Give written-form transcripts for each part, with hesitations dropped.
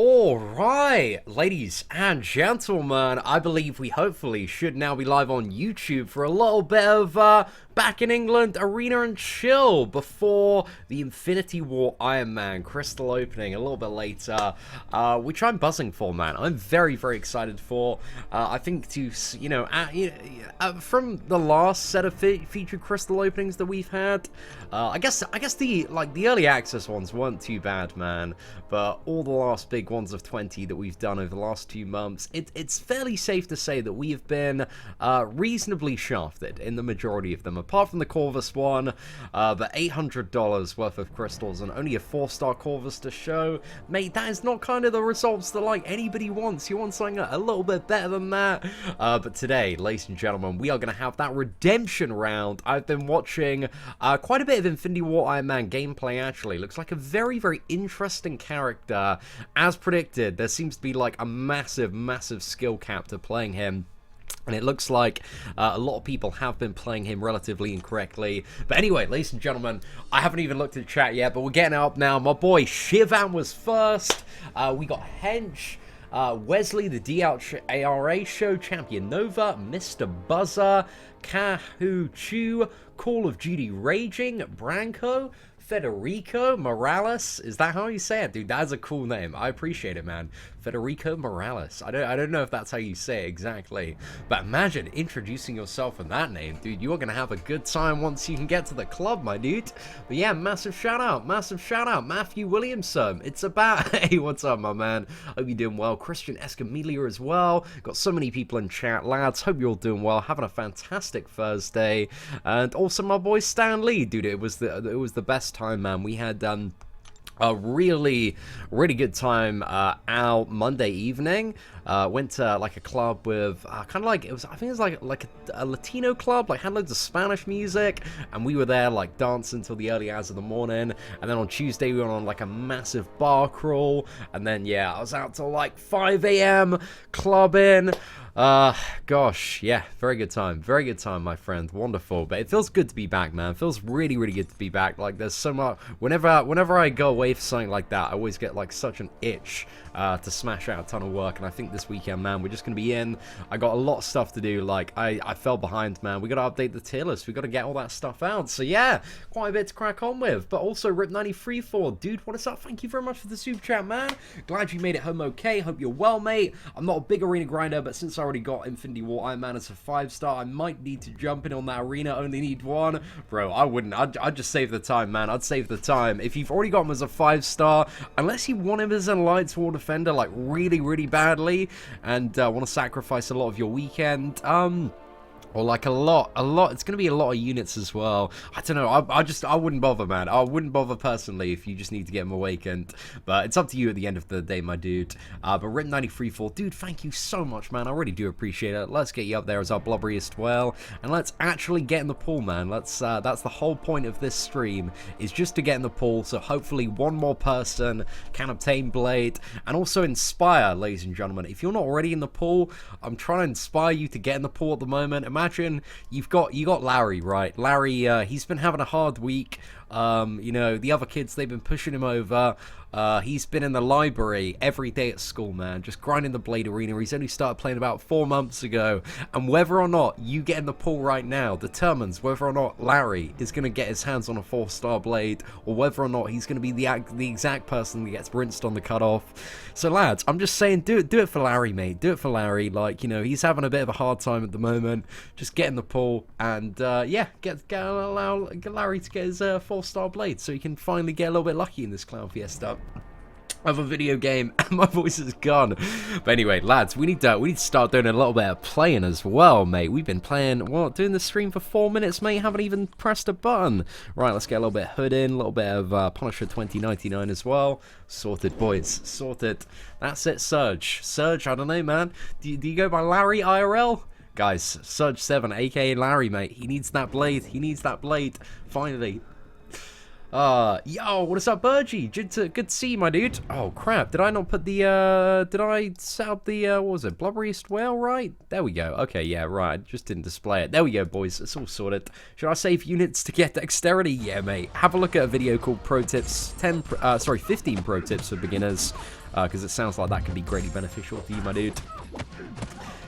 Alright, ladies and gentlemen, I believe we hopefully should now be live on YouTube for a little bit of back in England arena and chill before the Infinity War Iron Man crystal opening a little bit later, which I'm buzzing for, man. I'm very, very excited for. I think to, from the last set of featured crystal openings that we've had, I guess the early access ones weren't too bad, man, but all the last big ones of 20 that we've done over the last 2 months, it's fairly safe to say that we have been reasonably shafted in the majority of them, apart from the Corvus one, but $800 worth of crystals and only a 4-star Corvus to show. Mate, that is not kind of the results that like anybody wants. You want something a little bit better than that. But today, ladies and gentlemen, we are going to have that redemption round. I've been watching quite a bit of Infinity War Iron Man gameplay, actually. Looks like a very, very interesting character. As predicted, there seems to be like a massive, massive skill cap to playing him. And it looks like a lot of people have been playing him relatively incorrectly. But anyway, ladies and gentlemen, I haven't even looked at the chat yet, but we're getting up now. My boy Shivan was first. We got Hench, Wesley, the DRA show champion Nova, Mr. Buzzer, Kahoo Chu, Call of Duty Raging, Branko, Federico Morales. Is that how you say it? Dude, that's a cool name. I appreciate it, man. Federico Morales. I don't know if that's how you say it exactly, but imagine introducing yourself in that name, dude. You are gonna have a good time once you can get to the club, my dude. But yeah, massive shout out, Matthew Williamson. It's about hey, what's up, my man? Hope you're doing well. Christian Escamilla as well. Got so many people in chat, lads. Hope you're all doing well, having a fantastic Thursday. And also my boy Stan Lee, dude. It was the best time, man. We had a really good time out Monday evening. Went to like a club with kind of like, I think it was like a Latino club, like had loads of Spanish music, and we were there like dancing till the early hours of the morning. And then on Tuesday we went on like a massive bar crawl, and then yeah, I was out till like 5 a.m. clubbing. Gosh, yeah, very good time, my friend, wonderful. But it feels good to be back, man. It feels really, really good to be back. Like, there's so much, whenever I go away for something like that, I always get like such an itch to smash out a ton of work. And I think this weekend, man, we're just gonna be in. I got a lot of stuff to do. Like, I fell behind, man. We gotta update the tier list. We gotta get all that stuff out. So yeah, quite a bit to crack on with. But also Rip93 dude, what is up? Thank you very much for the super chat, man. Glad you made it home okay. Hope you're well, mate. I'm not a big arena grinder, but since I already got Infinity War Iron Man as a 5-star, I might need to jump in on that arena. Only need one. Bro, I wouldn't. I'd just save the time, man. I'd save the time. If you've already got him as a 5-star, unless you want him as an Alliance War Defender, like really, really badly, and want to sacrifice a lot of your weekend, or like a lot, it's going to be a lot of units as well. I don't know, I wouldn't bother, man. I wouldn't bother personally if you just need to get him awakened. But it's up to you at the end of the day, my dude. But Rip93 dude, thank you so much, man. I really do appreciate it. Let's get you up there as our blubberiest well. And let's actually get in the pool, man. That's the whole point of this stream, is just to get in the pool. So hopefully one more person can obtain Blade. And also inspire, ladies and gentlemen. If you're not already in the pool, I'm trying to inspire you to get in the pool at the moment. Imagine you got Larry, right? Larry, he's been having a hard week. You know, the other kids, they've been pushing him over. He's been in the library every day at school, man, just grinding the Blade Arena. He's only started playing about 4 months ago, and whether or not you get in the pool right now determines whether or not Larry is going to get his hands on a 4-star Blade, or whether or not he's going to be the exact person that gets rinsed on the cutoff. So lads, I'm just saying, do it for Larry, mate. Do it for Larry. Like, you know, he's having a bit of a hard time at the moment. Just get in the pool and yeah, allow Larry to get his 4-star Blade, so he can finally get a little bit lucky in this Clown Fiesta of a video game. My voice is gone. But anyway, lads, we need to start doing a little bit of playing as well, mate. We've been playing, what, doing the stream for 4 minutes, mate. Haven't even pressed a button. Right, let's get a little bit of Hood in, a little bit of Punisher 2099 as well. Sorted, boys, sorted. That's it, Surge, I don't know, man. Do you go by Larry IRL? Guys, Surge7, aka Larry, mate. He needs that Blade. Finally. Yo, what is up, Burgie? Good to see you, my dude. Oh, crap. Did I not put the, did I set up the, what was it, Blubberiest Whale, right? There we go. Okay, yeah, right. Just didn't display it. There we go, boys. It's all sorted. Should I save units to get dexterity? Yeah, mate. Have a look at a video called 15 Pro Tips for Beginners. because it sounds like that could be greatly beneficial to you, my dude.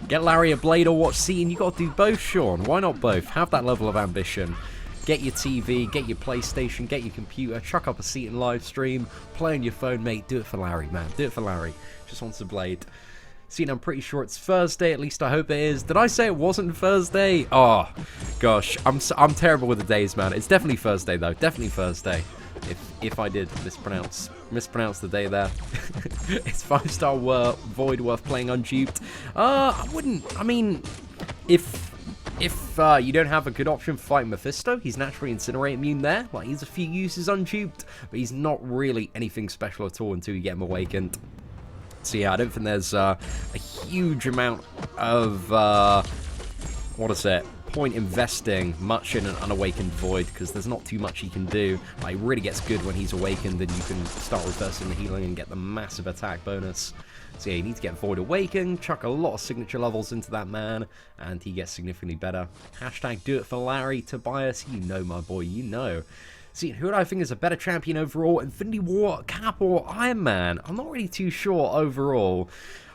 Get Larry a blade or watch Seaton. You got to do both, Sean. Why not both? Have that level of ambition. Get your TV, get your PlayStation, get your computer, chuck up a Seaton live stream, play on your phone, mate. Do it for Larry, man. Do it for Larry. Just wants a blade. Seaton, I'm pretty sure it's Thursday. At least I hope it is. Did I say it wasn't Thursday? Oh, gosh. I'm terrible with the days, man. It's definitely Thursday, though. Definitely Thursday. If I did mispronounce the day there. It's 5-star Void worth playing unduped. I wouldn't. I mean, if you don't have a good option for fighting Mephisto, he's naturally Incinerate immune there. Like, he's a few uses unduped, but he's not really anything special at all until you get him awakened. So yeah, I don't think there's a huge amount of point investing much in an unawakened Void, because there's not too much he can do. Like, it really gets good when he's awakened, and you can start reversing the healing and get the massive attack bonus. So yeah, you need to get Void awakened, chuck a lot of signature levels into that man, and he gets significantly better. Hashtag do it for Larry. Tobias, you know, my boy, you know. See, who do I think is a better champion overall? Infinity War, Cap, or Iron Man? I'm not really too sure overall.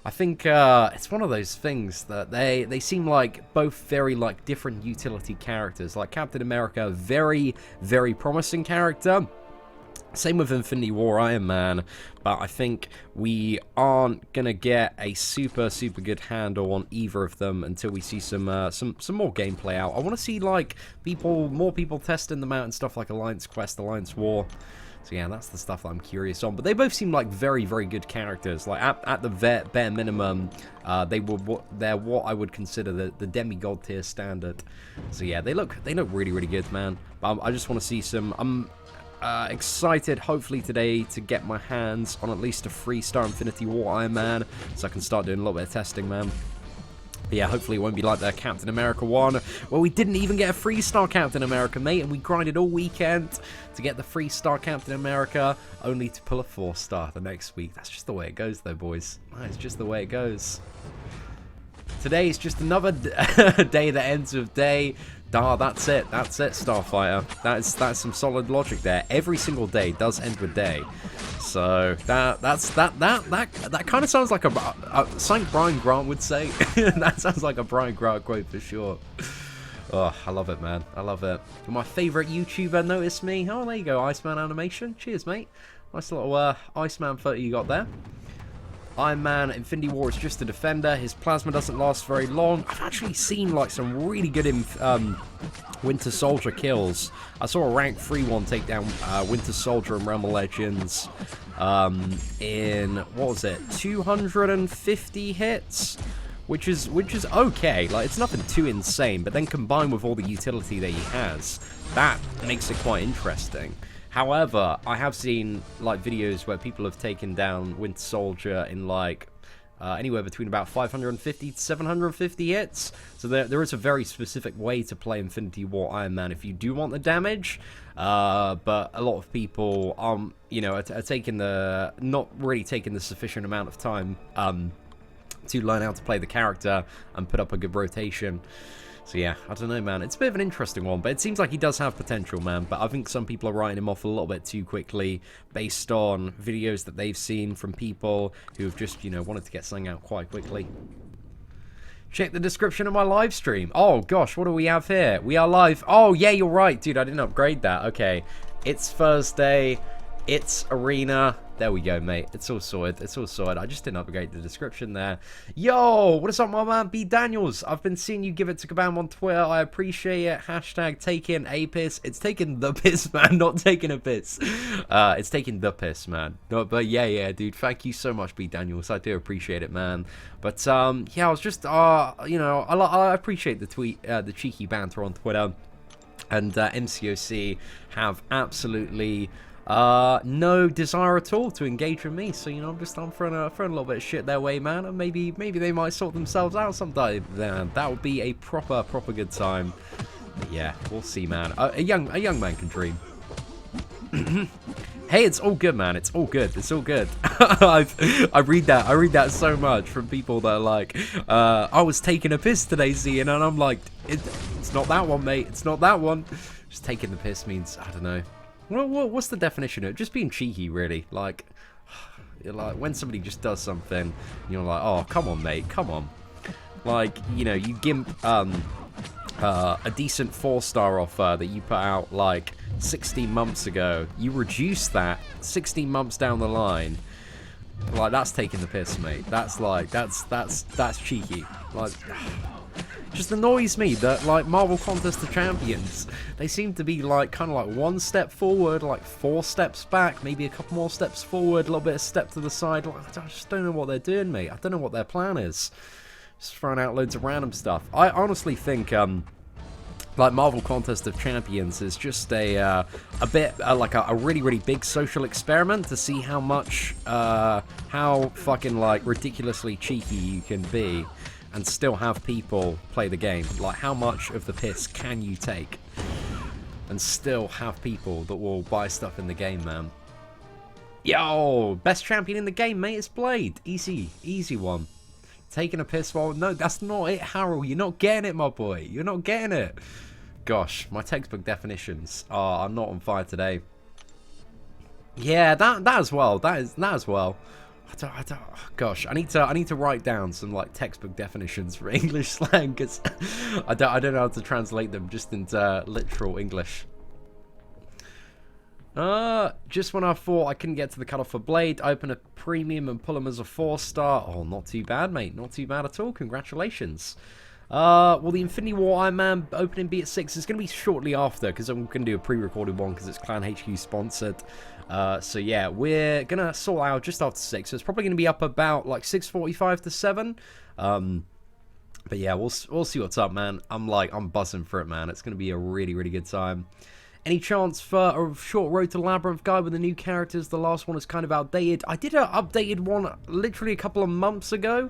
I think it's one of those things that they seem like both very like different utility characters. Like Captain America, very, very promising character. Same with Infinity War, Iron Man, but I think we aren't gonna get a super good handle on either of them until we see some more gameplay out. I want to see like more people testing them out and stuff like Alliance Quest, Alliance War. So yeah, that's the stuff that I'm curious on. But they both seem like very good characters. Like at the bare minimum, they're what I would consider the demigod tier standard. So yeah, they look really good, man. But I just want to see some. I'm excited, hopefully today, to get my hands on at least a 3-star Infinity War Iron Man, so I can start doing a little bit of testing, man. But yeah, hopefully it won't be like the Captain America one, where we didn't even get a 3-star Captain America, mate, and we grinded all weekend to get the 3-star Captain America, only to pull a 4-star the next week. That's just the way it goes, though, boys. That's just the way it goes. Today is just another day that ends with day. That's it, Starfighter. That's some solid logic there. Every single day does end with day. So that kind of sounds like something Brian Grant would say. That sounds like a Brian Grant quote for sure. Oh, I love it, man. I love it. My favorite YouTuber noticed me. Oh, there you go, Iceman animation. Cheers, mate. Nice little Iceman photo you got there. Iron Man, Infinity War is just a defender. His plasma doesn't last very long. I've actually seen like some really good Winter Soldier kills. I saw a rank 3 one take down Winter Soldier in Realm of Legends in, what was it, 250 hits? Which is okay. Like, it's nothing too insane, but then combined with all the utility that he has, that makes it quite interesting. However, I have seen like videos where people have taken down Winter Soldier in like anywhere between about 550 to 750 hits. So there is a very specific way to play Infinity War Iron Man if you do want the damage. But a lot of people, you know, are taking not really taking the sufficient amount of time to learn how to play the character and put up a good rotation. So yeah, I don't know, man. It's a bit of an interesting one, but it seems like he does have potential, man. But I think some people are writing him off a little bit too quickly based on videos that they've seen from people who have just, you know, wanted to get something out quite quickly. Check the description of my live stream. Oh, gosh, what do we have here? We are live. Oh, yeah, you're right, dude. I didn't upgrade that. Okay, it's Thursday. It's Arena. There we go, mate. It's all sorted. It's all sorted. I just didn't upgrade the description there. Yo, what is up, my man? B. Daniels. I've been seeing you give it to Kabam on Twitter. I appreciate it. Hashtag taking a piss. It's taking the piss, man. Not taking a piss. It's taking the piss, man. No, but yeah, dude. Thank you so much, B. Daniels. I do appreciate it, man. But yeah, I was just, you know, I appreciate the cheeky banter on Twitter, and MCOC have absolutely no desire at all to engage with me, so you know, I'm throwing a little bit of shit their way, man, and maybe they might sort themselves out someday. Then that would be a proper good time. But yeah, we'll see, man. A young man can dream. Hey, it's all good, man. It's all good. It's all good. I read that so much from people that are like, I was taking a piss today, Zian, and I'm like, it's not that one, mate. It's not that one. Just taking the piss means, I don't know. What's the definition of it? Just being cheeky, really. Like, like when somebody just does something, you're like, oh, come on, mate, come on. Like, you know, you gimp a decent 4-star offer that you put out like 16 months ago. You reduce that 16 months down the line. Like, that's taking the piss, mate. That's like, that's cheeky. Like, just annoys me that, like, Marvel Contest of Champions, they seem to be like kind of like 1 step forward, like 4 steps back, maybe a couple more steps forward, a little bit of step to the side. Like, I just don't know what they're doing, mate. I don't know what their plan is. Just throwing out loads of random stuff. I honestly think, like, Marvel Contest of Champions is just a bit, like, a really, really big social experiment to see how much, how fucking, like, ridiculously cheeky you can be and still have people play the game. Like, how much of the piss can you take and still have people that will buy stuff in the game, man? Yo, best champion in the game, mate, is Blade. Easy one. Taking a piss while... No, that's not it, Harold. You're not getting it, my boy. You're not getting it. Gosh, my textbook definitions are not on fire today. Yeah, that as well. That as well. I don't, gosh, I need to write down some like textbook definitions for English slang, because I don't know how to translate them just into literal English. Just when I thought I couldn't get to the cutoff for Blade, I open a premium and pull him as a 4-star. Oh, not too bad, mate. Not too bad at all. Congratulations. Well, the Infinity War Iron Man opening beat at 6 is going to be shortly after, because I'm going to do a pre-recorded one because it's Clan HQ sponsored. So yeah, we're going to sort out just after 6. So it's probably going to be up about like 6:45 to 7. But yeah, we'll see what's up, man. I'm buzzing for it, man. It's going to be a really, really good time. Any chance for a short Road to Labyrinth guide with the new characters? The last one is kind of outdated. I did an updated one literally a couple of months ago.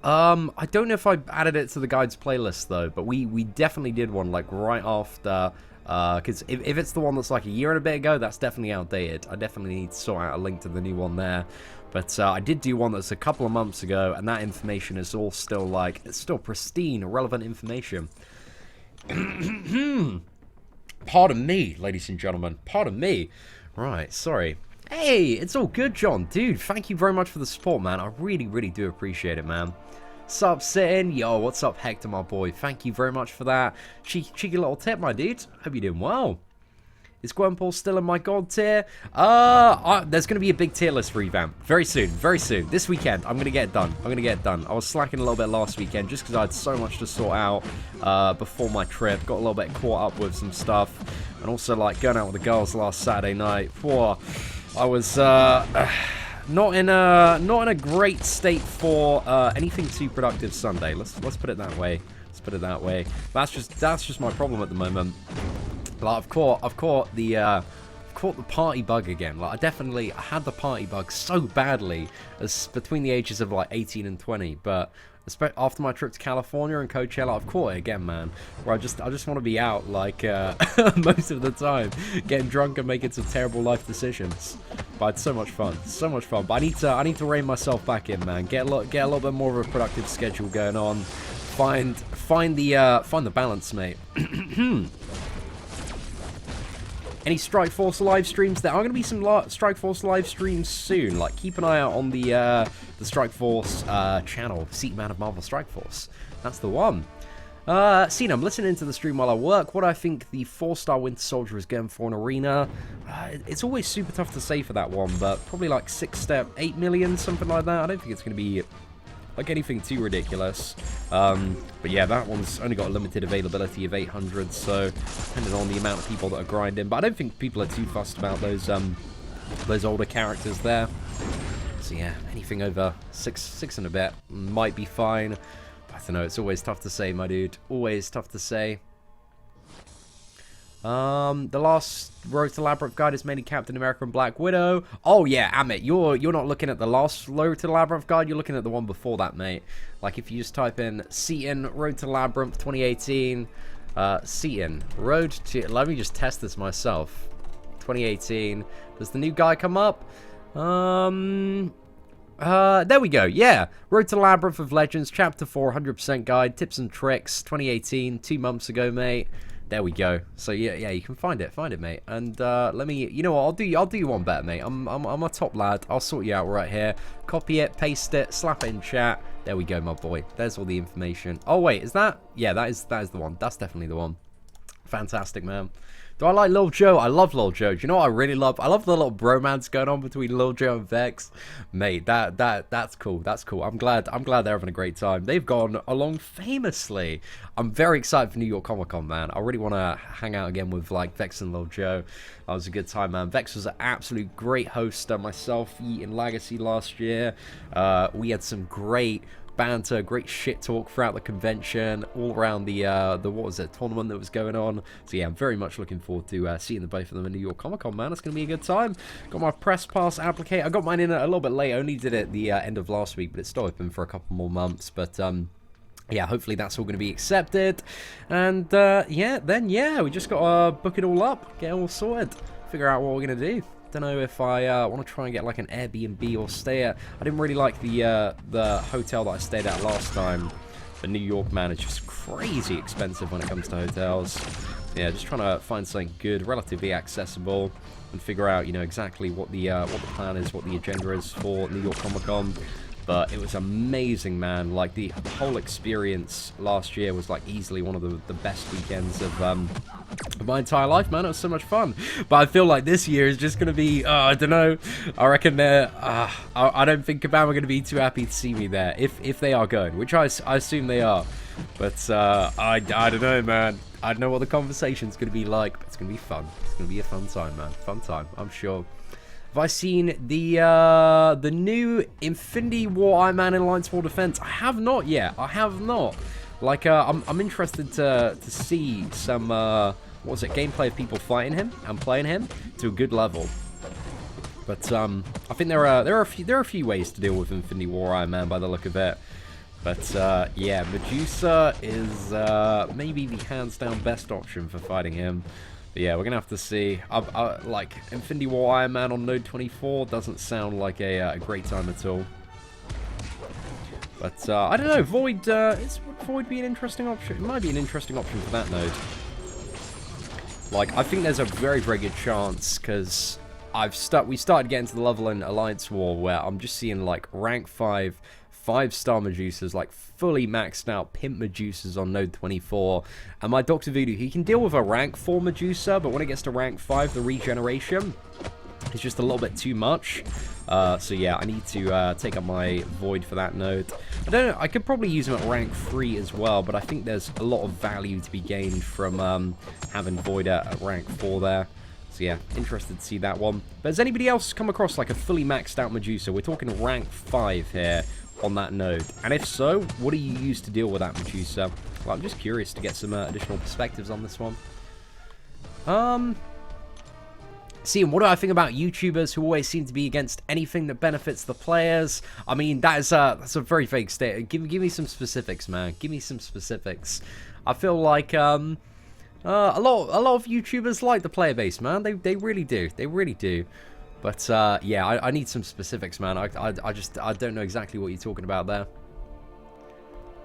I don't know if I added it to the guides playlist though, but we definitely did one like right after, because if it's the one that's like a year and a bit ago, that's definitely outdated. I definitely need to sort out a link to the new one there. But I did do one that's a couple of months ago, and that information is all still like, it's still pristine, relevant information. Pardon me, ladies and gentlemen. Pardon me. Right, sorry. Hey, it's all good, John. Dude, thank you very much for the support, man. I really, really do appreciate it, man. Sup, Sittin? Yo, what's up, Hector, my boy? Thank you very much for that. Cheeky little tip, my dude. Hope you're doing well. Is Gwenpool still in my god tier? There's going to be a big tier list revamp. Very soon, very soon. This weekend, I'm going to get it done. I'm going to get it done. I was slacking a little bit last weekend just because I had so much to sort out before my trip. Got a little bit caught up with some stuff. And also, like, going out with the girls last Saturday night. I was not in a great state for anything too productive Sunday. Let's put it that way. Let's put it that way. That's just my problem at the moment. Like, I've caught the party bug again. Like, I had the party bug so badly as between the ages of like 18 and 20, but after my trip to California and Coachella, I've caught it again, man. Where I just want to be out like most of the time, getting drunk and making some terrible life decisions. But it's so much fun, so much fun. But I need to rein myself back in, man. Get a little bit more of a productive schedule going on. Find the balance, mate. Any Strikeforce live streams? There are going to be some Strikeforce live streams soon. Like, keep an eye out on the Strikeforce channel, Seat Man of Marvel Strikeforce. That's the one. Cena, I'm listening to the stream while I work. What I think the 4-star Winter Soldier is going for an arena? It's always super tough to say for that one, but probably like 8 million, something like that. I don't think it's going to be like anything too ridiculous. But yeah, that one's only got a limited availability of 800, so depending on the amount of people that are grinding. But I don't think people are too fussed about those older characters there. So yeah, anything over six and a bit might be fine. But I don't know, it's always tough to say, my dude. Always tough to say. The last Road to Labyrinth guide is mainly Captain America and Black Widow. Oh yeah, Amit, you're not looking at the last Road to Labyrinth guide, you're looking at the one before that, mate. Like, if you just type in Seaton Road to Labyrinth 2018, Seaton Road to, let me just test this myself. 2018. Does the new guy come up? There we go, yeah. Road to Labyrinth of Legends, Chapter 4, 100% guide, tips and tricks, 2018, 2 months ago, mate. There we go. So yeah, you can find it, mate. And let me, you know what? I'll do you one better, mate. I'm a top lad. I'll sort you out right here. Copy it, paste it, slap it in chat. There we go, my boy. There's all the information. Oh wait, is that? Yeah, that is the one. That's definitely the one. Fantastic, man. Do I like Lil Joe? I love Lil Joe. Do you know what I really love? I love the little bromance going on between Lil Joe and Vex. Mate, that's cool. That's cool. I'm glad they're having a great time. They've gone along famously. I'm very excited for New York Comic Con, man. I really want to hang out again with like Vex and Lil Joe. That was a good time, man. Vex was an absolute great host. Myself, Yeet, and Legacy last year. We had some great banter, great shit talk throughout the convention, all around the what was it, tournament that was going on. So yeah, I'm very much looking forward to seeing the both of them in New York Comic Con, man. It's gonna be a good time. Got my press pass applicator. I got mine in a little bit late. I only did it the end of last week, but it's still open for a couple more months. But yeah, hopefully that's all going to be accepted. And yeah, we just got to book it all up, get it all sorted, figure out what we're going to do. Don't know if I want to try and get like an Airbnb or stay at. I didn't really like the hotel that I stayed at last time. But New York, man, is just crazy expensive when it comes to hotels. Yeah, just trying to find something good, relatively accessible, and figure out, you know, exactly what the plan is, what the agenda is for New York Comic Con. But it was amazing, man. Like, the whole experience last year was, like, easily one of the best weekends of my entire life, man. It was so much fun. But I feel like this year is just going to be, I don't know. I reckon I don't think Kabam are going to be too happy to see me there, if they are going, which I assume they are. But I don't know, man. I don't know what the conversation's going to be like, but it's going to be fun. It's going to be a fun time, man. Fun time, I'm sure. Have I seen the new Infinity War Iron Man in Alliance War Defense? I have not yet. I have not. Like, I'm interested to see some what was it, gameplay of people fighting him and playing him to a good level. But I think there are a few ways to deal with Infinity War Iron Man by the look of it. But yeah, Medusa is maybe the hands down best option for fighting him. But yeah, we're gonna have to see. Like, Infinity War Iron Man on Node 24 doesn't sound like a great time at all. But I don't know. Void would Void be an interesting option? It might be an interesting option for that node. Like, I think there's a very, very good chance, because we started getting to the level in Alliance War where I'm just seeing like rank 5 5-star Medusas, like fully maxed out pimp Medusas on node 24. And my Dr. Voodoo, he can deal with a rank 4 Medusa, but when it gets to rank 5, the regeneration is just a little bit too much. So yeah, I need to take up my Void for that node. I don't know, I could probably use him at rank 3 as well, but I think there's a lot of value to be gained from having Void at rank 4 there. So yeah, interested to see that one. But has anybody else come across like a fully maxed out Medusa? We're talking rank 5 here on that node. And if so, what do you use to deal with that Medusa? Well, I'm just curious to get some additional perspectives on this one. See, and what do I think about YouTubers who always seem to be against anything that benefits the players? I mean, that's a very vague statement. Give me some specifics, man. Give me some specifics. I feel like a lot of YouTubers like the player base, man. They really do. They really do. But yeah, I need some specifics, man. I don't know exactly what you're talking about there.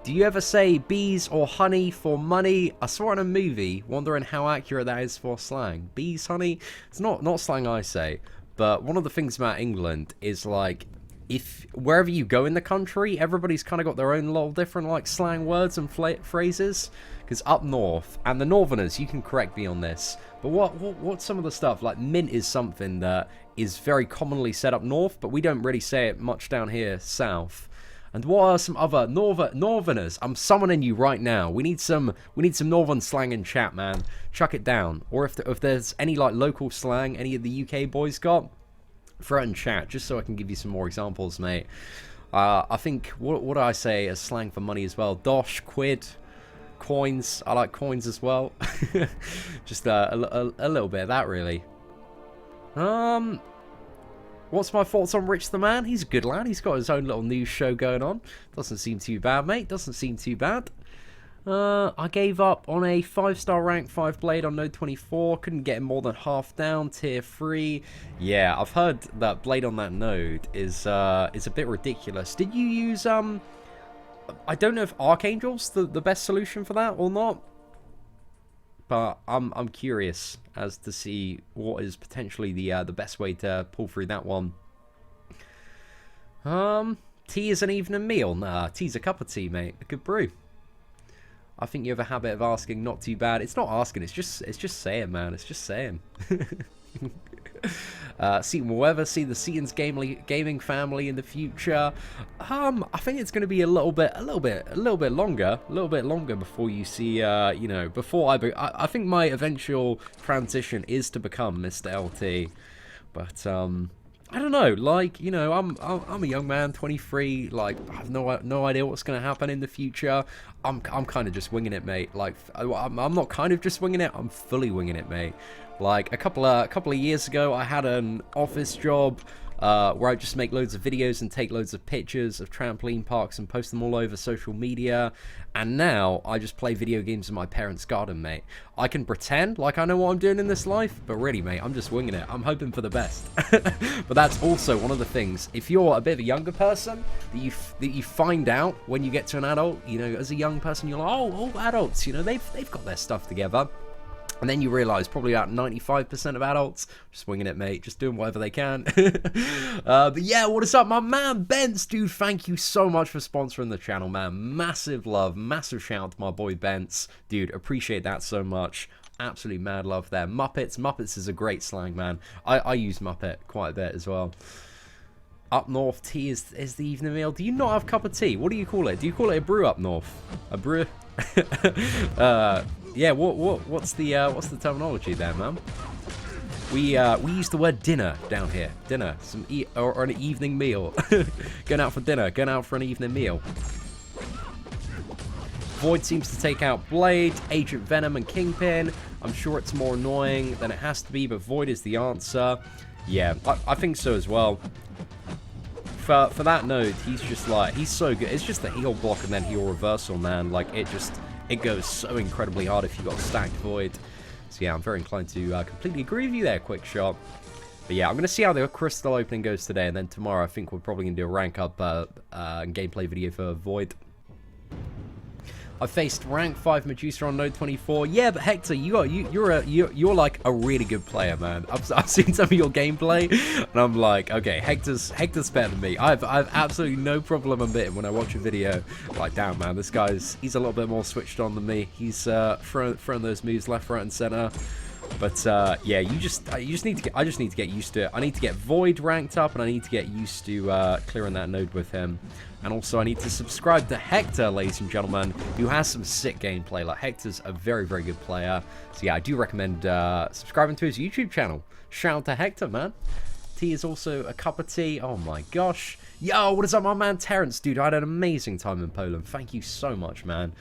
Do you ever say bees or honey for money? I saw it in a movie, wondering how accurate that is for slang. Bees, honey? It's not slang I say, but one of the things about England is like, if wherever you go in the country, everybody's kind of got their own little different like slang words and phrases. Because up north, and the northerners, you can correct me on this, but what's some of the stuff? Like mint is something that is very commonly said up north, but we don't really say it much down here south. And what are some other northerners? I'm summoning you right now. We need some northern slang in chat, man. Chuck it down. Or if there's any like local slang any of the UK boys got, throw it in chat just so I can give you some more examples, mate. I think what do I say as slang for money as well? Dosh, quid, coins. I like coins as well. Just a little bit of that, really. What's my thoughts on Rich the Man? He's a good lad. He's got his own little news show going on. Doesn't seem too bad, mate. Doesn't seem too bad. I gave up on a 5-star rank 5 blade on node 24. Couldn't get him more than half down, tier 3. Yeah, I've heard that blade on that node is a bit ridiculous. Did you use I don't know if Archangel's the best solution for that or not. but I'm curious as to see what is potentially the best way to pull through that one. Tea is an evening meal. Nah, tea's a cup of tea, mate. A good brew. I think you have a habit of asking. Not too bad. It's not asking. It's just saying, man. It's just saying. Seaton will ever see the Seaton's gaming family in the future. I think it's going to be a little bit longer before you see, you know, before I think my eventual transition is to become Mr. LT, but I don't know, like, you know, I'm a young man, 23, like, I have no idea what's going to happen in the future. I'm kind of just winging it, mate. Like, I'm not kind of just winging it, I'm fully winging it, mate. Like, a couple of years ago, I had an office job where I just make loads of videos and take loads of pictures of trampoline parks and post them all over social media. And now I just play video games in my parents' garden, mate. I can pretend like I know what I'm doing in this life, but really, mate, I'm just winging it. I'm hoping for the best. But that's also one of the things. If you're a bit of a younger person, that you find out when you get to an adult, you know, as a young person, you're like, oh, adults, you know, they've got their stuff together. And then you realise probably about 95% of adults just winging it, mate, just doing whatever they can. But yeah, what is up, my man Bence, dude? Thank you so much for sponsoring the channel, man. Massive love, massive shout out to my boy Bence, dude. Appreciate that so much. Absolutely mad love there. Muppets is a great slang, man. I use Muppet quite a bit as well. Up north, tea is the evening meal. Do you not have a cup of tea? What do you call it? Do you call it a brew up north? A brew? Yeah, what's the terminology there, man? We use the word dinner down here. Dinner, or an evening meal. Going out for dinner, going out for an evening meal. Void seems to take out Blade, Agent Venom, and Kingpin. I'm sure it's more annoying than it has to be, but Void is the answer. Yeah, I think so as well. For that node, he's just like, he's so good. It's just the heal block and then heal reversal, man. Like, it goes so incredibly hard if you've got stacked Void. So yeah, I'm very inclined to completely agree with you there, Quick Shot. But yeah, I'm going to see how the Crystal opening goes today, and then tomorrow I think we're probably going to do a rank up gameplay video for Void. I faced rank 5 Medusa on node 24. Yeah, but Hector, you're like a really good player, man. I've seen some of your gameplay, and I'm like, okay, Hector's better than me. I've absolutely no problem admitting when I watch a video, like, damn, man, this he's a little bit more switched on than me. He's throwing those moves left, right, and center. But yeah, I just need to get used to it. I need to get Void ranked up, and I need to get used to clearing that node with him. And also, I need to subscribe to Hector, ladies and gentlemen, who has some sick gameplay. Like, Hector's a very, very good player. So yeah, I do recommend subscribing to his YouTube channel. Shout out to Hector, man. Tea is also a cup of tea. Oh my gosh. Yo, what is up, my man Terrence? Dude, I had an amazing time in Poland. Thank you so much, man.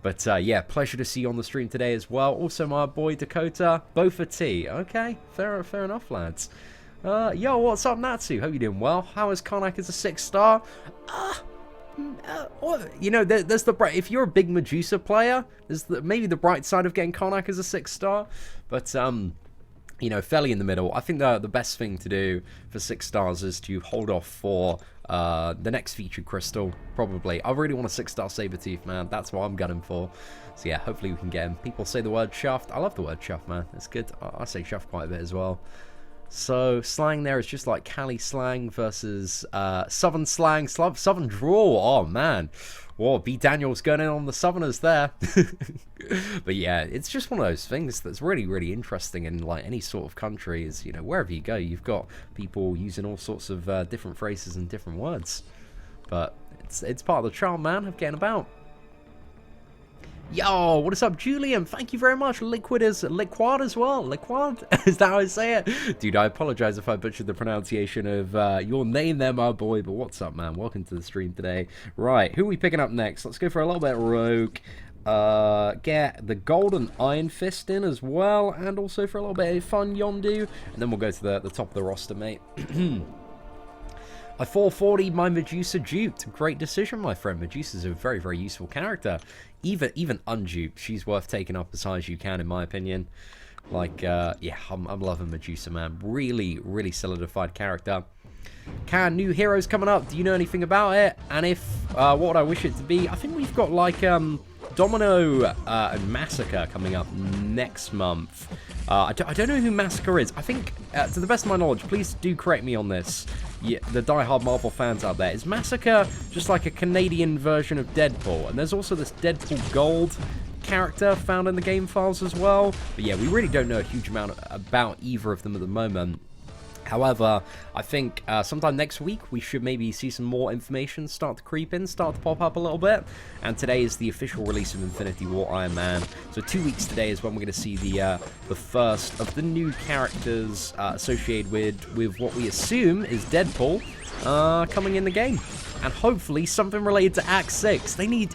But yeah, pleasure to see you on the stream today as well. Also, my boy Dakota, both for tea. Okay, fair enough, lads. Yo, what's up, Natsu? Hope you're doing well. How is Karnak as a 6-star? You know, there's the bright. If you're a big Medusa player, there's maybe the bright side of getting Karnak as a 6-star. But you know, fairly in the middle. I think the best thing to do for 6 stars is to hold off for the next featured crystal, probably. I really want a 6-star Sabertooth, man. That's what I'm gunning for. So yeah, hopefully we can get him. People say the word shaft. I love the word shaft, man. It's good. I say shaft quite a bit as well. So slang there is just like Cali slang versus Southern slang, Southern drawl. Oh man, whoa, B Daniel's going in on the Southerners there. But yeah, it's just one of those things that's really, really interesting in like any sort of country. Is, you know, wherever you go, you've got people using all sorts of different phrases and different words. But it's part of the charm, man, of getting about. Yo, what is up, Julian? Thank you very much. Liquid as well. Liquid? Is that how I say it? Dude, I apologize if I butchered the pronunciation of your name there, my boy. But what's up, man? Welcome to the stream today. Right, who are we picking up next? Let's go for a little bit of Rogue. Get the Golden Iron Fist in as well. And also for a little bit of fun, Yondu. And then we'll go to the top of the roster, mate. I 440 my Medusa duped. Great decision, my friend. Medusa's a very, very useful character. Even unduped, she's worth taking up as high as you can, in my opinion. Like, yeah, I'm loving Medusa, man. Really, really solidified character. New heroes coming up. Do you know anything about it? And if, what would I wish it to be? I think we've got, like, Domino and Massacre coming up next month. I don't know who Massacre is. I think, to the best of my knowledge, please do correct me on this, the die-hard Marvel fans out there. Is Massacre just like a Canadian version of Deadpool? And there's also this Deadpool Gold character found in the game files as well. But yeah, we really don't know a huge amount about either of them at the moment. However, I think sometime next week we should maybe see some more information start to creep in, start to pop up a little bit. And today is the official release of Infinity War Iron Man. So 2 weeks today is when we're going to see the first of the new characters associated with what we assume is Deadpool coming in the game. And hopefully something related to Act 6. They need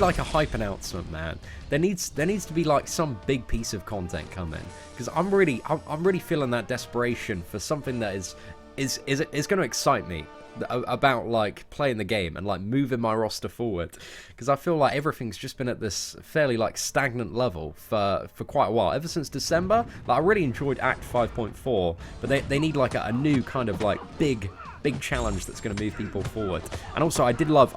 like a hype announcement, man. There needs to be like some big piece of content coming, because I'm really feeling that desperation for something that is going to excite me about like playing the game and like moving my roster forward, because I feel like everything's just been at this fairly like stagnant level for quite a while, ever since December. Like, I really enjoyed Act 5.4, but they need like a new kind of like big challenge that's going to move people forward. And also I did love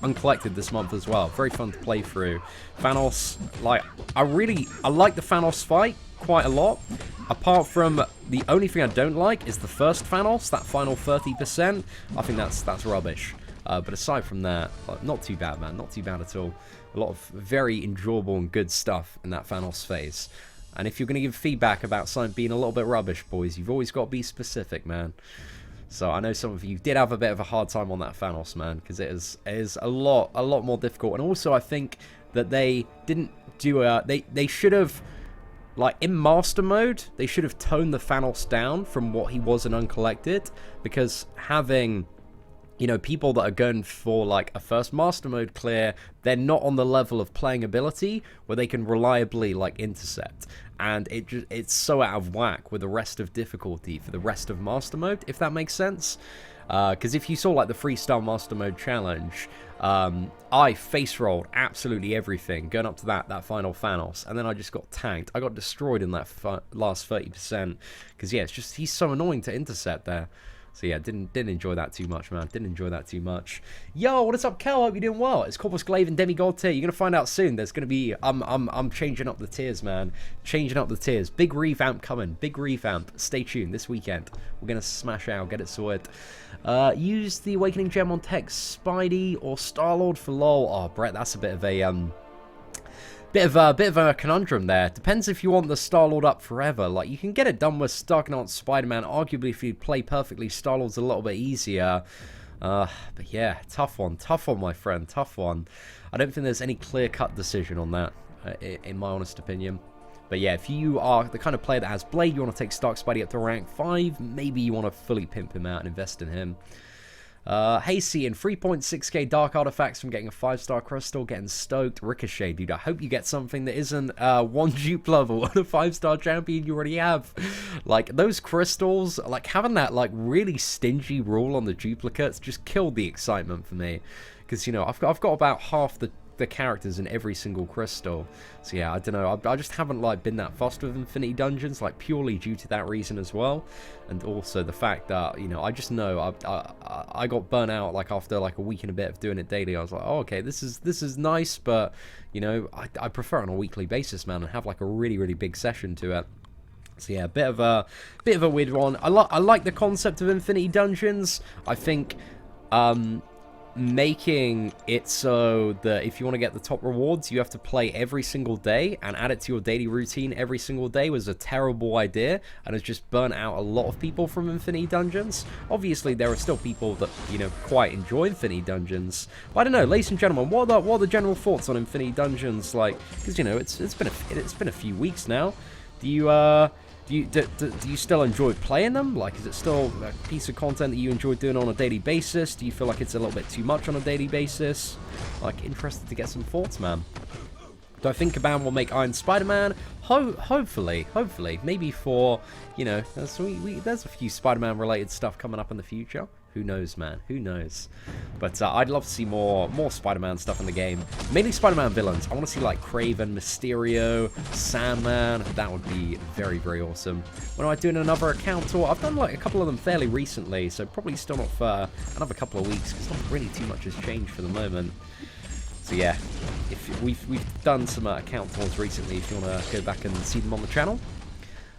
Uncollected this month as well. Very fun to play through. Thanos, like, I like the Thanos fight quite a lot. Apart from the only thing I don't like is the first Thanos, that final 30%. I think that's rubbish. But aside from that, like, not too bad, man. Not too bad at all. A lot of very enjoyable and good stuff in that Thanos phase. And if you're going to give feedback about something being a little bit rubbish, boys, you've always got to be specific, man. So I know some of you did have a bit of a hard time on that Thanos, man, because it is a lot more difficult. And also I think that they didn't do they should have, like, in Master Mode, they should have toned the Thanos down from what he was in Uncollected, because having, you know, people that are going for like a first Master Mode clear, they're not on the level of playing ability where they can reliably like intercept, and it's so out of whack with the rest of difficulty for the rest of Master Mode, if that makes sense. Because if you saw like the freestyle Master Mode challenge, I face rolled absolutely everything going up to that final Thanos, and then I just got tanked. I got destroyed in that last 30%, because yeah, it's just, he's so annoying to intercept there. So yeah, didn't enjoy that too much, man. Didn't enjoy that too much. Yo, what is up, Kel? Hope you're doing well. It's Corpus Glaive and Demigod tier. You're gonna find out soon. There's gonna be I'm changing up the tiers, man. Changing up the tiers. Big revamp coming. Big revamp. Stay tuned this weekend. We're gonna smash out, get it sorted. Use the Awakening Gem on tech Spidey or Star-Lord for lol. Oh, Brett, that's a bit of a Bit of a conundrum there. Depends if you want the Star-Lord up forever. Like, you can get it done with Starknaut Spider-Man. Arguably, if you play perfectly, Star-Lord's a little bit easier. But yeah, tough one, my friend, tough one. I don't think there's any clear-cut decision on that, in my honest opinion. But yeah, if you are the kind of player that has Blade, you want to take Stark Spidey up to rank 5, maybe you want to fully pimp him out and invest in him. Hey, seeing 3.6k dark artifacts from getting a 5-star crystal, getting stoked. Ricochet, dude, I hope you get something that isn't 1 dupe level on a 5-star champion you already have. Like, those crystals, like, having that, like, really stingy rule on the duplicates just killed the excitement for me. Because, you know, I've got about half the characters in every single crystal. So yeah, I don't know, I just haven't like been that fussed with Infinity Dungeons, like purely due to that reason as well. And also the fact that, you know, I just know I got burnt out like after like a week and a bit of doing it daily. I was like, oh, okay, this is nice, but you know, I prefer it on a weekly basis, man, and have like a really big session to it. So yeah, bit of a weird one. I like the concept of Infinity Dungeons. I think making it so that if you want to get the top rewards, you have to play every single day and add it to your daily routine every single day was a terrible idea, and has just burnt out a lot of people from Infinity Dungeons. Obviously, there are still people that, you know, quite enjoy Infinity Dungeons. But I don't know, ladies and gentlemen, what are the general thoughts on Infinity Dungeons? Like, because, you know, it's been a few weeks now. Do you still enjoy playing them? Like, is it still a piece of content that you enjoy doing on a daily basis? Do you feel like it's a little bit too much on a daily basis? Like, interested to get some thoughts, man. Do I think Kabam will make Iron Spider-Man? Hopefully. Maybe for, you know, there's a few Spider-Man related stuff coming up in the future. Who knows, man? Who knows? But I'd love to see more Spider-Man stuff in the game. Mainly Spider-Man villains. I want to see like Kraven, Mysterio, Sandman. That would be very, very awesome. When am I doing another account tour? I've done like a couple of them fairly recently, so probably still not for another couple of weeks because not really too much has changed for the moment. So yeah, if we've done some account tours recently. If you want to go back and see them on the channel.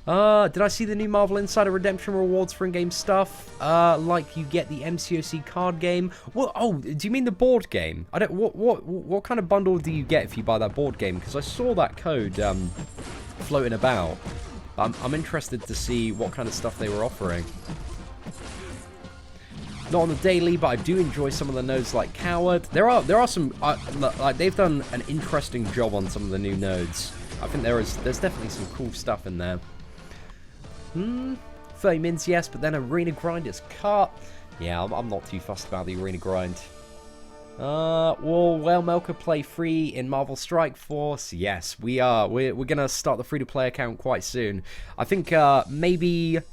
Did I see the new Marvel Insider Redemption rewards for in-game stuff? Like you get the MCOC card game. What? Oh, do you mean the board game? I don't. What kind of bundle do you get if you buy that board game? Because I saw that code floating about. I'm interested to see what kind of stuff they were offering. Not on the daily, but I do enjoy some of the nodes like Coward. There are some like they've done an interesting job on some of the new nodes. I think there's definitely some cool stuff in there. 30 mins, yes, but then arena grind is cut. Yeah, I'm not too fussed about the arena grind. Will Melka play free in Marvel Strikeforce? Yes, we are. We're gonna start the free-to-play account quite soon. I think maybe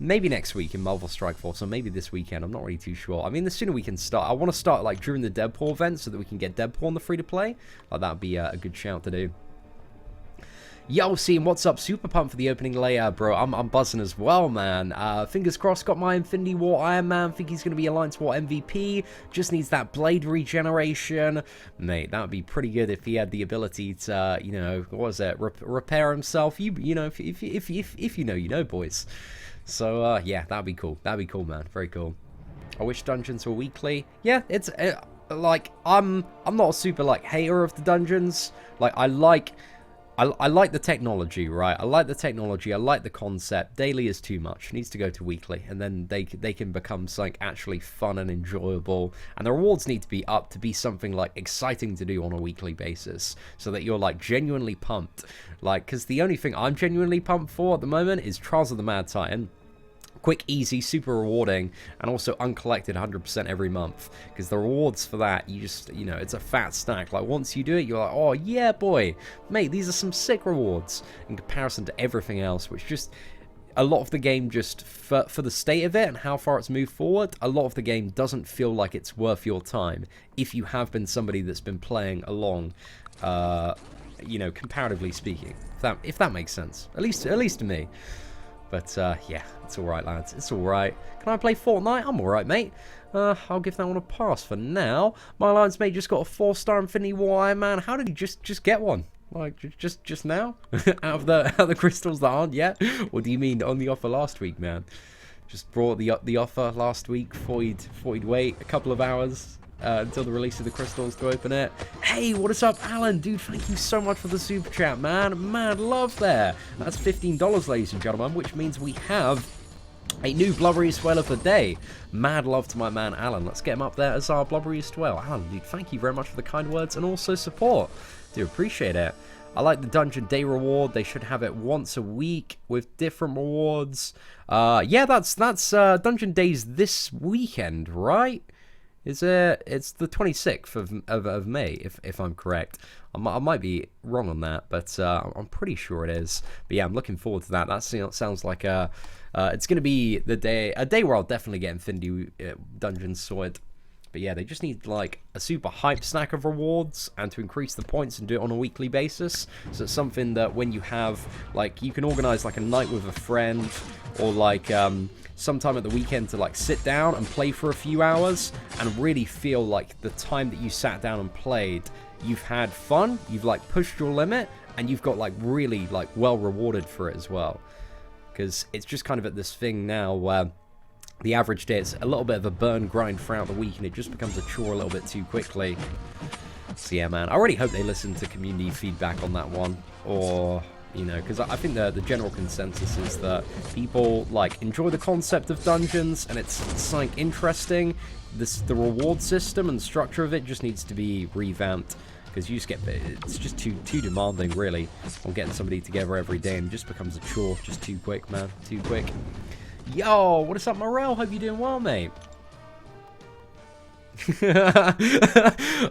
next week in Marvel Strikeforce, or maybe this weekend. I'm not really too sure. I mean, the sooner we can start. I want to start like during the Deadpool event so that we can get Deadpool on the free-to-play. Like, that would be a good shout to do. Yo, Seam, what's up? Super pumped for the opening layer, bro. I'm buzzing as well, man. Fingers crossed, got my Infinity War Iron Man. Think he's going to be Alliance War MVP. Just needs that blade regeneration. Mate, that would be pretty good if he had the ability to, you know, what was it? Repair himself. You know, if you know, you know, boys. So, yeah, that'd be cool. That'd be cool, man. Very cool. I wish dungeons were weekly. Yeah, it's, like, I'm not a super, like, hater of the dungeons. Like, I like the technology, right? I like the technology. I like the concept. Daily is too much. It needs to go to weekly, and then they can become something actually fun and enjoyable. And the rewards need to be up to be something like exciting to do on a weekly basis, so that you're like genuinely pumped. Like, because the only thing I'm genuinely pumped for at the moment is Trials of the Mad Titan. Quick, easy, super rewarding, and also uncollected 100% every month. Because the rewards for that, you just, you know, it's a fat stack. Like, once you do it, you're like, oh, yeah, boy. Mate, these are some sick rewards in comparison to everything else, which just, a lot of the game just, for the state of it and how far it's moved forward, a lot of the game doesn't feel like it's worth your time if you have been somebody that's been playing along, you know, comparatively speaking. If that makes sense. At least to me. But, yeah, it's alright, lads. It's alright. Can I play Fortnite? I'm alright, mate. I'll give that one a pass for now. My alliance mate just got a 4-star Infinity War Iron Man. How did he just get one? Like, just now? out of the crystals that aren't yet? Or do you mean on the offer last week, man? Just brought the offer last week. Thought he'd wait a couple of hours until the release of the crystals to open it. Hey, what is up, Alan? Dude, thank you so much for the super chat, man. Mad love there. That's $15, ladies and gentlemen, which means we have a new Blubberiest Whale of the day. Mad love to my man, Alan. Let's get him up there as our Blubberiest Whale. Alan, dude, thank you very much for the kind words and also support. Do appreciate it. I like the Dungeon Day reward. They should have it once a week with different rewards. Yeah, that's Dungeon Days this weekend, right? It's the 26th of May, if I'm correct. I might be wrong on that, but I'm pretty sure it is. But yeah, I'm looking forward to that. That sounds like it's going to be a day where I'll definitely get Infinity Dungeons sorted. But yeah, they just need like a super hype stack of rewards and to increase the points and do it on a weekly basis. So it's something that when you have, like, you can organize like a night with a friend or like sometime at the weekend to like sit down and play for a few hours and really feel like the time that you sat down and played, you've had fun, you've like pushed your limit, and you've got like really like well rewarded for it as well. Because it's just kind of at this thing now where the average day, it's a little bit of a burn grind throughout the week, and it just becomes a chore a little bit too quickly. So yeah, man, I really hope they listen to community feedback on that one, or, you know, because I think the general consensus is that people, like, enjoy the concept of dungeons, and it's something interesting. The reward system and the structure of it just needs to be revamped, because you just get, it's just too demanding, really, on getting somebody together every day, and it just becomes a chore, just too quick, man, too quick. Yo, what is up, Morel? Hope you're doing well, mate.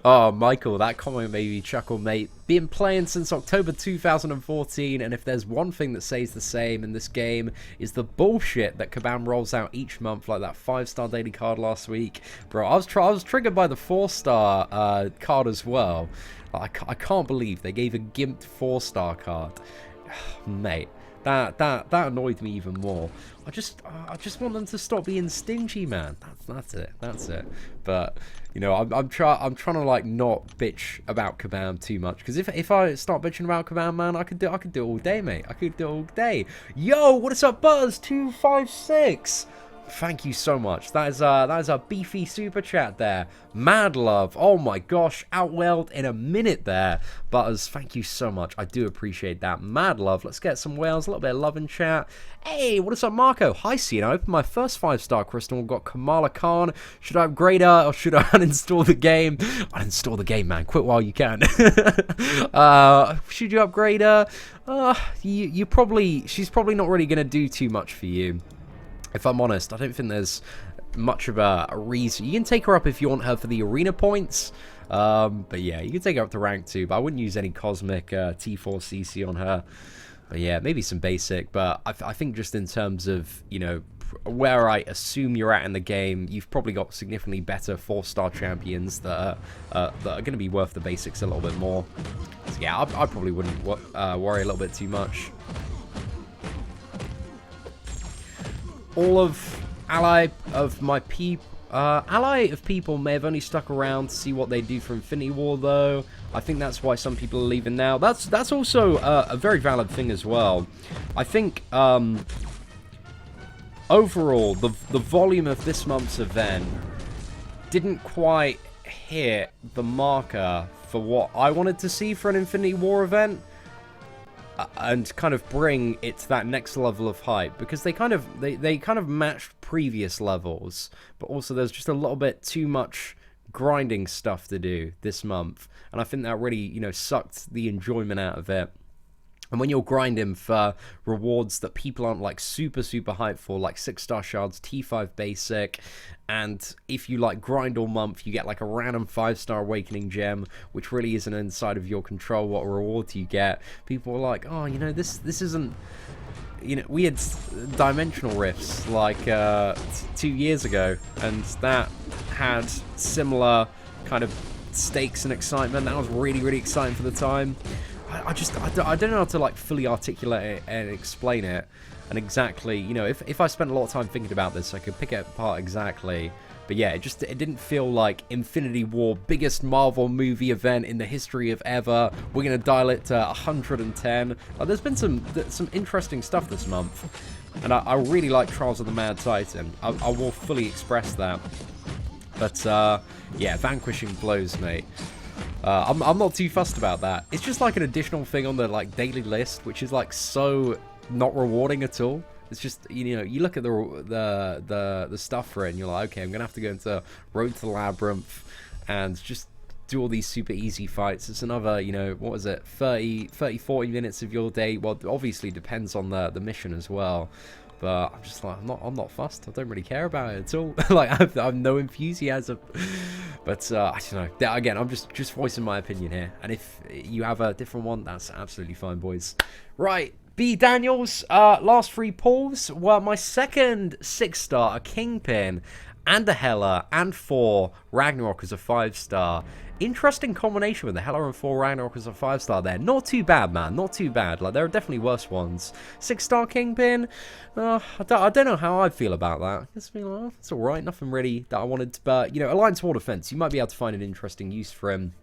Oh, Michael, that comment made me chuckle, mate. Been playing since October 2014, and if there's one thing that stays the same in this game is the bullshit that Kabam rolls out each month, like that 5-star daily card last week. Bro, I was triggered by the 4-star card as well. I can't believe they gave a gimped 4-star card. Mate, that annoyed me even more. I just want them to stop being stingy, man. That's it. But you know, I'm trying to like not bitch about Kabam too much, because if I start bitching about Kabam, man, I could do it all day, mate. I could do it all day. Yo, what is up, Buzz 256? Thank you so much. That is a beefy super chat there. Mad love. Oh my gosh, outwelled in a minute there. Butters, thank you so much. I do appreciate that. Mad love. Let's get some whales, a little bit of love in chat. Hey, what is up, Marco? Hi, Cian. I opened my first 5-star crystal and got Kamala Khan. Should I upgrade her or should I uninstall the game? Uninstall the game, man. Quit while you can. Should you upgrade her? She's probably not really going to do too much for you. If I'm honest, I don't think there's much of a reason. You can take her up if you want her for the arena points. But yeah, you can take her up to rank 2, but I wouldn't use any cosmic T4 CC on her. But yeah, maybe some basic. But I think just in terms of, you know, where I assume you're at in the game, you've probably got significantly better 4-star champions that are going to be worth the basics a little bit more. So yeah, I probably wouldn't worry a little bit too much. All of Ally of people may have only stuck around to see what they do for Infinity War, though. I think that's why some people are leaving now. That's also a very valid thing as well. I think overall the volume of this month's event didn't quite hit the marker for what I wanted to see for an Infinity War event. And kind of bring it to that next level of hype, because they kind of matched previous levels, but also there's just a little bit too much grinding stuff to do this month, and I think that really, you know, sucked the enjoyment out of it. And when you're grinding for rewards that people aren't like super hyped for, like 6-star shards, T5 basic, and if you like grind all month, you get like a random 5-star awakening gem, which really isn't inside of your control what rewards you get. People are like, oh, you know, this isn't, you know, we had dimensional rifts like 2 years ago, and that had similar kind of stakes and excitement. That was really exciting for the time. I don't know how to like fully articulate it and explain it, and exactly, you know, if I spent a lot of time thinking about this, I could pick it apart exactly. But yeah, it didn't feel like Infinity War, biggest Marvel movie event in the history of ever. We're gonna dial it to 110. Like, there's been some interesting stuff this month, and I really like Trials of the Mad Titan. I will fully express that. But yeah, vanquishing blows, mate. I'm not too fussed about that. It's just like an additional thing on the like daily list, which is like so not rewarding at all. It's just, you know, you look at the stuff for it and you're like, okay, I'm gonna have to go into Road to the Labyrinth and just do all these super easy fights. It's another, you know, what is it, 40 minutes of your day. Well, obviously depends on the mission as well. But I'm just like, I'm not fussed. I don't really care about it at all. Like, I've no enthusiasm. But I don't know. Again, I'm just voicing my opinion here. And if you have a different one, that's absolutely fine, boys. Right, B. Daniels, last 3 pulls were my second 6-star, a Kingpin, and a Hela, and 4 Ragnarok as a 5-star. Interesting combination with the Hela and 4 Ragnarok as a 5-star there. Not too bad, man. Not too bad. Like, there are definitely worse ones. 6-star Kingpin, I don't know how I feel about that. It's alright. Nothing really that I wanted to, but, you know, Alliance War Defense, you might be able to find an interesting use for him.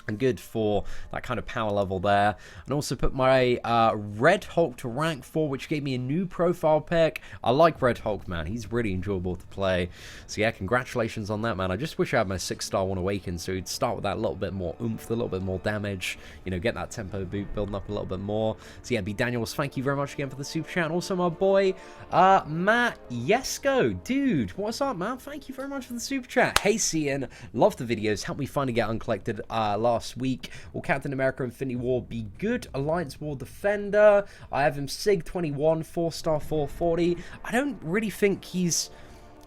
And good for that kind of power level there. And also put my Red Hulk to rank 4, which gave me a new profile pick. I like Red Hulk, man. He's really enjoyable to play. So yeah, congratulations on that, man. I just wish I had my 6-star one awakened, so he'd start with that little bit more oomph, a little bit more damage. You know, get that tempo boot building up a little bit more. So yeah, B. Daniels, thank you very much again for the super chat. And also my boy, Matt Yesko. Dude, what's up, man? Thank you very much for the super chat. Hey, Cian. Love the videos. Help me finally get uncollected last week. Will Captain America Infinity War be good? Alliance War Defender. I have him Sig 21, 4-star 440. I don't really think he's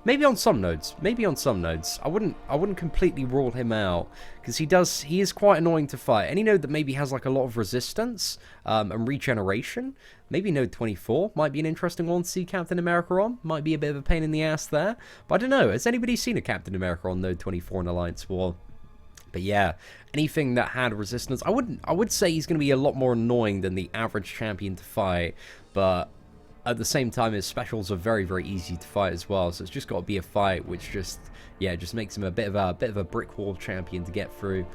Maybe on some nodes. Maybe on some nodes. I wouldn't completely rule him out, because he is quite annoying to fight. Any node that maybe has like a lot of resistance and regeneration, maybe node 24 might be an interesting one to see Captain America on. Might be a bit of a pain in the ass there. But I don't know. Has anybody seen a Captain America on node 24 in Alliance War? But yeah, anything that had resistance, I would say he's going to be a lot more annoying than the average champion to fight, but at the same time, his specials are very, very easy to fight as well. So it's just got to be a fight, which just makes him a bit of a brick wall champion to get through.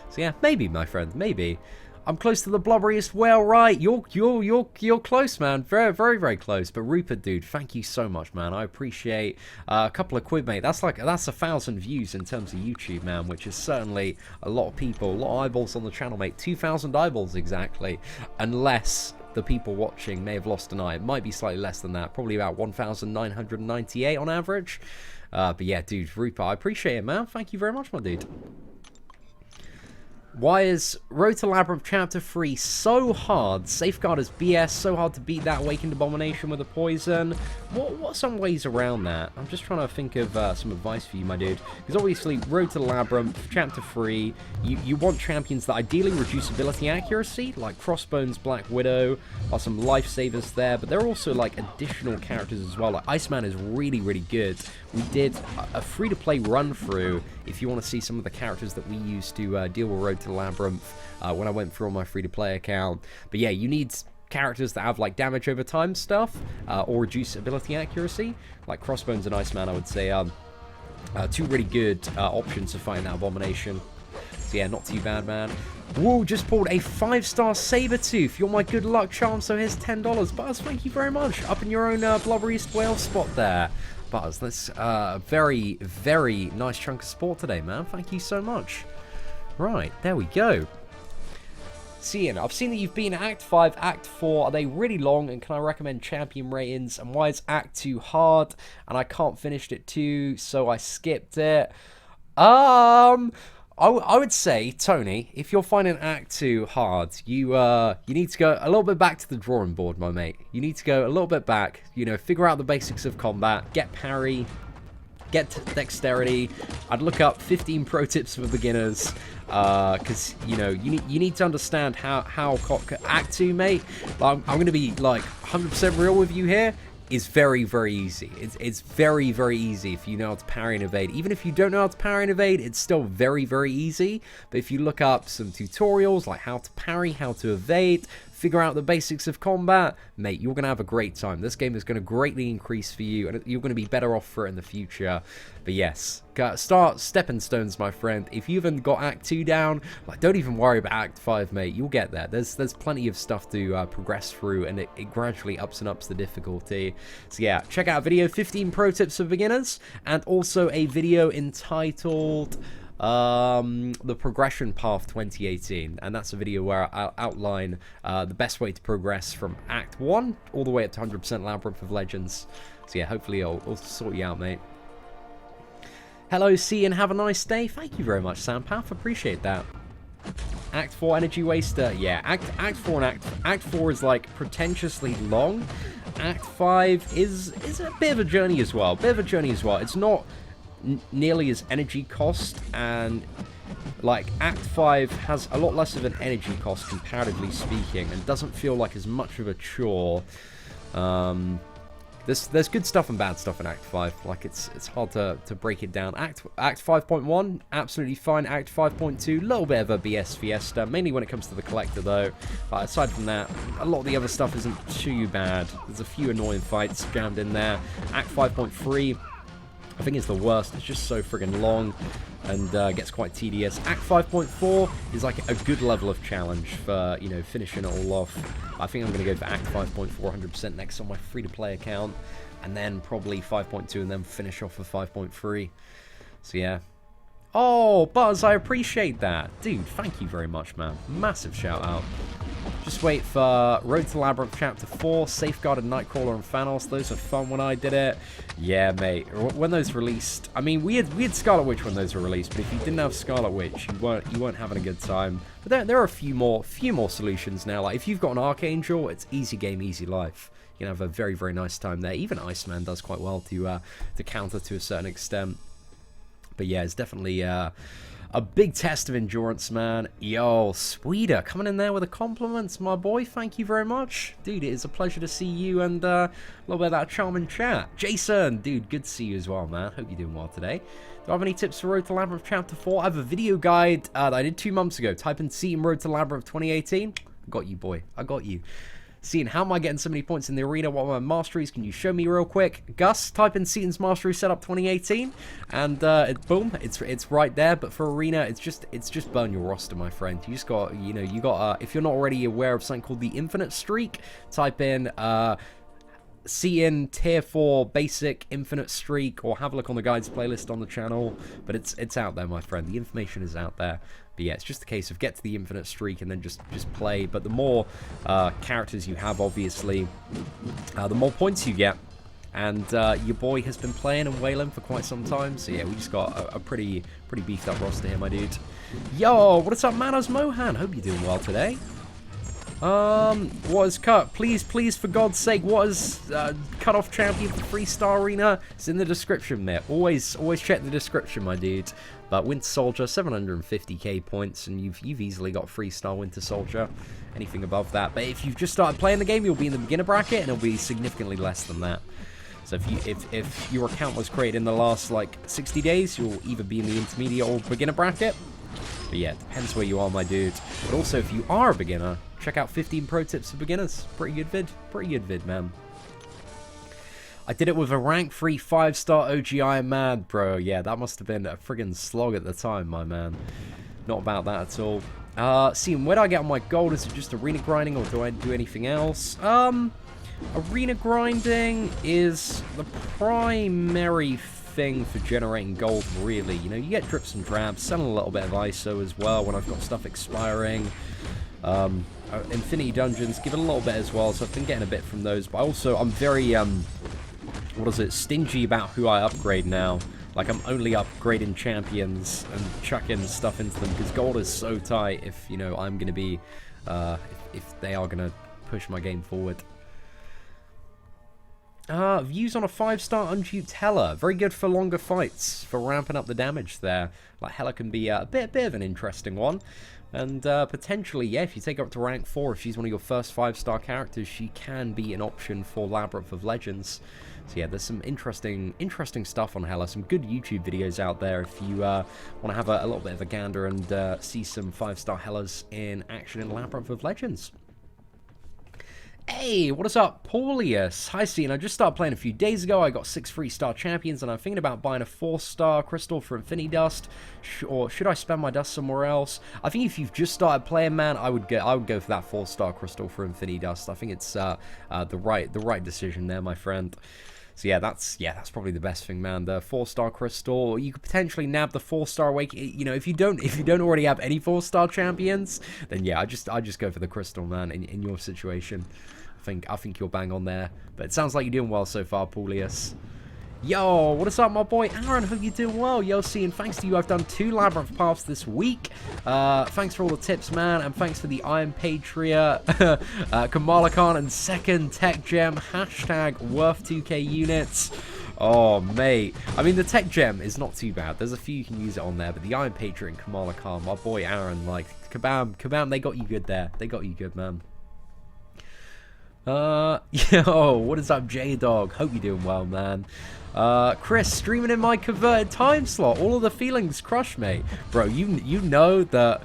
So yeah, maybe, my friend, maybe. I'm close to the blubberiest whale, right? You're close, man. Very, very, very close. But Rupert, dude, thank you so much, man. I appreciate a couple of quid, mate. That's 1,000 views in terms of YouTube, man, which is certainly a lot of people, a lot of eyeballs on the channel, mate. 2,000 eyeballs exactly, unless the people watching may have lost an eye. It might be slightly less than that, probably about 1,998 on average. But yeah, dude, Rupert, I appreciate it, man. Thank you very much, my dude. Why is Road to Labyrinth Chapter 3 so hard? Safeguard is BS, so hard to beat that Awakened Abomination with a poison. What are some ways around that? I'm just trying to think of some advice for you, my dude. Because obviously, Road to Labyrinth Chapter 3, you want champions that ideally reduce ability accuracy, like Crossbones, Black Widow, or some lifesavers there, but there are also like additional characters as well. Like Iceman is really, really good. We did a free-to-play run-through if you want to see some of the characters that we used to deal with Road to Labyrinth when I went through on my free-to-play account. But yeah, you need characters that have like damage over time stuff or reduce ability accuracy, like Crossbones and Iceman. I would say two really good options to fighting that abomination. So yeah, not too bad, man. Whoa, just pulled a 5-star Sabertooth. You're my good luck charm, so here's $10. Buzz, thank you very much. Up in your own Blubberiest Whale spot there. Buzz, that's a very, very nice chunk of support today, man. Thank you so much. Right, there we go. Cian, I've seen that you've been Act 5, Act 4. Are they really long? And can I recommend champion ratings? And why is Act 2 hard? And I can't finish it too, so I skipped it. I would say, Tony, if you're finding Act 2 hard, you need to go a little bit back to the drawing board, my mate. You need to go a little bit back, you know, figure out the basics of combat, get parry, get dexterity. I'd look up 15 pro tips for beginners, because, you know, you need to understand how Act 2, mate, I'm going to be, like, 100% real with you here. Is very, very easy. It's very, very easy if you know how to parry and evade. Even if you don't know how to parry and evade, it's still very, very easy. But if you look up some tutorials like how to parry, how to evade, figure out the basics of combat, mate, you're going to have a great time. This game is going to greatly increase for you, and you're going to be better off for it in the future. But yes, start stepping stones, my friend. If you haven't got Act 2 down, like, don't even worry about Act 5, mate. You'll get there. There's plenty of stuff to progress through, and it gradually ups and ups the difficulty. So yeah, check out a video, 15 pro tips for beginners, and also a video entitled the progression path 2018, and that's a video where I'll outline the best way to progress from Act 1 all the way up to 100% Labyrinth of Legends. So yeah, hopefully I'll sort you out, mate. Hello, C, and have a nice day. Thank you very much, Sampath. Appreciate that. Act 4 energy waster. Yeah, Act 4 and Act 4 is like pretentiously long. Act 5 is a bit of a journey as well. It's not nearly as energy cost, and like Act 5 has a lot less of an energy cost comparatively speaking, and doesn't feel like as much of a chore. There's good stuff and bad stuff in Act 5. Like, it's hard to break it down. Act 5.1, absolutely fine. Act 5.2, a little bit of a BS fiesta, mainly when it comes to the collector though. But aside from that, a lot of the other stuff isn't too bad. There's a few annoying fights jammed in there. Act 5.3, I think it's the worst. It's just so friggin' long and gets quite tedious. Act 5.4 is like a good level of challenge for, you know, finishing it all off. I think I'm going to go for Act 5.4 100% next on my free-to-play account, and then probably 5.2 and then finish off with 5.3. So yeah. Oh, Buzz, I appreciate that. Dude, thank you very much, man. Massive shout out. Just wait for Road to Labyrinth Chapter 4, Safeguard and Nightcrawler and Thanos. Those were fun when I did it. Yeah, mate. When those released, I mean, we had Scarlet Witch when those were released, but if you didn't have Scarlet Witch, you weren't having a good time. But there are a few more solutions now. Like, if you've got an Archangel, it's easy game, easy life. you can have a very, very nice time there. Even Iceman does quite well to counter to a certain extent. But yeah, it's definitely a big test of endurance, man. Yo, Sweeter, coming in there with the compliments, my boy. Thank you very much. Dude, it is a pleasure to see you and a little bit of that charming chat. Jason, dude, good to see you as well, man. Hope you're doing well today. Do I have any tips for Road to Labyrinth Chapter 4? I have a video guide that I did 2 months ago. Type in Seam Road to Labyrinth 2018. I got you, boy. I got you. Seeing, how am I getting so many points in the arena? What are my masteries? Can you show me real quick? Gus, type in Seaton's mastery setup 2018, and boom, it's right there. But for arena, it's just burn your roster, my friend. You just got, you got. If you're not already aware of something called the Infinite Streak, type in Seaton Tier 4 Basic Infinite Streak, or have a look on the guides playlist on the channel. But it's out there, my friend. The information is out there. But yeah, it's just a case of get to the Infinite Streak and then just play. But the more characters you have, obviously, the more points you get. And your boy has been playing and whaling for quite some time. So yeah, we just got a pretty beefed up roster here, my dude. Yo, what is up, Manos Mohan? Hope you're doing well today. What is cut? Please, for God's sake, what is Cutoff champion for Freestar Arena? It's in the description, mate. Always check the description, my dude. But Winter Soldier, 750k points, and you've easily got Freestar Winter Soldier. Anything above that. But if you've just started playing the game, you'll be in the beginner bracket, and it'll be significantly less than that. So if your account was created in the last like 60 days, you'll either be in the intermediate or beginner bracket. But yeah, it depends where you are, my dude. But also, if you are a beginner, check out 15 pro tips for beginners. Pretty good vid, man. I did it with a rank 3 5-star OG Iron Man, bro. Yeah, that must have been a friggin' slog at the time, my man. Not about that at all. See, where do I get on my gold? Is it just arena grinding, or do I do anything else? Arena grinding is the primary thing for generating gold, really. You know, you get drips and drabs, selling a little bit of ISO as well when I've got stuff expiring. Infinity Dungeons, give it a little bit as well, so I've been getting a bit from those. But also, I'm very, stingy about who I upgrade now. Like, I'm only upgrading champions and chucking stuff into them, because gold is so tight if, you know, I'm going to be, if they are going to push my game forward. Views on a 5-star unduped Hela. Very good for longer fights, for ramping up the damage there. Like, Hela can be a bit of an interesting one. And potentially, yeah, if you take her up to rank 4, if she's one of your first 5-star characters, she can be an option for Labyrinth of Legends. So yeah, there's some interesting stuff on Hela. Some good YouTube videos out there if you want to have a little bit of a gander and see some 5-star Helas in action in Labyrinth of Legends. Hey, what is up, Paulius? Hi, Sean. I just started playing a few days ago. I got 6 3-star champions, and I'm thinking about buying a 4-star crystal for Infinity Dust. Or should I spend my dust somewhere else? I think if you've just started playing, man, I would go for that 4-star crystal for Infinity Dust. I think it's the right decision there, my friend. So yeah, that's probably the best thing, man. The 4-star crystal. You could potentially nab the 4-star wake. You know, if you don't already have any 4-star champions, then yeah, I just go for the crystal, man. In your situation, I think you're bang on there. But it sounds like you're doing well so far, Paulius. Yo, what is up, my boy Aaron? Hope you're doing well. Yo, and thanks to you, I've done 2 Labyrinth paths this week. Thanks for all the tips, man, and thanks for the Iron Patriot, Kamala Khan, and second Tech Gem, hashtag worth 2k units. Oh, mate. I mean, the Tech Gem is not too bad. There's a few you can use it on there, but the Iron Patriot and Kamala Khan, my boy Aaron, like, kabam, they got you good there. They got you good, man. Yo, what is up, J-Dog? Hope you're doing well, man. Chris, streaming in my converted time slot. All of the feelings crushed, mate. Bro, you know that,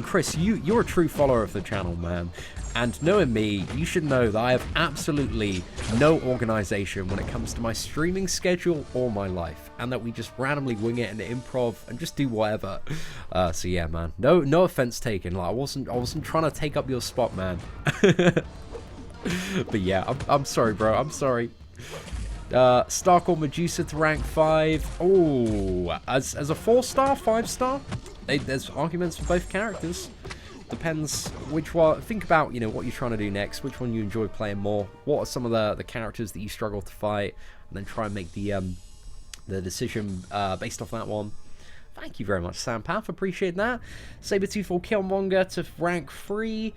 Chris, you're a true follower of the channel, man. And knowing me, you should know that I have absolutely no organization when it comes to my streaming schedule or my life, and that we just randomly wing it and improv and just do whatever. So yeah, man. No offense taken. Like I wasn't trying to take up your spot, man. But yeah, I'm sorry, bro. I'm sorry. Starcore Medusa to rank 5. Oh, as a 4-star, 5-star, there's arguments for both characters. Depends which one. Think about, you know, what you're trying to do next, which one you enjoy playing more, what are some of the characters that you struggle to fight, and then try and make the decision based off that one. Thank you very much, Sampath, appreciate that. Sabertooth or Killmonger to rank 3.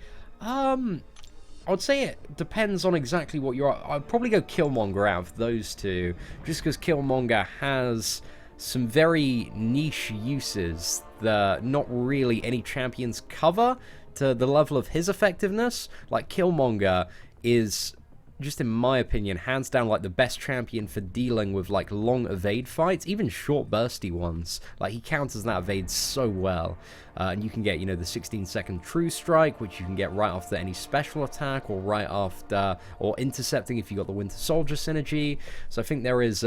I would say it depends on exactly what you're... I'd probably go Killmonger out of those two, just because Killmonger has some very niche uses that not really any champions cover to the level of his effectiveness. Like, Killmonger is, just in my opinion, hands down, like, the best champion for dealing with, like, long evade fights, even short bursty ones. Like, he counters that evade so well. And you can get, you know, the 16-second true strike, which you can get right after any special attack, or right after, or intercepting if you got the Winter Soldier synergy. So I think there is,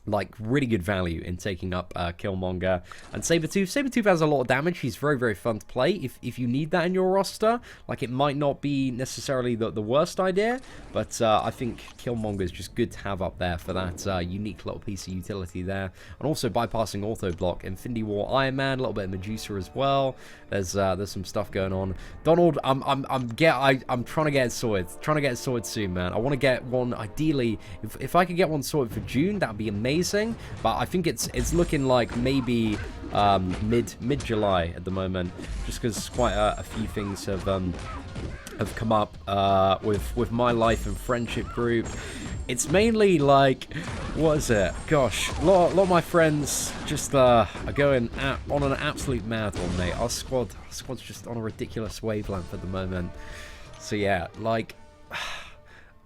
like, really good value in taking up Killmonger. And Sabretooth has a lot of damage. He's very, very fun to play if you need that in your roster. Like, it might not be necessarily the worst idea, but I think Killmonger is just good to have up there for that unique little piece of utility there. And also bypassing auto block, Infinity War Iron Man, a little bit of Medusa as well. There's some stuff going on. Donald, I'm trying to get it sorted. Trying to get it sorted soon, man. I want to get one, ideally, if I could get one sorted for June, that'd be amazing. But I think it's looking like maybe mid-July at the moment, just because quite a few things have come up with my life and friendship group. It's mainly like, what is it? Gosh, a lot of my friends just are going on an absolute mad one, mate. Our squad's just on a ridiculous wavelength at the moment. So yeah, like,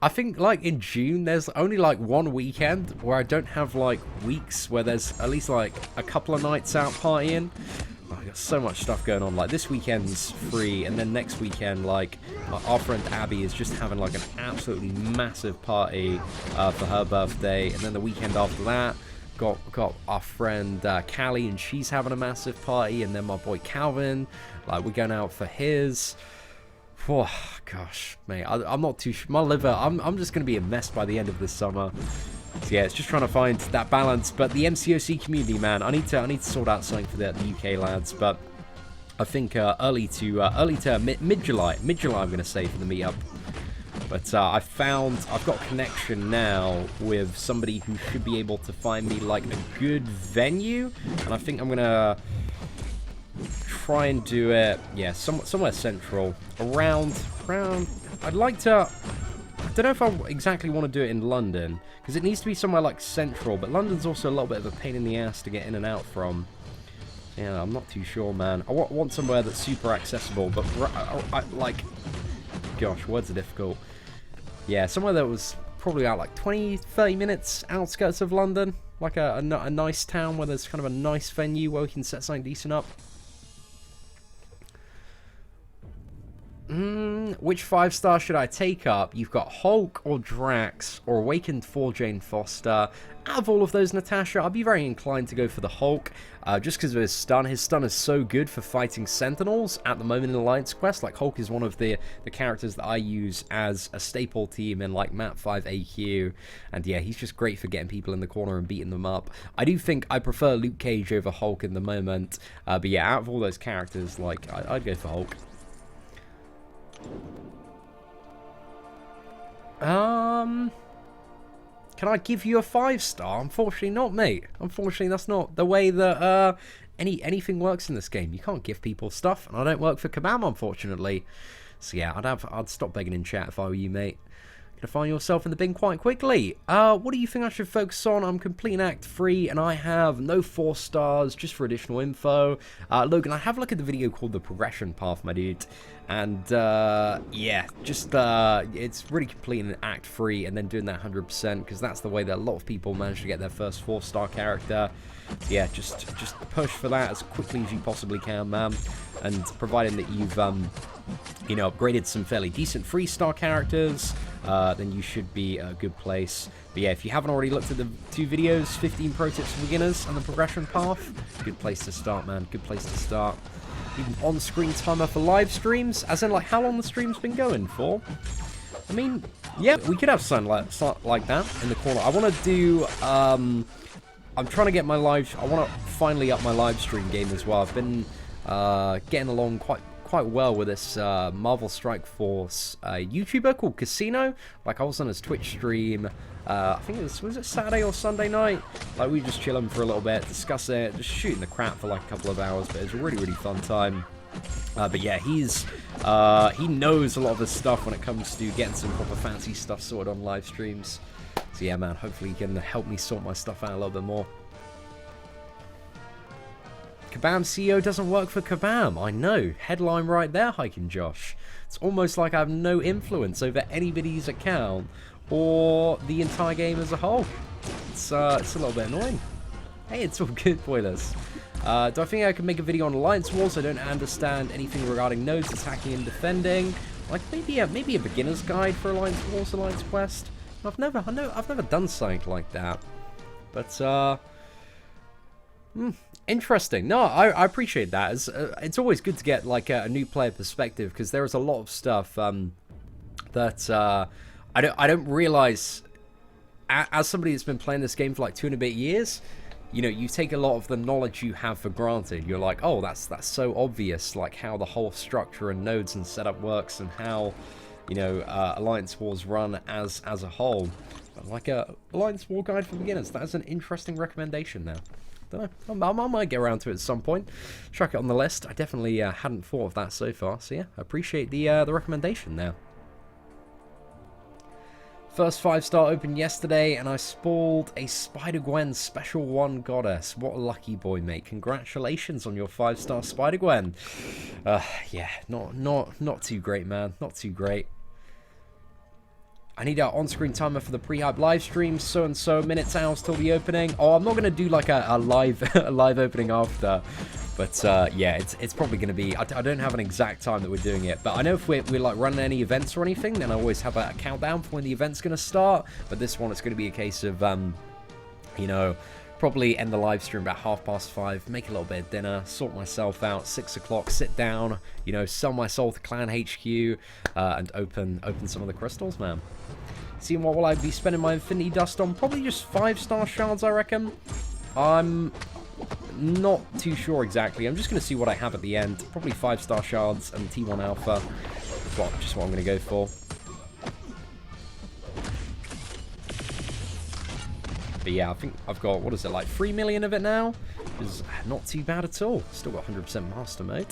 I think, like, in June, there's only, like, one weekend where I don't have, like, weeks where there's at least, like, a couple of nights out partying. Oh, I got so much stuff going on. Like, this weekend's free, and then next weekend, like, our friend Abby is just having, like, an absolutely massive party for her birthday. And then the weekend after that, got our friend Callie, and she's having a massive party. And then my boy Calvin, like, we're going out for his. Oh, gosh, mate, I'm not too sure. My liver, I'm just going to be a mess by the end of this summer. So yeah, it's just trying to find that balance. But the MCOC community, man, I need to sort out something for the UK lads. But I think early to mid-July, I'm going to say, for the meetup. But I've got a connection now with somebody who should be able to find me, like, a good venue. And I think I'm going to try and do it, yeah, somewhere central, around, I'd like to, I don't know if I exactly want to do it in London, because it needs to be somewhere, like, central, but London's also a little bit of a pain in the ass to get in and out from. Yeah, I'm not too sure, man. I want somewhere that's super accessible, but, like, gosh, words are difficult. Yeah, somewhere that was probably out, like, 20-30 minutes outskirts of London, like a nice town where there's kind of a nice venue where we can set something decent up. Which 5-star should I take up? You've got Hulk or Drax or Awakened 4 Jane Foster. Out of all of those, Natasha, I'd be very inclined to go for the Hulk, just because of his stun. His stun is so good for fighting Sentinels at the moment in Alliance Quest. Like, Hulk is one of the characters that I use as a staple team in, like, Map 5 AQ. And yeah, he's just great for getting people in the corner and beating them up. I do think I prefer Luke Cage over Hulk in the moment. But yeah, out of all those characters, like, I'd go for Hulk. Can I give you a 5-star? Unfortunately not, mate. Unfortunately, that's not the way that anything works in this game. You can't give people stuff, and I don't work for Kabam, unfortunately. So yeah, I'd stop begging in chat if I were you, mate. Gonna find yourself in the bin quite quickly. What do you think I should focus on? I'm completing Act 3, and I have no 4 stars, just for additional info. Logan, I have a look at the video called The Progression Path, my dude. And, yeah, just, it's really completing Act 3 and then doing that 100%, because that's the way that a lot of people manage to get their first 4-star character. So yeah, just push for that as quickly as you possibly can, man. And providing that you've, you know, upgraded some fairly decent 3-star characters, then you should be a good place. But yeah, if you haven't already looked at the 2 videos, 15 pro tips for beginners and the progression path, good place to start, man. Good place to start. Even on-screen timer for live streams, as in, like, how long the stream's been going for. I mean, yeah, we could have something like that in the corner. I want to do, I'm trying to get my I want to finally up my live stream game as well. I've been getting along quite well with this Marvel Strikeforce YouTuber called Casino. Like, I was on his Twitch stream, I think was it Saturday or Sunday night? Like, we were just chilling for a little bit, discuss it, just shooting the crap for like a couple of hours, but it was a really, really fun time. But yeah, he's He knows a lot of the stuff when it comes to getting some proper fancy stuff sorted on live streams. So yeah, man, hopefully he can help me sort my stuff out a little bit more. Kabam CEO doesn't work for Kabam. I know. Headline right there, Hiking Josh. It's almost like I have no influence over anybody's account or the entire game as a whole. It's a little bit annoying. Hey, it's all good, boilers. Do I think I can make a video on Alliance Wars? I don't understand anything regarding nodes attacking and defending. Like maybe a beginner's guide for Alliance Wars, Alliance Quest. I've never done something like that. But interesting. No, I appreciate that. It's always good to get like a new player perspective, because there is a lot of stuff that I don't realize as somebody that's been playing this game for like 2 and a bit years. You know, you take a lot of the knowledge you have for granted. You're like, oh, that's so obvious, like how the whole structure and nodes and setup works, and how, you know, Alliance Wars run as a whole. But like a Alliance War guide for beginners. That's an interesting recommendation now. Don't know. I might get around to it at some point. Chuck it on the list. I definitely hadn't thought of that so far. So yeah, I appreciate the recommendation now. First 5-star opened yesterday, and I spoiled a Spider-Gwen Special 1 Goddess. What a lucky boy, mate. Congratulations on your 5-star Spider-Gwen. Yeah, not too great, man. Not too great. I need an on-screen timer for the pre-hype live stream. So-and-so minutes, hours till the opening. Oh, I'm not going to do like a live opening after. But yeah, it's probably going to be... I don't have an exact time that we're doing it. But I know if we're like running any events or anything, then I always have a countdown for when the event's going to start. But this one, it's going to be a case of, you know, probably end the live stream about 5:30, make a little bit of dinner, sort myself out, 6 o'clock, sit down, you know, sell my soul to Clan HQ, and open some of the crystals, man. Seeing what will I be spending my Infinity Dust on? Probably just 5-star shards, I reckon. I'm not too sure exactly. I'm just going to see what I have at the end. Probably 5-star shards and T1 Alpha. That's just what I'm going to go for. But yeah, I think I've got, what is it, like 3 million of it now? Which is not too bad at all. Still got 100% master mode.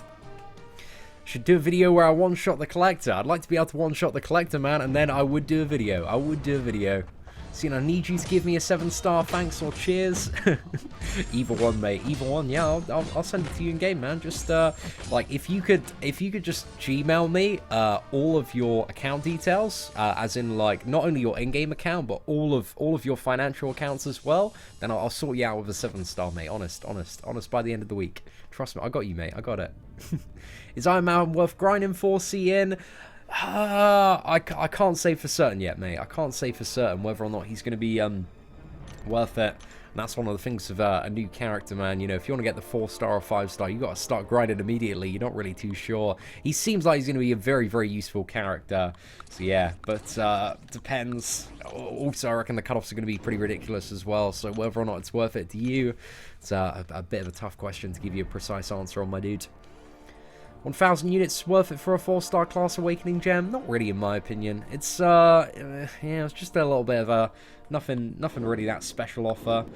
Should do a video where I one-shot the collector. I'd like to be able to one-shot the collector, man, and then I would do a video. I would do a video. See, I need you to give me a 7-star thanks or cheers. Evil one, mate. Evil one, yeah, I'll send it to you in game, man. Just like if you could just Gmail me all of your account details, as in like not only your in-game account but all of your financial accounts as well, then I'll sort you out with a 7-star, mate. Honest by the end of the week. Trust me, I got you, mate. I got it. Is Iron Man worth grinding for? CN? I can't say for certain yet, mate. I can't say for certain whether or not he's going to be worth it. And that's one of the things of a new character, man. You know, if you want to get the 4-star or 5-star, you got to start grinding immediately. You're not really too sure. He seems like he's going to be a very, very useful character. So yeah, but depends. Also, I reckon the cutoffs are going to be pretty ridiculous as well. So whether or not it's worth it to you, it's a bit of a tough question to give you a precise answer on, my dude. 1,000 units worth it for a 4-star class awakening gem? Not really, in my opinion. It's yeah, it's just a little bit of a nothing really that special offer.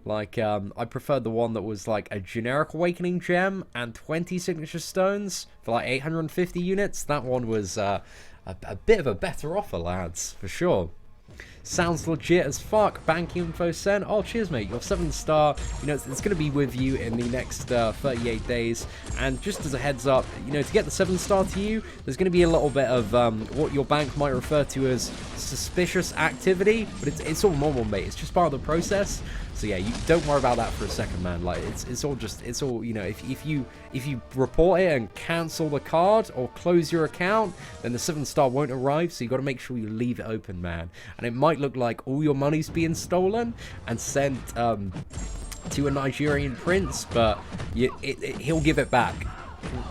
Like I preferred the one that was like a generic awakening gem and 20 signature stones for like 850 units. That one was a bit of a better offer, lads, for sure. Sounds legit as fuck. Bank info sent. Oh, cheers, mate. Your 7-star, you know, it's going to be with you in the next 38 days. And just as a heads up, you know, to get the 7-star to you, there's going to be a little bit of what your bank might refer to as suspicious activity. But it's all normal, mate. It's just part of the process. So yeah, you don't worry about that for a second, man. Like it's all you know. If you report it and cancel the card or close your account, then the 7-star won't arrive. So you got to make sure you leave it open, man. And it might look like all your money's being stolen and sent to a Nigerian prince, but he'll give it back.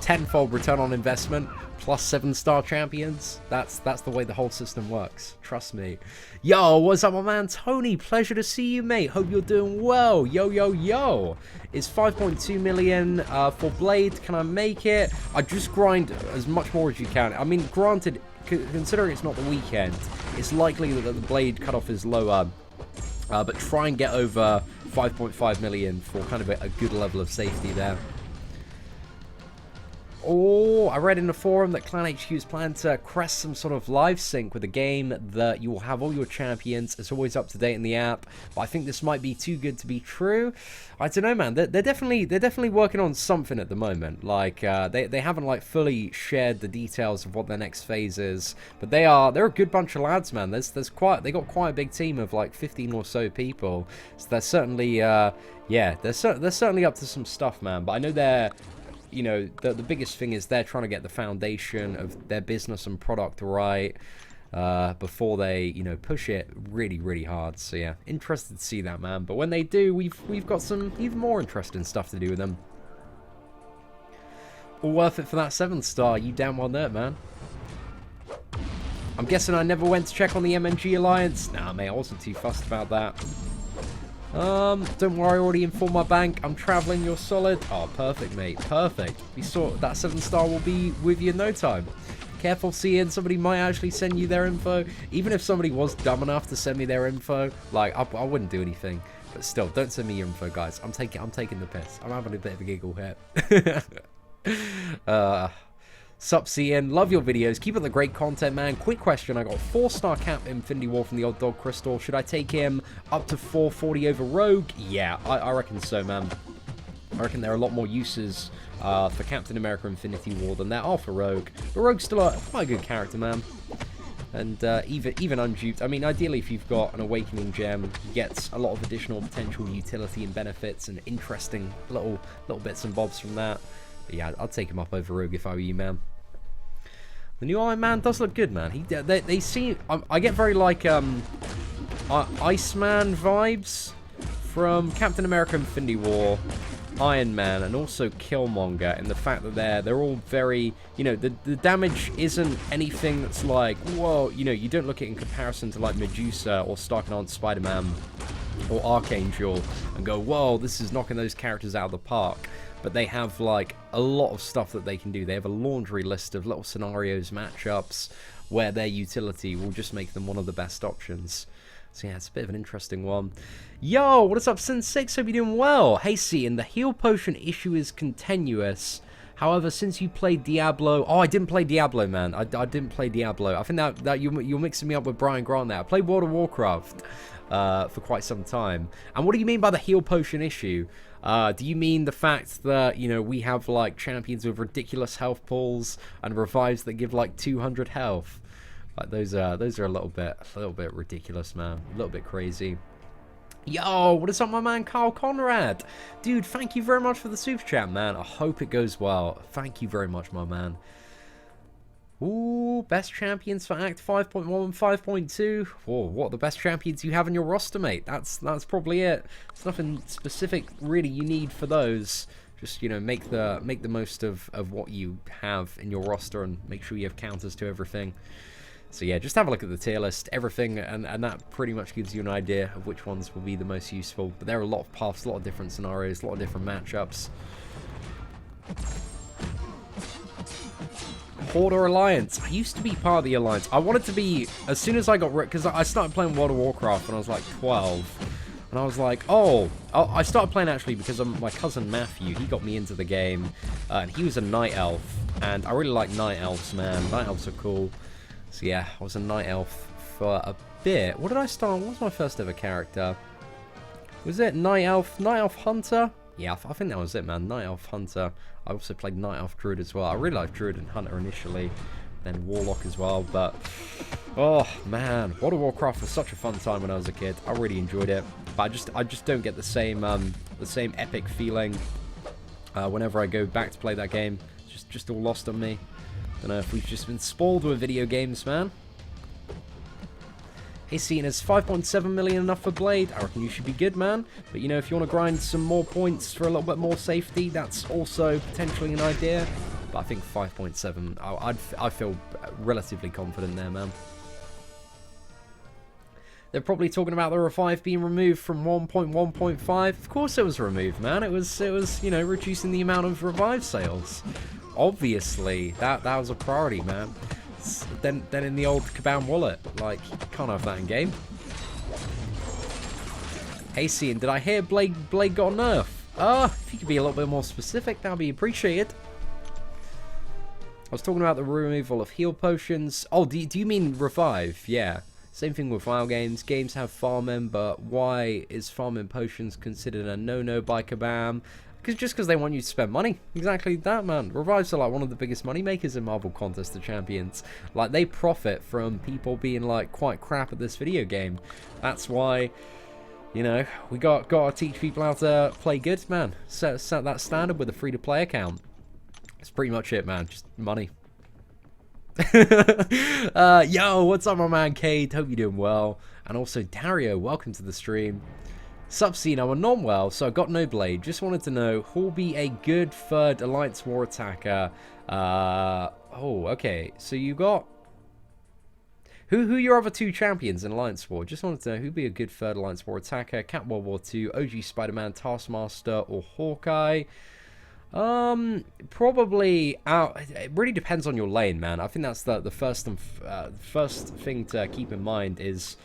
Tenfold return on investment. Plus 7-star champions. That's the way the whole system works. Trust me. Yo, what's up, my man Tony? Pleasure to see you, mate. Hope you're doing well. Yo. It's 5.2 million for Blade. Can I make it? I just grind as much more as you can. I mean, granted, considering it's not the weekend, it's likely that the Blade cutoff is lower. But try and get over 5.5 million for kind of a good level of safety there. Oh, I read in the forum that Clan HQ's plan to crest some sort of live sync with a game that you will have all your champions. It's always up to date in the app, but I think this might be too good to be true. I don't know, man. They're definitely working on something at the moment. Like they haven't like fully shared the details of what their next phase is, but they're a good bunch of lads, man. They got quite a big team of like 15 or so people. So they're certainly yeah, they're certainly up to some stuff, man. But I know they're, you know, the biggest thing is they're trying to get the foundation of their business and product right before they, you know, push it really hard. So yeah, interested to see that, man. But when they do, we've got some even more interesting stuff to do with them. All worth it for that 7-star. You damn well know it, man. I'm guessing I never went to check on the MNG Alliance. Nah, mate, I wasn't too fussed about that. Don't worry, I already informed my bank. I'm traveling, you're solid. Oh, perfect, mate. Perfect. We saw that 7-star will be with you in no time. Careful, seeing somebody might actually send you their info. Even if somebody was dumb enough to send me their info, like, I wouldn't do anything. But still, don't send me your info, guys. I'm taking the piss. I'm having a bit of a giggle here. Sup, CN, love your videos. Keep up the great content, man. Quick question. I got a 4-star cap Infinity War from the Odd Dog Crystal. Should I take him up to 440 over Rogue? Yeah, I reckon so, man. I reckon there are a lot more uses for Captain America Infinity War than there are for Rogue. But Rogue's still quite a good character, man. And even unduped. I mean, ideally, if you've got an Awakening Gem, he gets a lot of additional potential utility and benefits and interesting little bits and bobs from that. But yeah, I'd take him up over Rogue if I were you, man. The new Iron Man does look good, man. They seem... I get very, like, Iceman vibes from Captain America Infinity War, Iron Man, and also Killmonger, and the fact that they're all very... You know, the damage isn't anything that's like, whoa, you know, you don't look at it in comparison to, like, Medusa or Stark-Enhanced Spider-Man or Archangel and go, whoa, this is knocking those characters out of the park. But they have, like, a lot of stuff that they can do. They have a laundry list of little scenarios, matchups, where their utility will just make them one of the best options. So yeah, it's a bit of an interesting one. Yo, what is up, Sin6? Hope you're doing well. Hey, Cian, the heal potion issue is continuous. However, since you played Diablo... Oh, I didn't play Diablo, man. I didn't play Diablo. I think that you're mixing me up with Brian Grant there. I played World of Warcraft for quite some time. And what do you mean by the heal potion issue? Do you mean the fact that, you know, we have, like, champions with ridiculous health pools and revives that give, like, 200 health? Like, those are a little bit ridiculous, man. A little bit crazy. Yo, what is up, my man, Carl Conrad? Dude, thank you very much for the super chat, man. I hope it goes well. Thank you very much, my man. Ooh, best champions for Act 5.1 and 5.2. Whoa, what are the best champions you have in your roster, mate? That's probably it. There's nothing specific really you need for those. Just, you know, make the most of what you have in your roster and make sure you have counters to everything. So yeah, just have a look at the tier list, everything, and that pretty much gives you an idea of which ones will be the most useful. But there are a lot of paths, a lot of different scenarios, a lot of different matchups. Horde or Alliance? I used to be part of the Alliance. I wanted to be, as soon as I got, because I started playing World of Warcraft when I was like 12. And I was like, oh, I started playing actually because of my cousin Matthew. He got me into the game, and he was a Night Elf. And I really like Night Elves, man. Night Elves are cool. So yeah, I was a Night Elf for a bit. What did I start? What was my first ever character? Was it Night Elf Hunter? Yeah, I think that was it, man. Night Elf Hunter. I also played Night Elf Druid as well. I really liked Druid and Hunter initially, then Warlock as well. But oh man, World of Warcraft was such a fun time when I was a kid. I really enjoyed it. But I just don't get the same epic feeling whenever I go back to play that game. Just all lost on me. Don't know if we've just been spoiled with video games, man. Hey, Cian, is 5.7 million enough for Blade? I reckon you should be good, man. But, you know, if you want to grind some more points for a little bit more safety, that's also potentially an idea. But I think 5.7, I feel relatively confident there, man. They're probably talking about the revive being removed from 1.1.5. Of course it was removed, man. It was, you know, reducing the amount of revive sales. Obviously, that was a priority, man. Then in the old Kabam wallet, like, you can't have that in game. Hey, Cian, did I hear Blade got a nerf? If you could be a little bit more specific, that'd be appreciated. was talking about the removal of heal potions. Oh, do you mean revive? Yeah. Same thing with WoW games. Games have farming, but why is farming potions considered a no-no by Kabam? Because they want you to spend money. Exactly that, man. Revives are like one of the biggest money makers in Marvel Contest of Champions. Like, they profit from people being like quite crap at this video game. That's why, you know, we got to teach people how to play good, man. Set that standard with a free-to-play account. That's pretty much it, man. Just money. Yo, what's up, my man Cade? Hope you're doing well. And also Dario, welcome to the stream. Sup, Cino, I'm not well, so I got no blade. Just wanted to know who'll be a good third Alliance War attacker. Oh, okay. So you got who your other two champions in Alliance War? Just wanted to know who'd be a good third Alliance War attacker. Cat World War 2, OG Spider-Man, Taskmaster, or Hawkeye. Probably out. It really depends on your lane, man. I think that's the first thing to keep in mind is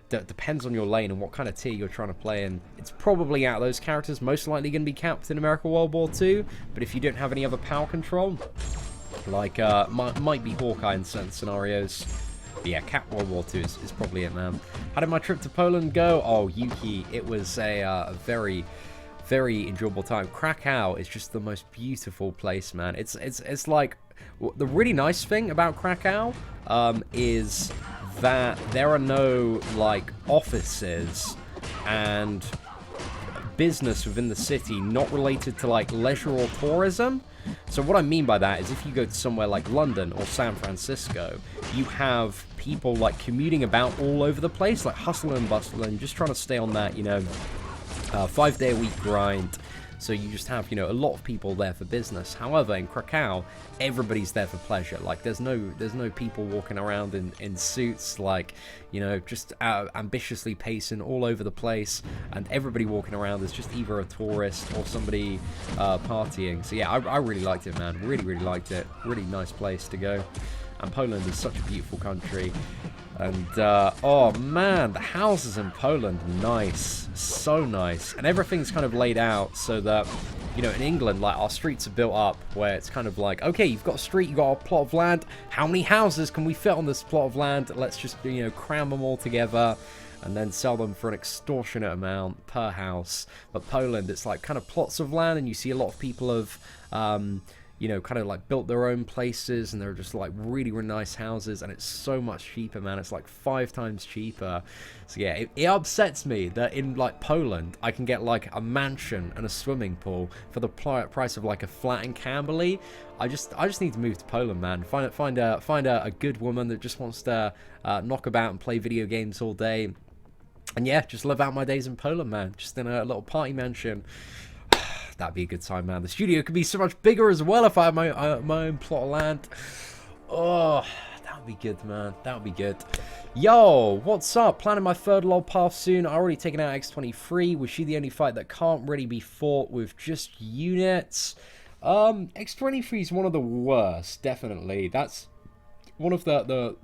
that depends on your lane and what kind of tier you're trying to play in. It's probably out of those characters most likely going to be Captain America World War 2, but if you don't have any other power control, like might be Hawkeye in certain scenarios. But yeah, Cap World War 2 is probably it, man. How did my trip to Poland go? Oh, Yuki, it was a very enjoyable time. Krakow is just the most beautiful place, man. It's like, the really nice thing about Krakow is that there are no like offices and business within the city not related to like leisure or tourism. So what I mean by that is if you go to somewhere like London or San Francisco, you have people like commuting about all over the place, like hustling and bustling, just trying to stay on that, you know, 5-day-a-week grind. So you just have, you know, a lot of people there for business. However, in Krakow, everybody's there for pleasure. Like, there's no people walking around in suits, like, you know, just ambitiously pacing all over the place. And everybody walking around is just either a tourist or somebody partying. So yeah, I really liked it, man. Really liked it. Really nice place to go. And Poland is such a beautiful country. And, oh man, the houses in Poland, nice. So nice. And everything's kind of laid out so that, you know, in England, like, our streets are built up where it's kind of like, okay, you've got a street, you've got a plot of land. How many houses can we fit on this plot of land? Let's just, you know, cram them all together and then sell them for an extortionate amount per house. But Poland, it's like kind of plots of land, and you see a lot of people have, you know, kind of like built their own places, and they're just like really nice houses, and it's so much cheaper, man. It's like 5 times cheaper. So yeah, it upsets me that in like Poland, I can get like a mansion and a swimming pool for the price of like a flat in Camberley. I just need to move to Poland, man. Find a good woman that just wants to knock about and play video games all day, and yeah, just live out my days in Poland, man. Just in a little party mansion. That'd be a good time, man. The studio could be so much bigger as well if I had my own plot of land. Oh, that would be good, man. That would be good. Yo, what's up? Planning my third LoL path soon. I already taken out X23. Was she the only fight that can't really be fought with just units? X23 is one of the worst, definitely. That's one of the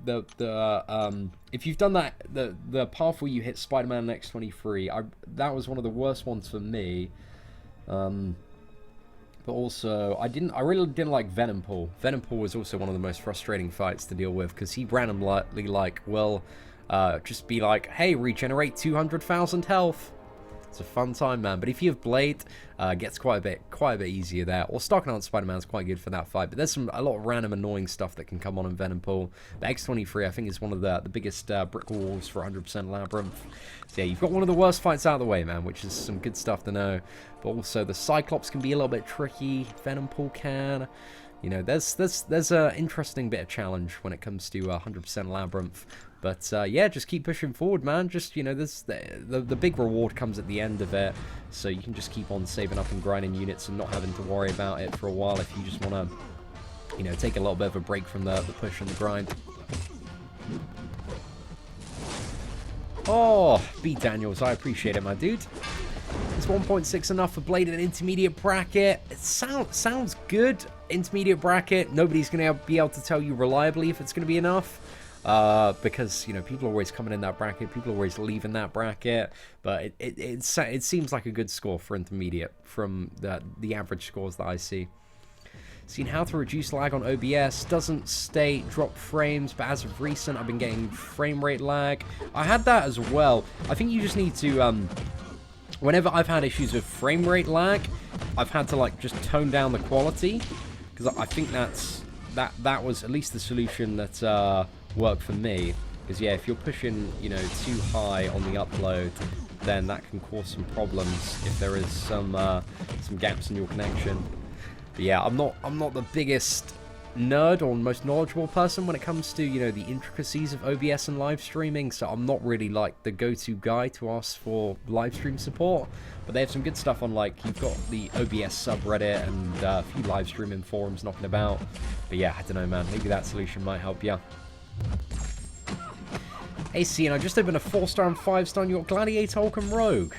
if you've done that, the path where you hit Spider-Man and X23, that was one of the worst ones for me. But also, I really didn't like Venom Pool. Venom Pool was also one of the most frustrating fights to deal with, because he randomly, like, will just be like, hey, regenerate 200,000 health. It's a fun time, man. But if you have Blade, gets quite a bit easier there. Or Starking on Spider-Man's quite good for that fight. But there's a lot of random annoying stuff that can come on in Venom Pool. But X23, I think, is one of the biggest brick walls for 100% Labyrinth. So yeah, you've got one of the worst fights out of the way, man, which is some good stuff to know. But also, the Cyclops can be a little bit tricky. Venom Pool can. You know, there's an interesting bit of challenge when it comes to 100% Labyrinth. But yeah, just keep pushing forward, man. Just, you know, the big reward comes at the end of it, so you can just keep on saving up and grinding units and not having to worry about it for a while if you just want to, you know, take a little bit of a break from the push and the grind. Oh, B Daniels, I appreciate it, my dude. Is 1.6 enough for Blade in intermediate bracket? It sounds good. Intermediate bracket. Nobody's going to be able to tell you reliably if it's going to be enough. Because, you know, people are always coming in that bracket, people are always leaving that bracket, but it seems like a good score for intermediate from the average scores that I see. seen how to reduce lag on OBS. Doesn't state drop frames, but as of recent, I've been getting frame rate lag. I had that as well. I think you just need to, whenever I've had issues with frame rate lag, I've had to, like, just tone down the quality, because I think that was at least the solution that worked for me. Because, yeah, if you're pushing, you know, too high on the upload, then that can cause some problems if there is some gaps in your connection. But yeah, I'm not the biggest nerd or most knowledgeable person when it comes to, you know, the intricacies of OBS and live streaming, so I'm not really like the go-to guy to ask for live stream support. But they have some good stuff on, like, you've got the OBS subreddit and a few live streaming forums knocking about. But yeah, I don't know, man, maybe that solution might help you. AC, and I just opened a 4-star and 5-star, and you got Gladiator, Hulk, and Rogue.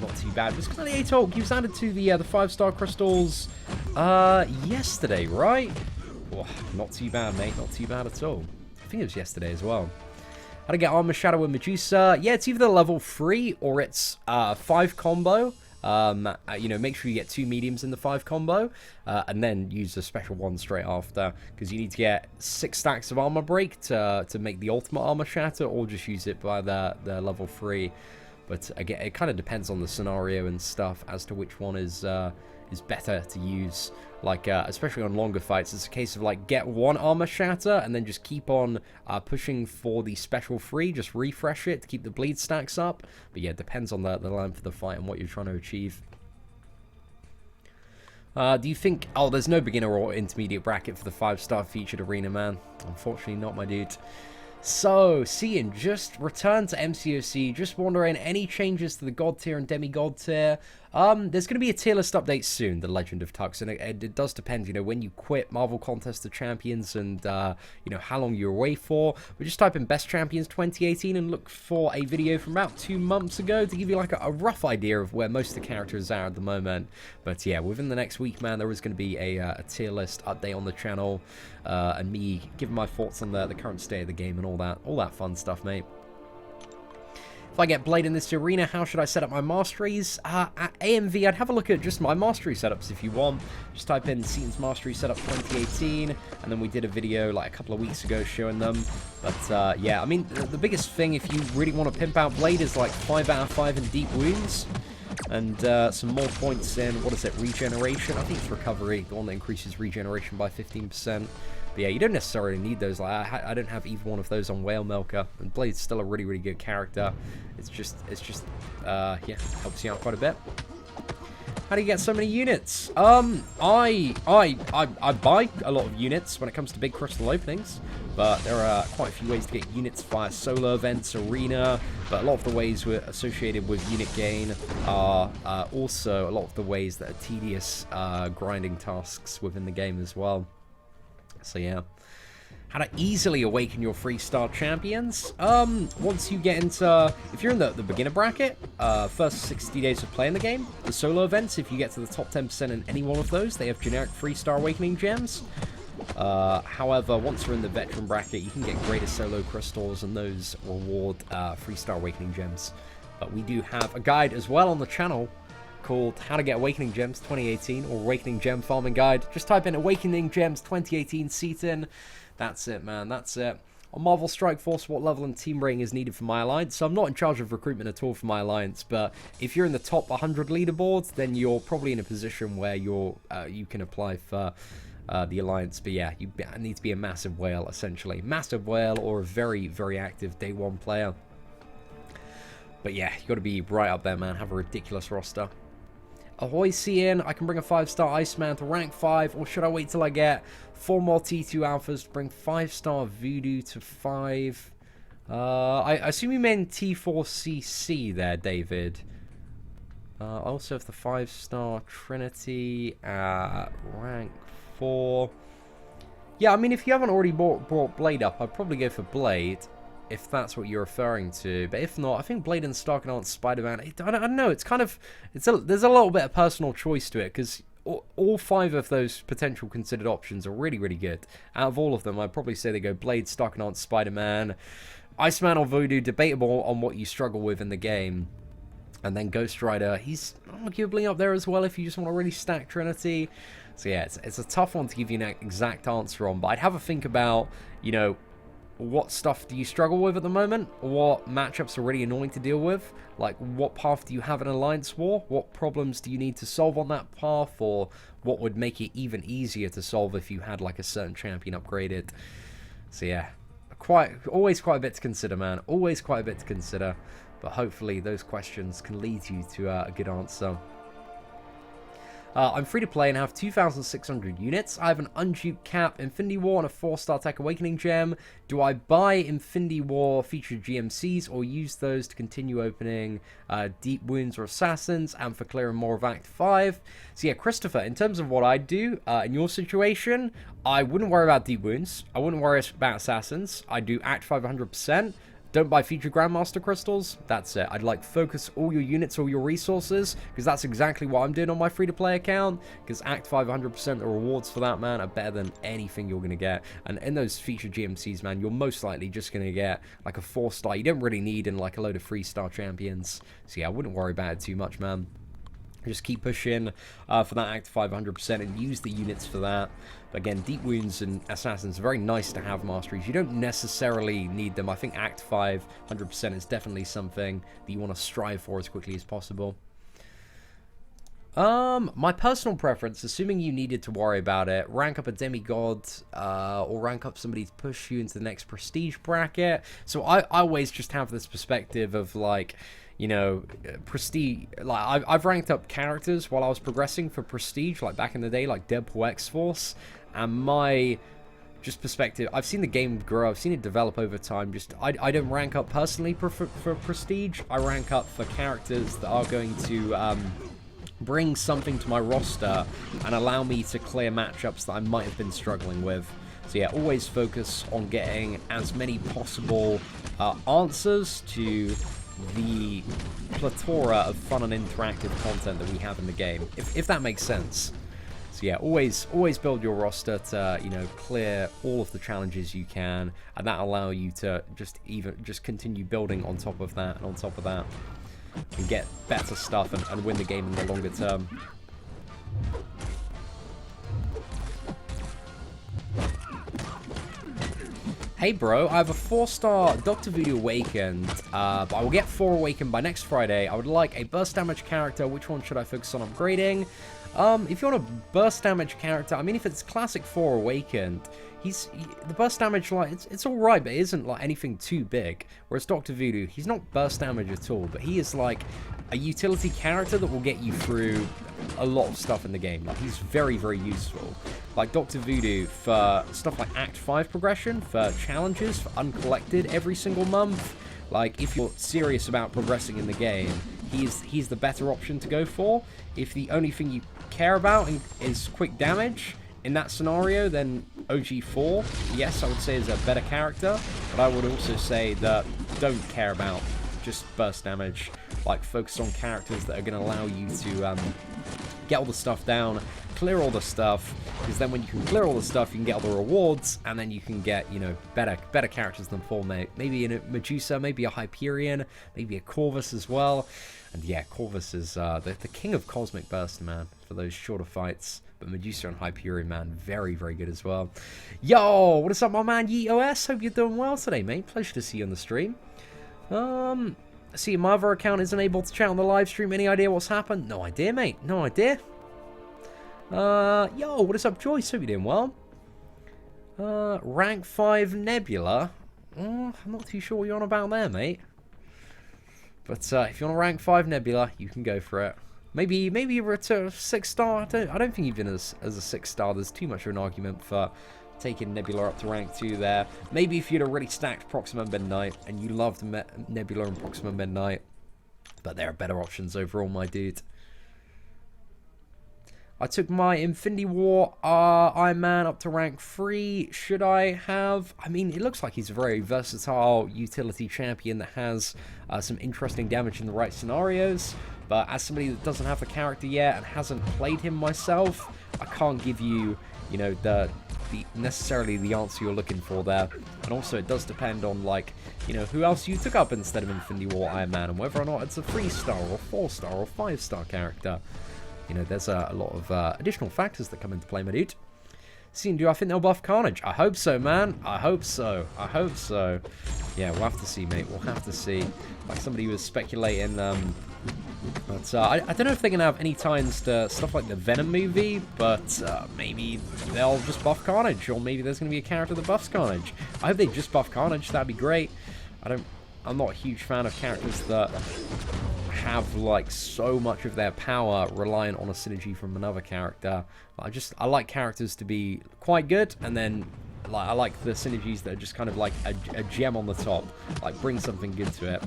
Not too bad. Was Gladiator Hulk, he was added to the 5-star crystals yesterday, right? Oh, not too bad, mate. Not too bad at all. I think it was yesterday as well. How to get Armor, Shadow, and Medusa. Yeah, it's either the level 3 or it's 5 combo. You know, make sure you get 2 mediums in the 5 combo, and then use the special one straight after, because you need to get 6 stacks of armor break to make the ultimate armor shatter, or just use it by the level 3. But again, it kind of depends on the scenario and stuff as to which one is better to use. Like, especially on longer fights, it's a case of, like, get 1 armor shatter and then just keep on pushing for the special 3. Just refresh it to keep the bleed stacks up. But yeah, it depends on the length of the fight and what you're trying to achieve. Do you think... Oh, there's no beginner or intermediate bracket for the 5-star featured arena, man. Unfortunately not, my dude. So, Cian just returned to MCOC. Just wondering, any changes to the God tier and Demigod tier? There's going to be a tier list update soon, the Legend of Tux, and it does depend, you know, when you quit Marvel Contest of Champions and, you know, how long you're away for. But just type in Best Champions 2018 and look for a video from about 2 months ago to give you, like, a rough idea of where most of the characters are at the moment. But, yeah, within the next week, man, there is going to be a tier list update on the channel, and me giving my thoughts on the current state of the game and all that fun stuff, mate. If I get Blade in this arena, how should I set up my masteries? At AMV, I'd have a look at just my mastery setups if you want. Just type in Seaton's Mastery Setup 2018, and then we did a video like a couple of weeks ago showing them. But yeah, I mean, the biggest thing if you really want to pimp out Blade is like 5 out of 5 in deep wounds. And some more points in, what is it, regeneration? I think it's recovery, the one that increases regeneration by 15%. But yeah, you don't necessarily need those. Like, I don't have either one of those on Whale Milker, and Blade's still a really, really good character. It's just, yeah, helps you out quite a bit. How do you get so many units? I buy a lot of units when it comes to big crystal openings, but there are quite a few ways to get units via solo events, arena, but a lot of the ways associated with unit gain are also a lot of the ways that are tedious grinding tasks within the game as well. So yeah. How to easily awaken your 3-star champions. Once you get into... If you're in the beginner bracket, first 60 days of playing the game, the solo events, if you get to the top 10% in any one of those, they have generic 3-star awakening gems. However, once you're in the veteran bracket, you can get greater solo crystals, and those reward 3-star awakening gems. But we do have a guide as well on the channel called How to Get Awakening Gems 2018, or Awakening Gem Farming Guide. Just type in Awakening Gems 2018 Seaton. That's it, man. That's it. On Marvel Strikeforce, what level and team rating is needed for my alliance? So I'm not in charge of recruitment at all for my alliance, but if you're in the top 100 leaderboards, then you're probably in a position where you can apply for the alliance. But yeah, you need to be a massive whale, essentially. Massive whale, or a very, very active day 1 player. But yeah, you got to be right up there, man. Have a ridiculous roster. Ahoy, CN, I can bring a 5-star Iceman to rank 5, or should I wait till I get 4 more T2 alphas to bring 5-star Voodoo to 5? I assume you meant T4CC there, David. I also have the 5-star Trinity at rank 4. Yeah, I mean, if you haven't already brought Blade up, I'd probably go for Blade, if that's what you're referring to. But if not, I think Blade and Starkanaut Spider-Man, I don't know, it's kind of, there's a little bit of personal choice to it, because all 5 of those potential considered options are really, really good. Out of all of them, I'd probably say they go Blade, Starkanaut, Spider-Man, Iceman or Voodoo, debatable on what you struggle with in the game. And then Ghost Rider, he's arguably up there as well if you just want to really stack Trinity. So yeah, it's a tough one to give you an exact answer on, but I'd have a think about, you know, what stuff do you struggle with at the moment? What matchups are really annoying to deal with? Like, what path do you have in Alliance War? What problems do you need to solve on that path? Or what would make it even easier to solve if you had, like, a certain champion upgraded? So yeah, always quite a bit to consider, man. Always quite a bit to consider. But hopefully those questions can lead you to a good answer. I'm free to play and have 2,600 units. I have an unduped cap, Infinity War, and a 4-star Tech Awakening gem. Do I buy Infinity War featured GMCs or use those to continue opening Deep Wounds or Assassins and for clearing more of Act 5? So yeah, Christopher, in terms of what I'd do in your situation, I wouldn't worry about Deep Wounds. I wouldn't worry about Assassins. I'd do Act 5 100%. Don't buy featured Grandmaster crystals. That's it. I'd like focus all your units, all your resources, because that's exactly what I'm doing on my free-to-play account. Because Act 5 100%, the rewards for that, man, are better than anything you're going to get. And in those featured GMCs, man, you're most likely just going to get like a 4-star. You don't really need in like a load of 3-star champions. So yeah, I wouldn't worry about it too much, man. Just keep pushing for that Act 5 100% and use the units for that. But again, Deep Wounds and Assassins are very nice to have masteries. You don't necessarily need them. I think Act 5 100% is definitely something that you want to strive for as quickly as possible. My personal preference, assuming you needed to worry about it, rank up a demigod or rank up somebody to push you into the next prestige bracket. So I always just have this perspective of like, you know, prestige. Like I've ranked up characters while I was progressing for prestige, like back in the day, like Deadpool X-Force, and my just perspective, I've seen the game grow, I've seen it develop over time. Just I don't rank up personally for prestige. I rank up for characters that are going to bring something to my roster and allow me to clear matchups that I might have been struggling with. So yeah, always focus on getting as many possible answers to the plethora of fun and interactive content that we have in the game, if that makes sense. So yeah, always build your roster to, you know, clear all of the challenges you can, and that allow you to just continue building on top of that and on top of that, and get better stuff and win the game in the longer term. Hey bro, I have a 4-star Dr. Voodoo Awakened, but I will get 4 Awakened by next Friday. I would like a burst damage character. Which one should I focus on upgrading? If you want a burst damage character, I mean, if it's classic 4 Awakened, the burst damage, like, it's alright, but it isn't like anything too big. Whereas Dr. Voodoo, he's not burst damage at all, but he is like a utility character that will get you through a lot of stuff in the game. Like, he's very, very useful. Like Dr. Voodoo for stuff like Act 5 progression, for challenges, for uncollected every single month. Like, if you're serious about progressing in the game, he's the better option to go for. If the only thing you care about is quick damage in that scenario, then OG4, yes, I would say is a better character, but I would also say that don't care about just burst damage. Like, focus on characters that are going to allow you to get all the stuff down, clear all the stuff, because then when you can clear all the stuff, you can get all the rewards, and then you can get, you know, better characters than Formate. Maybe a Medusa, maybe a Hyperion, maybe a Corvus as well. And yeah, Corvus is the king of Cosmic Burst, man, for those shorter fights. But Medusa and Hyperion, man, very, very good as well. Yo, what is up, my man, YeetOS? Hope you're doing well today, mate. Pleasure to see you on the stream. See, my other account isn't able to chat on the live stream. Any idea what's happened? No idea, mate. No idea. Yo, what is up, Joyce? Hope you're doing well. Rank 5 Nebula. I'm not too sure what you're on about there, mate. But if you want to rank 5 Nebula, you can go for it. Maybe you're at a 6-star. I don't think you've been as a 6-star. There's too much of an argument for taking Nebula up to rank 2 there. Maybe if you'd have really stacked Proxima Midnight and you loved Nebula and Proxima Midnight. But there are better options overall, my dude. I took my Infinity War Iron Man up to rank 3. Should I have? I mean, it looks like he's a very versatile utility champion that has some interesting damage in the right scenarios. But as somebody that doesn't have a character yet and hasn't played him myself, I can't give you, you know, the necessarily the answer you're looking for there. And also it does depend on, like, you know, who else you took up instead of Infinity War Iron Man, and whether or not it's a 3-star or 4-star or 5-star character. You know, there's a lot of additional factors that come into play, my dude. Seeing, do I think they'll buff Carnage? I hope so, man. I hope so. I hope so. Yeah, we'll have to see, mate. We'll have to see. Like somebody was speculating, but I don't know if they're going to have any ties to stuff like the Venom movie, but maybe they'll just buff Carnage, or maybe there's going to be a character that buffs Carnage. I hope they just buff Carnage. That'd be great. I'm not a huge fan of characters that have like so much of their power reliant on a synergy from another character. I like characters to be quite good, and then like I like the synergies that are just kind of like a gem on the top, like bring something good to it.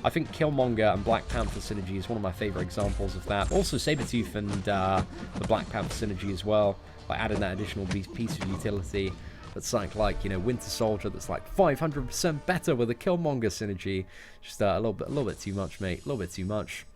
I think Killmonger and Black Panther synergy is one of my favorite examples of that. Also Sabretooth and the Black Panther synergy as well, like adding that additional piece of utility. That's like, you know, Winter Soldier that's like 500% better with a Killmonger synergy. Just a little bit too much, mate. A little bit too much.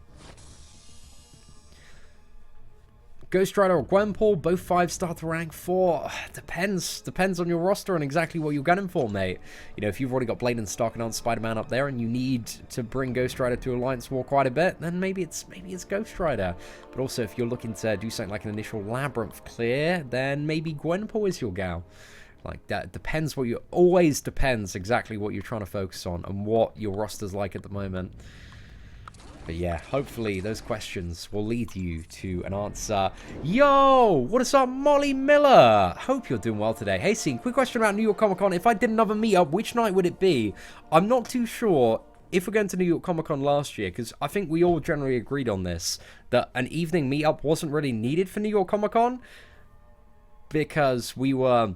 Ghost Rider or Gwenpool, both 5-star to rank 4. Depends on your roster and exactly what you're gunning for, mate. You know, if you've already got Blade and Stark and Spider-Man up there and you need to bring Ghost Rider to Alliance War quite a bit, then maybe it's Ghost Rider. But also, if you're looking to do something like an initial Labyrinth clear, then maybe Gwenpool is your gal. Like, that depends always depends exactly what you're trying to focus on and what your roster's like at the moment. But yeah, hopefully those questions will lead you to an answer. Yo, what is up, Molly Miller? Hope you're doing well today. Hey, Scene, quick question about New York Comic Con. If I did another meetup, which night would it be? I'm not too sure if we're going to New York Comic Con last year, because I think we all generally agreed on this, that an evening meetup wasn't really needed for New York Comic Con, because we were...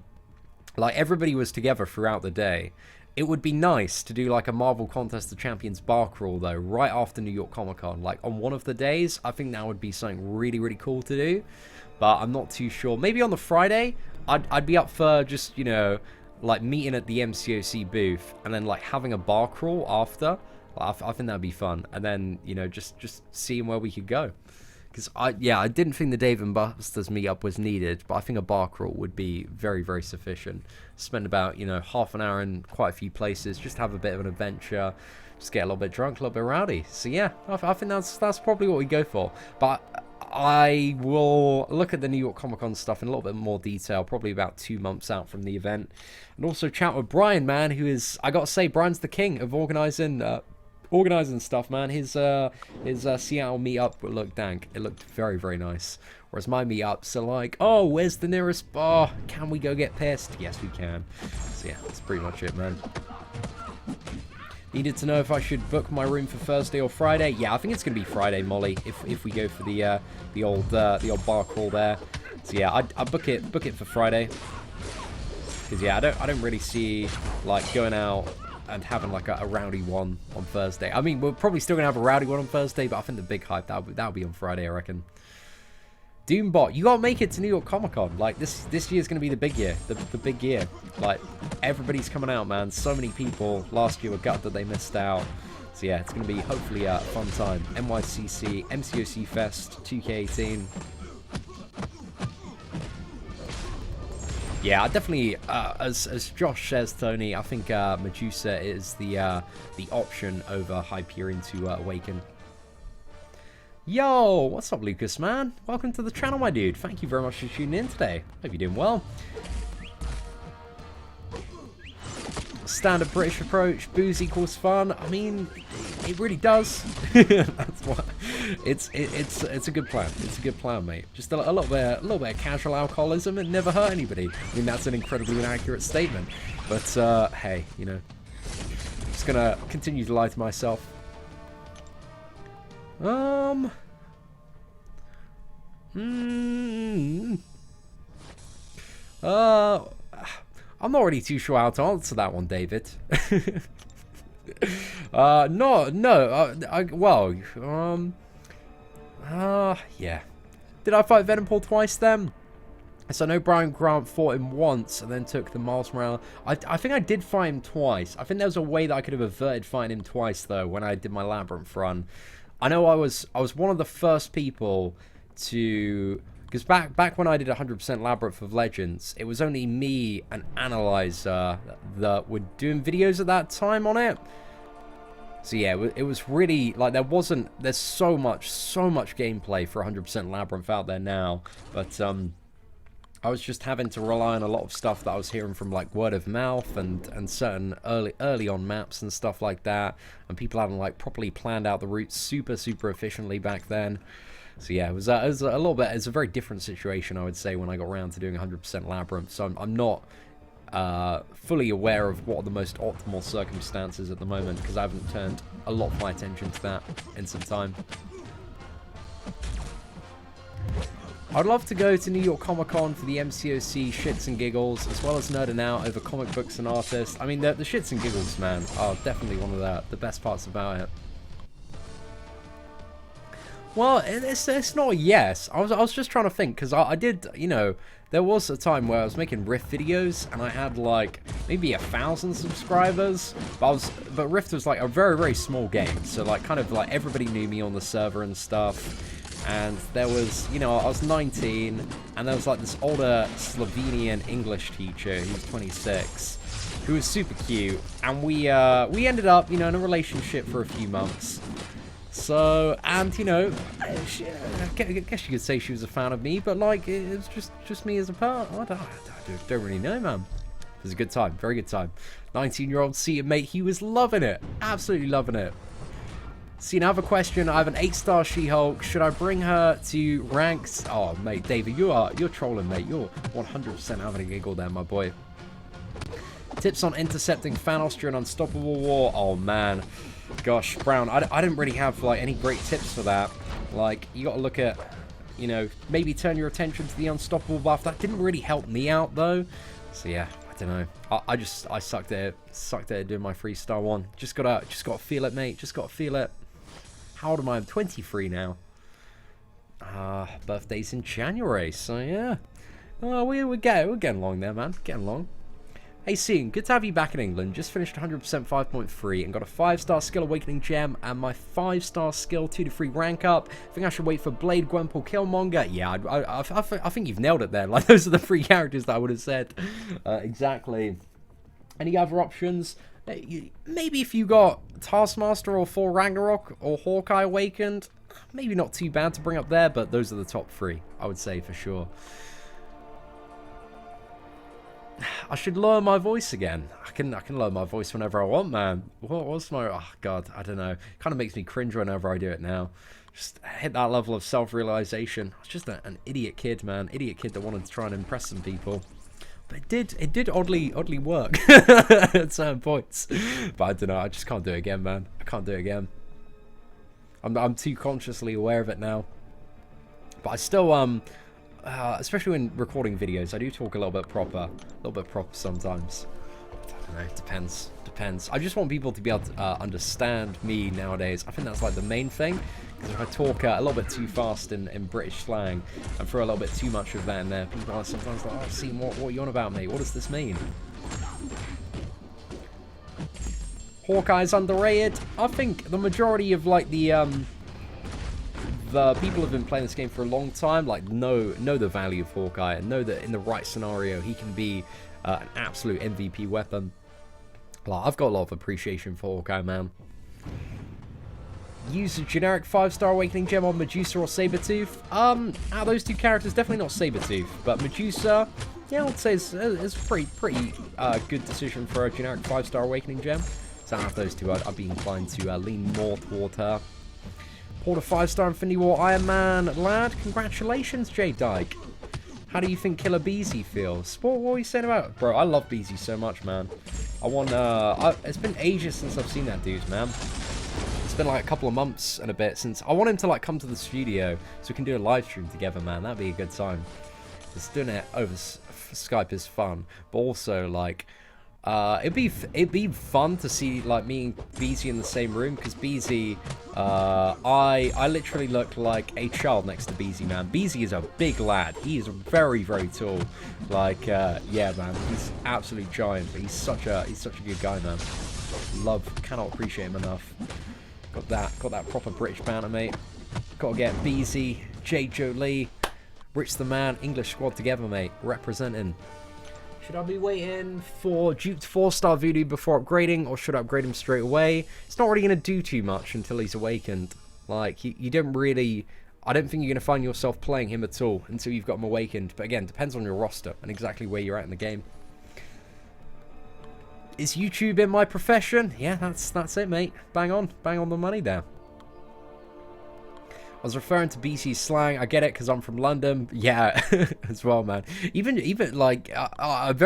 like, everybody was together throughout the day. It would be nice to do, like, a Marvel Contest of Champions bar crawl, though, right after New York Comic Con. Like, on one of the days, I think that would be something really, really cool to do. But I'm not too sure. Maybe on the Friday, I'd be up for just, you know, like, meeting at the MCOC booth and then, like, having a bar crawl after. Like, I think that'd be fun. And then, you know, just seeing where we could go. Because, I didn't think the Dave & Buster's meetup was needed, but I think a bar crawl would be very, very sufficient. Spend about, you know, half an hour in quite a few places, just have a bit of an adventure, just get a little bit drunk, a little bit rowdy. So, yeah, I think that's probably what we go for. But I will look at the New York Comic Con stuff in a little bit more detail, probably about 2 months out from the event. And also chat with Brian, man, who is, I gotta say, Brian's the king of organising stuff, man. His Seattle meetup looked dank. It looked very, very nice. Whereas my meetups are like, oh, where's the nearest bar? Can we go get pissed? Yes, we can. So yeah, that's pretty much it, man. Needed to know if I should book my room for Thursday or Friday. Yeah, I think it's gonna be Friday, Molly. If we go for the old bar crawl there. So yeah, I book it for Friday. Because yeah, I don't really see like going out and having like a rowdy one on Thursday. I mean, we're probably still gonna have a rowdy one on Thursday, but I think the big hype that'll be on Friday, I reckon. Doombot, you gotta make it to New York Comic Con. Like this year's gonna be the big year, the big year. Like everybody's coming out, man. So many people last year were gutted that they missed out. So yeah, it's gonna be hopefully a fun time. NYCC, MCOC Fest, 2K18. Yeah, I definitely, as Josh says, Tony, I think Medusa is the option over Hyperion to Awaken. Yo, what's up, Lucas, man? Welcome to the channel, my dude. Thank you very much for tuning in today. Hope you're doing well. Standard British approach, booze equals fun. I mean, it really does. That's what. It's a good plan. It's a good plan, mate. Just a little bit of casual alcoholism and never hurt anybody. I mean, that's an incredibly inaccurate statement. But hey, you know, I'm just gonna continue to lie to myself. I'm not really too sure how to answer that one, David. Yeah. Did I fight Venompool twice then? So I know Brian Grant fought him once and then took the Miles Morales. I think I did fight him twice. I think there was a way that I could have averted fighting him twice, though, when I did my Labyrinth run. I know I was one of the first people to Because back when I did 100% Labyrinth of Legends, it was only me and Analyzer that were doing videos at that time on it. So yeah, it was really, like, there's so much gameplay for 100% Labyrinth out there now. But, I was just having to rely on a lot of stuff that I was hearing from, like, word of mouth and certain early on maps and stuff like that. And people hadn't, like, properly planned out the route super efficiently back then. So yeah, it was a little bit, it's a very different situation, I would say, when I got around to doing 100% Labyrinth. So I'm not fully aware of what are the most optimal circumstances at the moment, because I haven't turned a lot of my attention to that in some time. I'd love to go to New York Comic Con for the MCOC shits and giggles, as well as nerding out over comic books and artists. I mean, the shits and giggles, man, are definitely one of the best parts about it. Well, it's not a yes. I was just trying to think, because I did, you know, there was a time where I was making Rift videos, and I had, like, maybe 1,000 subscribers, but Rift was, like, a very small game, so, like, kind of, like, everybody knew me on the server and stuff. And there was, you know, I was 19, and there was, like, this older Slovenian English teacher who's 26, who was super cute, and we ended up, you know, in a relationship for a few months. So, and, you know, I guess you could say she was a fan of me, but, like, it was just me as a part. I don't really know, man. It was a good time, very good time. 19-year-old seated mate, he was loving it, absolutely loving it. See, now I have a question. I have an 8-star She-Hulk. Should I bring her to ranks? Oh, mate, David, you're trolling, mate. You're 100% having a giggle there, my boy. Tips on intercepting Thanos during Unstoppable War. Oh, man. Gosh, Brown, I didn't really have, like, any great tips for that. Like, you got to look at, you know, maybe turn your attention to the Unstoppable buff. That didn't really help me out, though. So, yeah, I don't know. I sucked at doing my freestyle one. Just gotta feel it, mate. Just gotta feel it. How old am I? I'm 23 now. Birthday's in January, so yeah. Oh, we're getting along there, man. Getting along. Hey, Sean, good to have you back in England. Just finished 100% 5.3 and got a 5-star skill awakening gem and my 5-star skill 2 to 3 rank up. I think I should wait for Blade, Gwenpool, Killmonger. Yeah, I think you've nailed it there. Like, those are the 3 characters that I would have said. Exactly. Any other options? Maybe if you got Taskmaster or Thor Ragnarok or Hawkeye Awakened, maybe not too bad to bring up there, but those are the top 3, I would say, for sure. I should lower my voice again. I can lower my voice whenever I want, man. What's my... Oh, God, I don't know. Kind of makes me cringe whenever I do it now. Just hit that level of self-realization. I was just an idiot kid, man. Idiot kid that wanted to try and impress some people. But it did oddly work at certain points. But I don't know, I just can't do it again, man. I can't do it again. I'm too consciously aware of it now. But I still, especially when recording videos, I do talk a little bit proper sometimes. I don't know, it depends. I just want people to be able to understand me nowadays. I think that's, like, the main thing. Because if I talk a little bit too fast in British slang and throw a little bit too much of that in there, people are sometimes like, oh, see, what are you on about, mate? What does this mean? Hawkeye's underrated. I think the majority of, like, the people who've been playing this game for a long time, like, know the value of Hawkeye and know that in the right scenario, he can be an absolute MVP weapon. Like, I've got a lot of appreciation for Hawkeye, man. Use a generic 5-star awakening gem on Medusa or Sabretooth. Out of those 2 characters, definitely not Sabretooth, but Medusa, yeah, I would say it's a pretty good decision for a generic 5-star awakening gem. So out of those 2, I'd be inclined to lean more toward her. Poured a 5-star Infinity War Iron Man, lad. Congratulations, Jay Dyke. How do you think Killer Beezy feels? What are you saying about it? Bro, I love Beezy so much, man. It's been ages since I've seen that dude, man. It's been like a couple of months and a bit since. I want him to, like, come to the studio so we can do a live stream together, man. That'd be a good time. Just doing it over Skype is fun, but also, like, it'd be fun to see, like, me and Beezy in the same room, because Beezy, I literally look like a child next to Beezy, man. Beezy is a big lad. He is very tall. Like, yeah, man, he's absolutely giant, but he's such a good guy, man. Cannot appreciate him enough. Got that proper British banter, mate. Gotta get Beezy, J. Jolie, Rich the man, English squad together, mate. Representing. Should I be waiting for Duke to 4-star Voodoo before upgrading, or should I upgrade him straight away? It's not really going to do too much until he's awakened. Like, you don't really... I don't think you're going to find yourself playing him at all until you've got him awakened. But again, depends on your roster and exactly where you're at in the game. Is YouTube in my profession? Yeah, that's it, mate. Bang on the money there. I was referring to BC slang. I get it because I'm from London. Yeah, as well, man. Even like I'm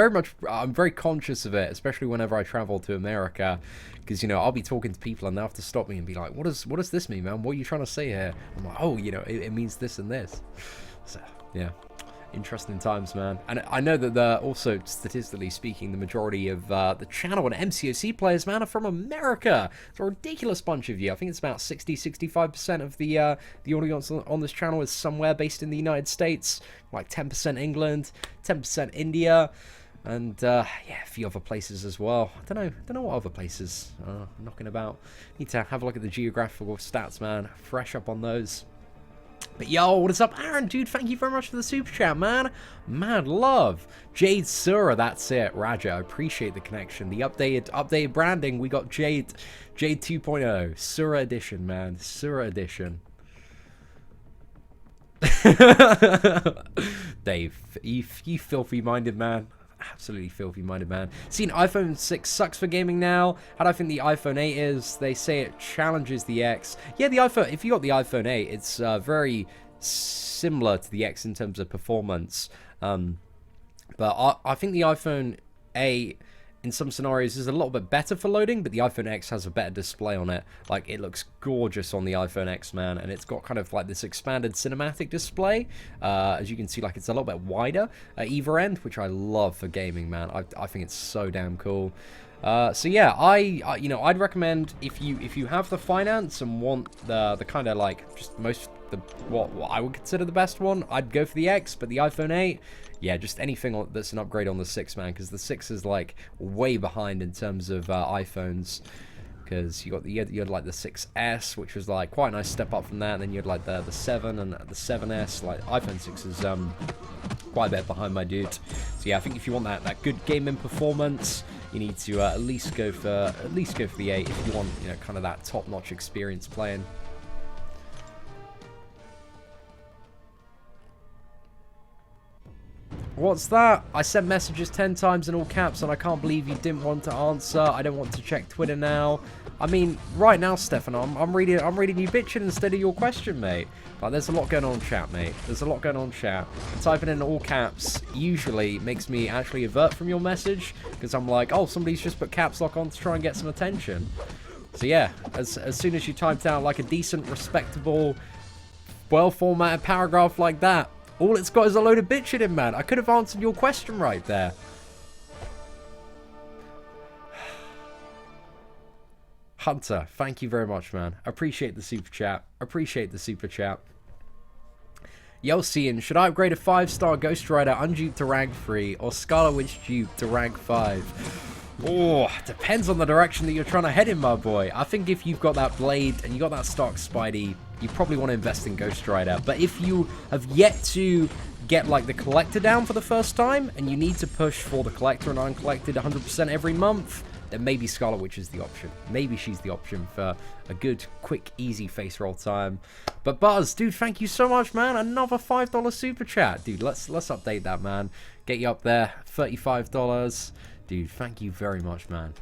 very conscious of it, especially whenever I travel to America, because you know I'll be talking to people and they'll have to stop me and be like, "What does this mean, man? What are you trying to say here?" I'm like, "Oh, you know, it means this and this." So yeah. Interesting times, man. And I know that also, statistically speaking, the majority of the channel and MCOC players, man, are from America. It's a ridiculous bunch of you. I think it's about 60-65% of the audience on this channel is somewhere based in the United States. Like 10% England, 10% India, and yeah, a few other places as well. I don't know what other places are knocking about. Need to have a look at the geographical stats, man. Fresh up on those. But yo, what is up, Aaron? Dude, thank you very much for the super chat, man. Mad love. Jade Sura, that's it. Raja, I appreciate the connection. The updated branding, we got Jade 2.0. Sura edition, man. Sura edition. Dave, you filthy-minded man. Absolutely filthy-minded man. Seen iPhone 6 sucks for gaming now. How do I think the iPhone 8 is? They say it challenges the X. Yeah, the iPhone. If you got the iPhone 8, it's very similar to the X in terms of performance. But I think the iPhone 8 in some scenarios is a little bit better for loading, but the iPhone X has a better display on it. Like, it looks gorgeous on the iPhone X, man, and it's got kind of like this expanded cinematic display. As you can see, like, it's a little bit wider at either end, which I love for gaming, man. I think it's so damn cool. So yeah, you know, I'd recommend if you have the finance and want the kind of like just what I would consider the best one, I'd go for the X. But the iPhone 8, yeah, just anything that's an upgrade on the 6, man, because the 6 is like way behind in terms of iPhones. Because you had like the 6S, which was like quite a nice step up from that, and then you had like the 7 and the 7S. Like iPhone 6 is quite a bit behind, my dude. So yeah, I think if you want that good gaming performance, you need to at least go for the 8 if you want, you know, kind of that top-notch experience playing. What's that? I sent messages 10 times in all caps and I can't believe you didn't want to answer. I don't want to check Twitter now. I mean, right now, Stefan, I'm reading you bitching instead of your question, mate. Like, there's a lot going on in chat, mate. There's a lot going on in chat. And typing in all caps usually makes me actually avert from your message, because I'm like, oh, somebody's just put caps lock on to try and get some attention. So yeah, as soon as you typed out like a decent, respectable, well-formatted paragraph like that, all it's got is a load of bitching in, man. I could have answered your question right there. Hunter, thank you very much, man. Appreciate the super chat. Appreciate the super chat. Yelsian, should I upgrade a 5-star Ghost Rider unduped to rank 3 or Scarlet Witch dupe to rank 5? Oh, depends on the direction that you're trying to head in, my boy. I think if you've got that blade and you got that stock Spidey, you probably want to invest in Ghost Rider. But if you have yet to get like the collector down for the first time and you need to push for the collector and uncollected 100% every month, then maybe Scarlet Witch is the option. Maybe she's the option for a good, quick, easy face roll time. But Buzz, dude, thank you so much, man. Another $5 super chat. Dude, let's update that, man. Get you up there. $35. Dude, thank you very much, man.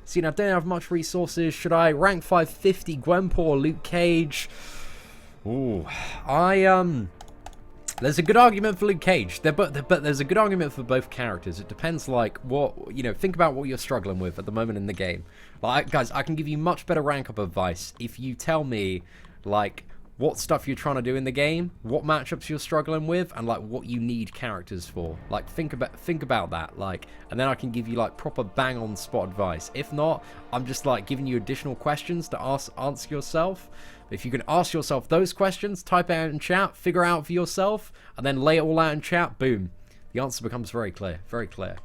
See, I don't have much resources. Should I rank 550 Gwenpool or Luke Cage? Ooh, there's a good argument for Luke Cage, but there's a good argument for both characters. It depends, like, what, you know, think about what you're struggling with at the moment in the game. Like, guys, I can give you much better rank-up advice if you tell me, like, what stuff you're trying to do in the game, what matchups you're struggling with, and like what you need characters for. Like, think about that, like, and then I can give you like proper bang on spot advice. If not, I'm just like giving you additional questions to answer yourself. If you can ask yourself those questions, type it out in chat, figure out for yourself, and then lay it all out in chat, boom, the answer becomes very clear, very clear.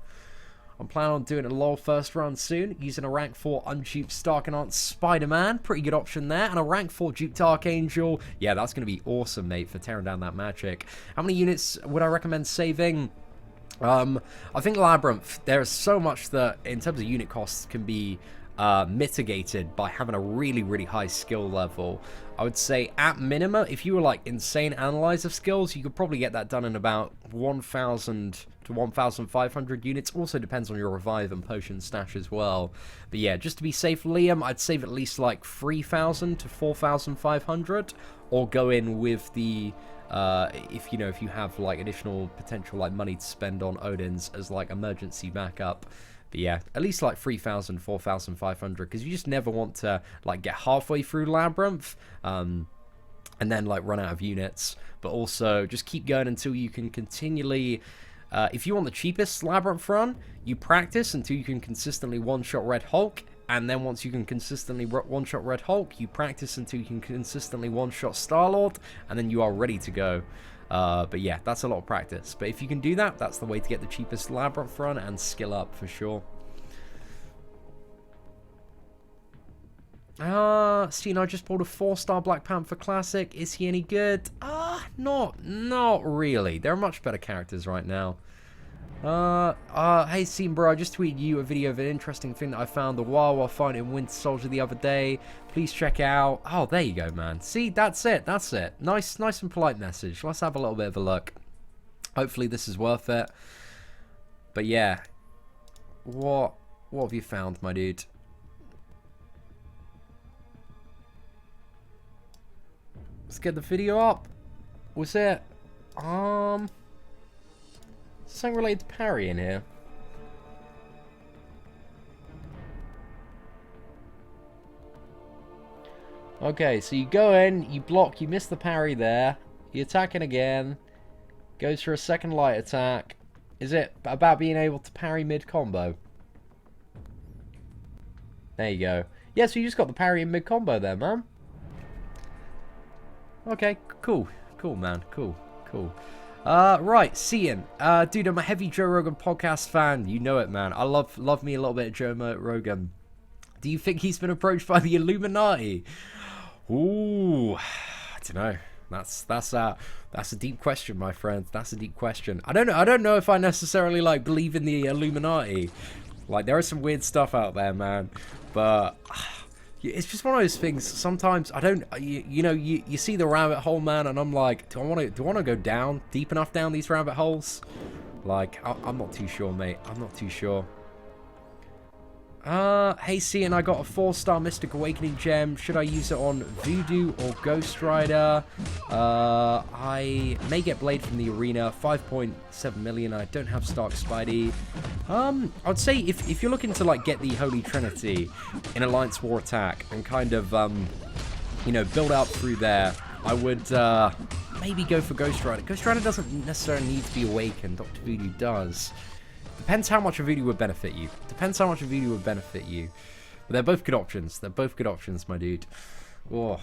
I'm planning on doing a LoL first run soon, using a rank 4 unduped Starkanaut Spider-Man. Pretty good option there. And a rank 4 duped Archangel. Yeah, that's going to be awesome, mate, for tearing down that magic. How many units would I recommend saving? I think Labyrinth, there's so much that, in terms of unit costs, can be mitigated by having a really, really high skill level. I would say at minimum, if you were like insane analyzer skills, you could probably get that done in about 1,000 to 1,500 units. Also depends on your revive and potion stash as well. But yeah, just to be safe, Liam, I'd save at least like 3,000 to 4,500, or go in with the if you have like additional potential like money to spend on Odin's as like emergency backup. But yeah, at least like 3,000, 4,500, because you just never want to like get halfway through Labyrinth and then like run out of units. But also just keep going until you can continually, if you want the cheapest Labyrinth run, you practice until you can consistently one-shot Red Hulk. And then once you can consistently one-shot Red Hulk, you practice until you can consistently one-shot Star-Lord, and then you are ready to go. But yeah, that's a lot of practice. But if you can do that, that's the way to get the cheapest Labyrinth run and skill up for sure. Steen, I just bought a 4-star Black Panther Classic. Is he any good? Not really. There are much better characters right now. Hey Steen bro, I just tweeted you a video of an interesting thing that I found the while fighting Winter Soldier the other day. Please check it out. Oh, there you go, man. See, that's it. Nice and polite message. Let's have a little bit of a look. Hopefully this is worth it. But yeah, what have you found, my dude? Let's get the video up. What's it? Something related to parry in here. Okay, so you go in, you block, you miss the parry there. You attack it again. Goes for a second light attack. Is it about being able to parry mid-combo? There you go. Yeah, so you just got the parry in mid-combo there, man. Okay, cool. Cool, man. Cool. Right, Cian. Dude, I'm a heavy Joe Rogan podcast fan. You know it, man. I love me a little bit of Joe Rogan. Do you think he's been approached by the Illuminati? Ooh, I don't know. That's a deep question, my friend. That's a deep question. I don't know if I necessarily like believe in the Illuminati. Like, there is some weird stuff out there, man. But it's just one of those things. Sometimes I don't, you see the rabbit hole, man, and I'm like, do I want to go down deep enough down these rabbit holes? Like, I'm not too sure, mate. I'm not too sure. Hey, Cian, I got a 4-star Mystic Awakening gem. Should I use it on Voodoo or Ghost Rider? I may get Blade from the arena. 5.7 million. I don't have Stark Spidey. I'd say if you're looking to like get the Holy Trinity in Alliance War Attack and kind of build out through there, I would maybe go for Ghost Rider. Ghost Rider doesn't necessarily need to be awakened. Dr. Voodoo does. Depends how much a Voodoo would benefit you. But they're both good options. My dude. Oh,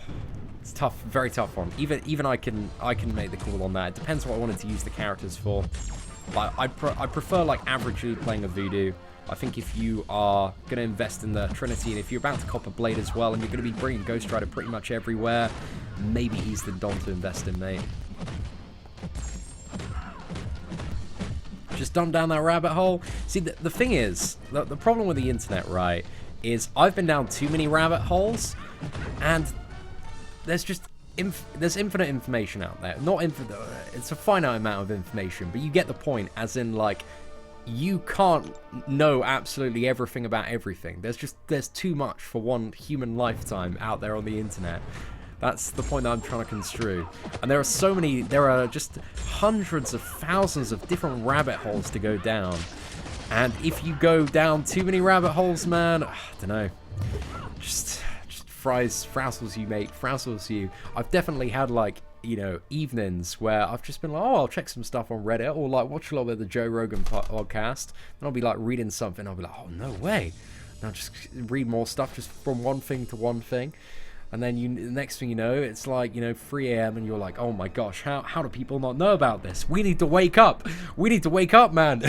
it's tough. Very tough one. Even I can make the call on that. It depends what I wanted to use the characters for. But I prefer like averagely playing a Voodoo. I think if you are going to invest in the Trinity, and if you're about to cop a Blade as well, and you're going to be bringing Ghost Rider pretty much everywhere, maybe he's the Don to invest in, mate. Just dumb down that rabbit hole. See, the thing is, the problem with the internet, right, is I've been down too many rabbit holes, and there's just there's infinite information out there. Not infinite, it's a finite amount of information, but you get the point, as in, like, you can't know absolutely everything about everything. There's too much for one human lifetime out there on the internet. That's the point that I'm trying to construe. And there are just hundreds of thousands of different rabbit holes to go down. And if you go down too many rabbit holes, man, I don't know. Just frazzles you, mate. Frazzles you. I've definitely had, like, evenings where I've just been like, oh, I'll check some stuff on Reddit, or like watch a little bit of the Joe Rogan podcast. And I'll be like reading something. I'll be like, oh, no way. And I'll just read more stuff just from one thing to one thing. And then the next thing you know, it's like, 3 a.m. and you're like, oh my gosh, how do people not know about this? We need to wake up. We need to wake up, man.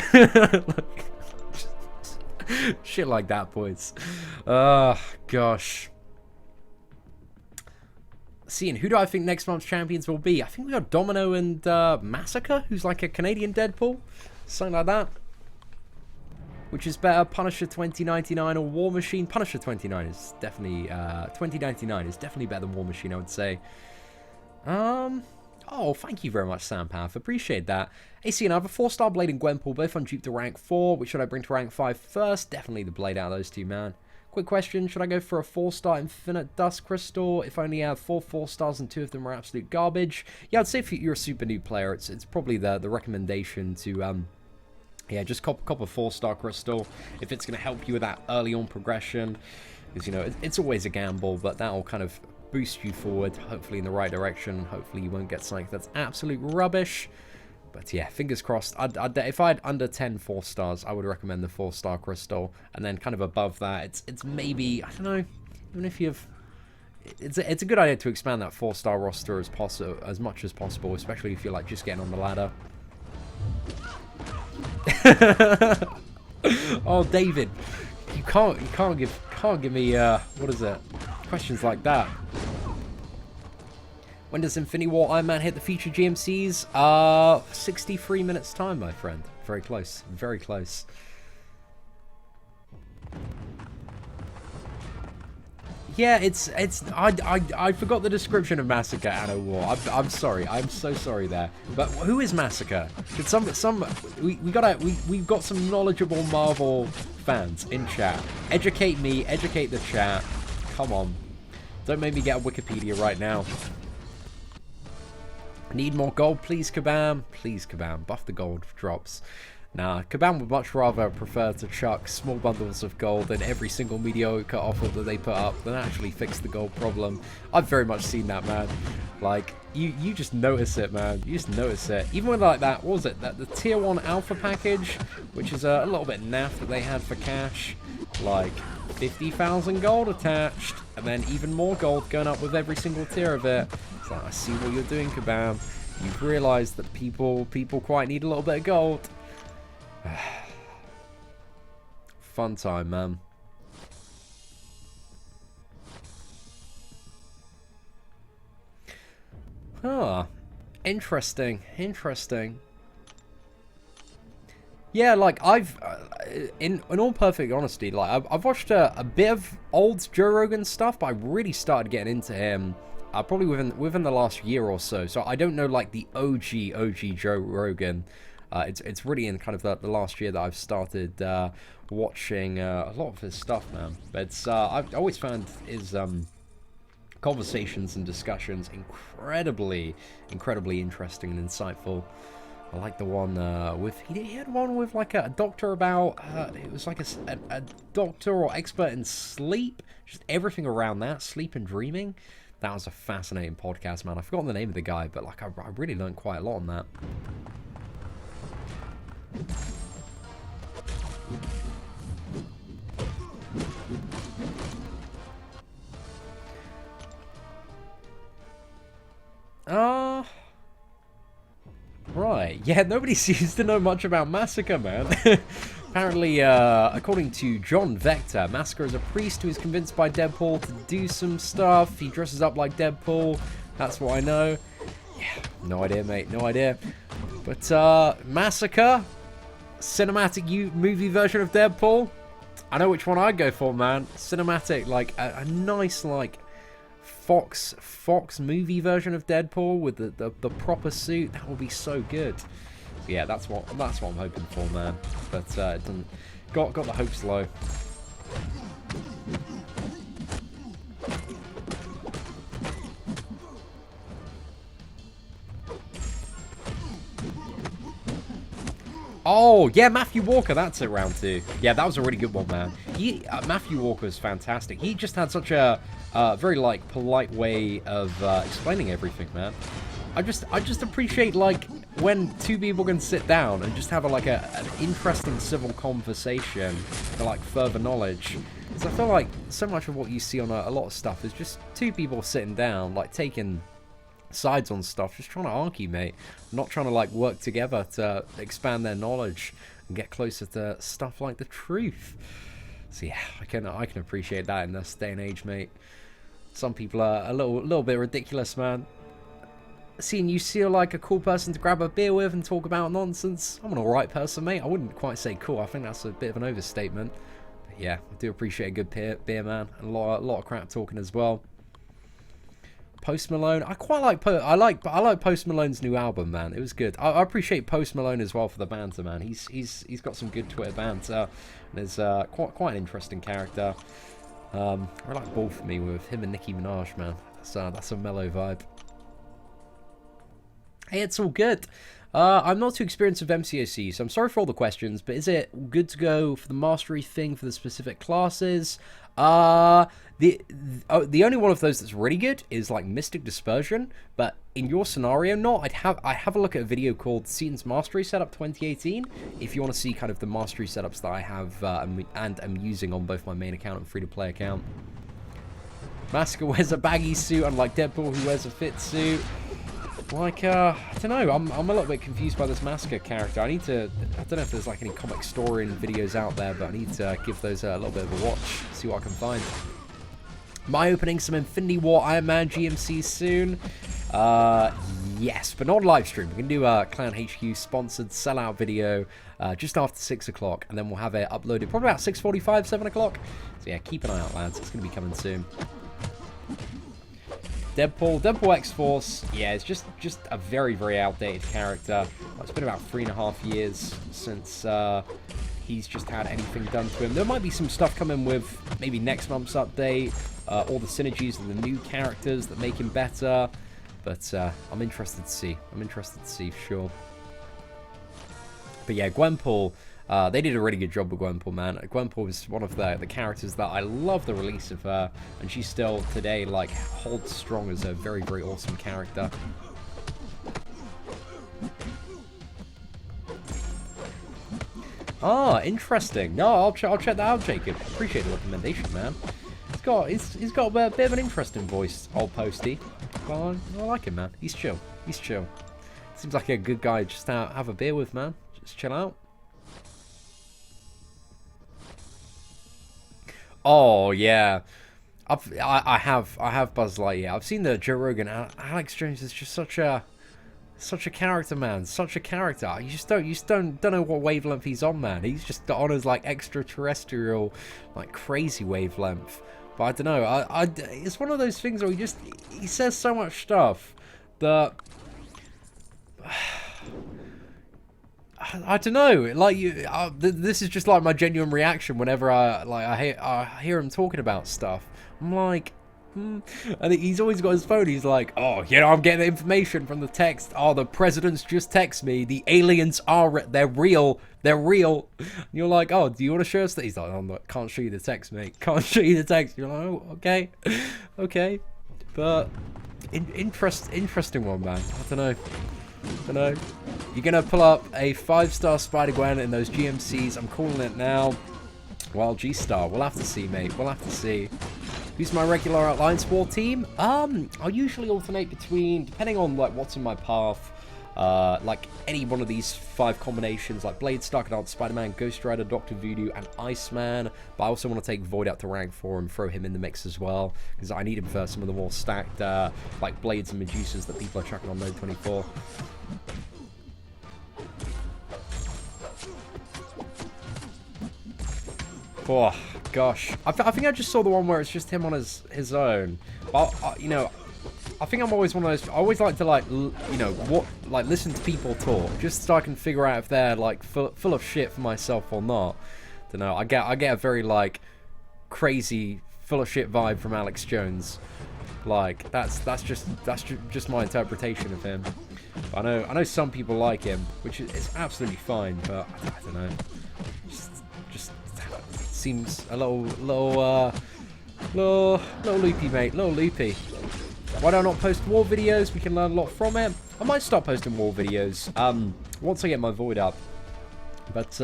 Shit like that, boys. Gosh. Seeing who do I think next month's champions will be? I think we got Domino and Massacre, who's like a Canadian Deadpool. Something like that. Which is better, Punisher 2099 or War Machine? Punisher 29 is definitely, 2099 is definitely better than War Machine, I would say. Oh, thank you very much, Sampath. Appreciate that. AC and I have a 4-star Blade and Gwenpool, both on dupe to rank 4. Which should I bring to rank 5 first? Definitely the Blade out of those two, man. Quick question, should I go for a 4-star Infinite Dust Crystal if I only have 4 stars and 2 of them are absolute garbage? Yeah, I'd say if you're a super new player, it's probably the recommendation to, yeah, just cop a 4-star crystal if it's going to help you with that early on progression. Because, you know, it's always a gamble, but that'll kind of boost you forward, hopefully in the right direction. Hopefully you won't get something that's absolute rubbish. But yeah, fingers crossed. If I had under 10 4 stars, I would recommend the 4-star crystal. And then kind of above that, it's maybe, I don't know, even if you've... It's a good idea to expand that 4-star roster as much as possible, especially if you're like just getting on the ladder. Oh, David, you can't give me what is it? Questions like that. When does Infinity War Iron Man hit the future GMCs? 63 minutes time, my friend. Very close. Very close. Yeah, I forgot the description of Massacre Anno War. I'm sorry. I'm so sorry there. But who is Massacre? Could we've got some knowledgeable Marvel fans in chat. Educate me, educate the chat. Come on. Don't make me get a Wikipedia right now. Need more gold, please, Kabam. Please, Kabam. Buff the gold drops. Nah, Kabam would much rather prefer to chuck small bundles of gold in every single mediocre offer that they put up than actually fix the gold problem. I've very much seen that, man. Like, you just notice it, man. You just notice it. Even with, like, that, what was it? The Tier 1 Alpha package, which is a little bit naff that they had for cash. Like, 50,000 gold attached, and then even more gold going up with every single tier of it. It's like, I see what you're doing, Kabam. You've realised that people quite need a little bit of gold. Fun time, man. Ah, interesting. Yeah, like I've, in all perfect honesty, like I've watched a bit of old Joe Rogan stuff, but I really started getting into him probably within the last year or so. So I don't know like the OG Joe Rogan. It's really in kind of the last year that I've started watching a lot of his stuff, man. But I've always found his conversations and discussions incredibly interesting and insightful. I like the one with he had one with like a doctor about it was like a doctor or expert in sleep, just everything around that, sleep and dreaming. That was a fascinating podcast, man. I've forgotten the name of the guy, but like I really learned quite a lot on that. Right. Yeah, nobody seems to know much about Massacre, man. Apparently, according to John Vector, Massacre is a priest who is convinced by Deadpool to do some stuff. He dresses up like Deadpool. That's what I know. Yeah, no idea, mate. No idea. But, Massacre, cinematic movie version of Deadpool. I know which one I'd go for, man. Cinematic, like, a nice, like, Fox movie version of Deadpool with the proper suit. That would be so good. Yeah, that's what I'm hoping for, man. But it doesn't got the hopes low. Oh, yeah, Matthew Walker, that's it, round 2. Yeah, that was a really good one, man. Matthew Walker is fantastic. He just had such a very, like, polite way of explaining everything, man. I just appreciate, like, when two people can sit down and just have, an interesting civil conversation for, like, further knowledge. Because I feel like so much of what you see on a lot of stuff is just two people sitting down, like, taking sides on stuff, just trying to argue, mate. Not trying to like work together to expand their knowledge, and get closer to stuff like the truth. So yeah, I can appreciate that in this day and age, mate. Some people are a little bit ridiculous, man. Seeing you feel like a cool person to grab a beer with and talk about nonsense. I'm an alright person, mate. I wouldn't quite say cool. I think that's a bit of an overstatement. But yeah, I do appreciate a good beer, man. And a lot of crap talking as well. Post Malone. I quite like I like Post Malone's new album, man. It was good. I appreciate Post Malone as well for the banter, man. He's got some good Twitter banter. And is quite an interesting character. I like Ball for Me with him and Nicki Minaj, man. That's a mellow vibe. Hey, it's all good. I'm not too experienced with MCOC, so I'm sorry for all the questions, but is it good to go for the mastery thing for the specific classes? The only one of those that's really good is like Mystic Dispersion, but in your scenario, not. I have a look at a video called Seaton's Mastery Setup 2018 if you want to see kind of the mastery setups that I have and am using on both my main account and free-to-play account. Massacre wears a baggy suit, unlike Deadpool who wears a fit suit. Like, I don't know, I'm a little bit confused by this Massacre character. I don't know if there's like any comic historian videos out there, but I need to give those a little bit of a watch, see what I can find. My opening some Infinity War Iron Man GMC soon. Yes, but not live stream. We can do a Clan HQ sponsored sellout video just after 6 o'clock, and then we'll have it uploaded probably about 6:45, 7 o'clock. So yeah, keep an eye out, lads. It's going to be coming soon. Deadpool X-Force, yeah, it's just a very, very outdated character. It's been about 3.5 years since he's just had anything done to him. There might be some stuff coming with maybe next month's update, all the synergies and the new characters that make him better. But I'm interested to see. For sure. But yeah, Gwenpool, they did a really good job with Gwenpool, man. Gwenpool is one of the characters that I love the release of her, and she still today like holds strong as a very, very awesome character. Ah, interesting. No, I'll check that out, Jacob. Appreciate the recommendation, man. He's got a bit of an interesting voice, old Posty. Well, I like him, man. He's chill. Seems like a good guy just to have a beer with, man. Just chill out. Oh yeah, I have Buzz Lightyear. I've seen the Joe Rogan. Alex Jones is just such a character, man. Such a character. You just don't know what wavelength he's on, man. He's just on his like extraterrestrial, like crazy wavelength. But I don't know. It's one of those things where he says so much stuff that I don't know. Like this is just like my genuine reaction whenever I hear him talking about stuff. I'm like, and he's always got his phone. He's like, oh, I'm getting the information from the text. Oh, the president's just text me. The aliens they're real. And you're like, oh, do you want to show us that? He's like, oh, can't show you the text, mate. Can't show you the text. You're like, oh, okay. But interesting one, man. I don't know. You're gonna pull up a 5-star Spider-Gwen in those GMCs. I'm calling it now. Well, G-Star. We'll have to see, mate. We'll have to see. Who's my regular Alliance War team? I'll usually alternate between, depending on like what's in my path, like any one of these 5 combinations, like Blade, Starkadance, Spider-Man, Ghost Rider, Dr. Voodoo, and Iceman. But I also want to take Void out to rank 4 and throw him in the mix as well, because I need him for some of the more stacked, like Blades and Medusas that people are chucking on Node 24. Oh gosh, I think I just saw the one where it's just him on his own. But I think I'm always one of those. I always like to listen to people talk, just so I can figure out if they're like full of shit for myself or not. Don't know. I get a very like crazy full of shit vibe from Alex Jones. Like that's just my interpretation of him. But I know some people like him, which is absolutely fine. But I don't know. Just seems a little loopy, mate. Little loopy. Why do I not post war videos? We can learn a lot from it. I might start posting war videos once I get my Void up. But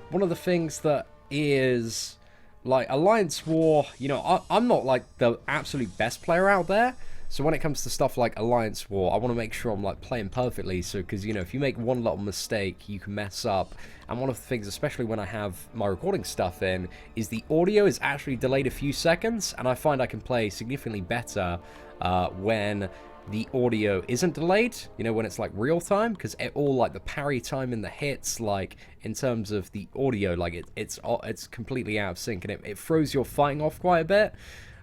one of the things that is like Alliance War, I'm not like the absolute best player out there, So when it comes to stuff like Alliance War, I want to make sure I'm like playing perfectly. So because you know, if you make one little mistake, you can mess up. And one of the things, especially when I have my recording stuff in, is the audio is actually delayed a few seconds, and I find I can play significantly better when the audio isn't delayed, you know, when it's like real time, because all like the parry time and the hits, like in terms of the audio, like it's completely out of sync, and it throws your fighting off quite a bit.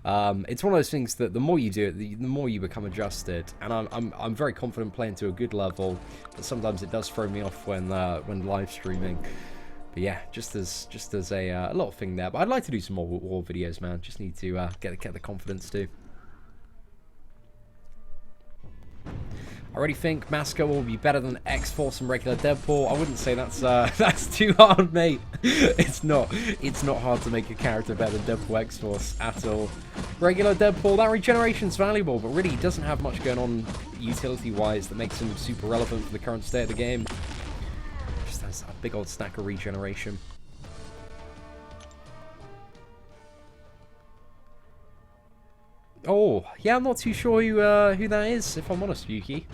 It's one of those things that the more you do it, the more you become adjusted, and I'm very confident playing to a good level, but sometimes it does throw me off when live streaming. But yeah, just as a little thing there. But I'd like to do some more war videos, man. Just need to get the confidence to. I already think Masco will be better than X-Force and regular Deadpool. I wouldn't say that's too hard, mate. It's not hard to make a character better than Deadpool X-Force at all. Regular Deadpool, that regeneration's valuable, but really he doesn't have much going on utility-wise that makes him super relevant for the current state of the game. Just has a big old stack of regeneration. Oh, yeah, I'm not too sure who that is, if I'm honest, Yuki.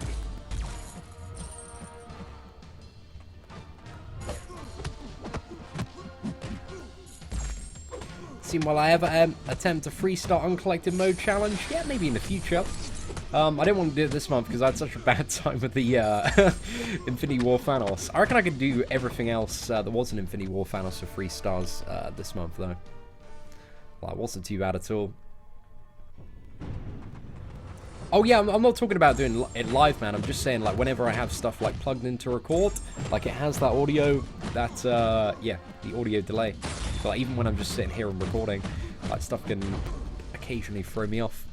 See, will I ever attempt a freestyle uncollected mode challenge? Yeah, maybe in the future. I didn't want to do it this month because I had such a bad time with the Infinity War Thanos. I reckon I could do everything else that was an Infinity War Thanos for freestyles this month, though. Well, it wasn't too bad at all. Oh yeah, I'm not talking about doing it live, man. I'm just saying, like, whenever I have stuff like plugged in to record, like it has that audio, that yeah, the audio delay. So, like, even when I'm just sitting here and recording, like, stuff can occasionally throw me off.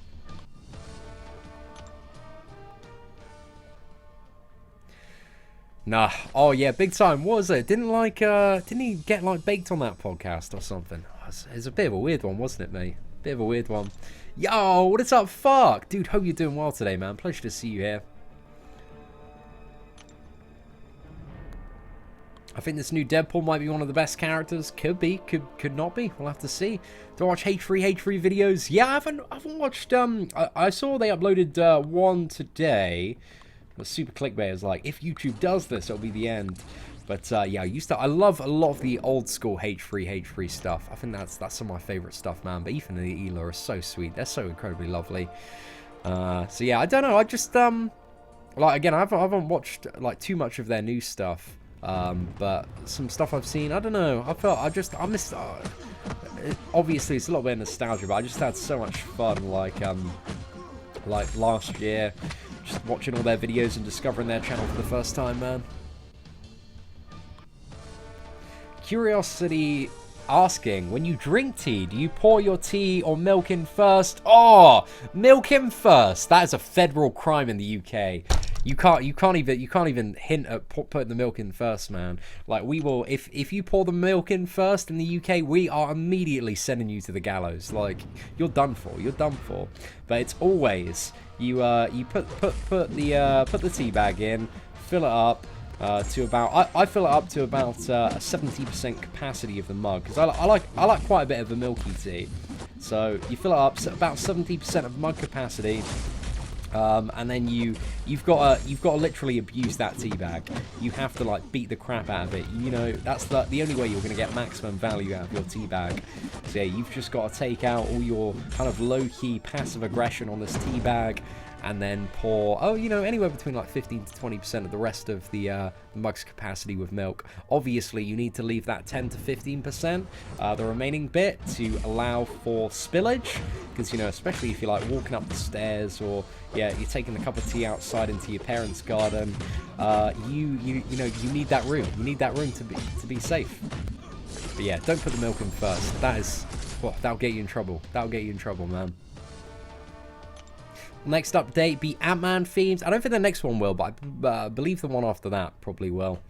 Nah. Oh yeah, big time. What was it? Didn't he get like baked on that podcast or something? It's a bit of a weird one, wasn't it, mate? Bit of a weird one. Yo, what is up, fuck? Dude, hope you're doing well today, man. Pleasure to see you here. I think this new Deadpool might be one of the best characters. Could be, could not be. We'll have to see. Do I watch H3 videos? Yeah, I haven't watched. I saw they uploaded one today. It was super clickbait. It's like, if YouTube does this, it'll be the end. But yeah, I love a lot of the old school H3 stuff. I think that's some of my favorite stuff, man. But Ethan and Ela are so sweet. They're so incredibly lovely. So yeah, I don't know. I just like, again, I haven't watched like too much of their new stuff. But some stuff I've seen, I don't know. I missed. Obviously, it's a little bit of nostalgia, but I just had so much fun. Like last year, just watching all their videos and discovering their channel for the first time, man. Curiosity asking, when you drink tea, do you pour your tea or milk in first? Oh, milk in first. That is a federal crime in the UK. You can't even hint at putting the milk in first, man. Like, we will, if you pour the milk in first in the UK, we are immediately sending you to the gallows. Like, you're done for. You're done for. But it's always you put the tea bag in, fill it up. To about, I fill it up to about a 70% capacity of the mug, because I like quite a bit of a milky tea. So you fill it up to about 70% of mug capacity, and then you've got to literally abuse that tea bag. You have to like beat the crap out of it. You know, that's the only way you're going to get maximum value out of your tea bag. So yeah, you've just got to take out all your kind of low-key passive aggression on this tea bag, and then pour, you know, anywhere between like 15 to 20% of the rest of the mug's capacity with milk. Obviously, you need to leave that 10 to 15%, the remaining bit, to allow for spillage, because, you know, especially if you're like walking up the stairs, or yeah, you're taking a cup of tea outside into your parents' garden, you know, you need that room. You need that room to be safe. But yeah, don't put the milk in first. That'll get you in trouble. That'll get you in trouble, man. Next update be Ant-Man themes. I don't think the next one will, but I believe the one after that probably will.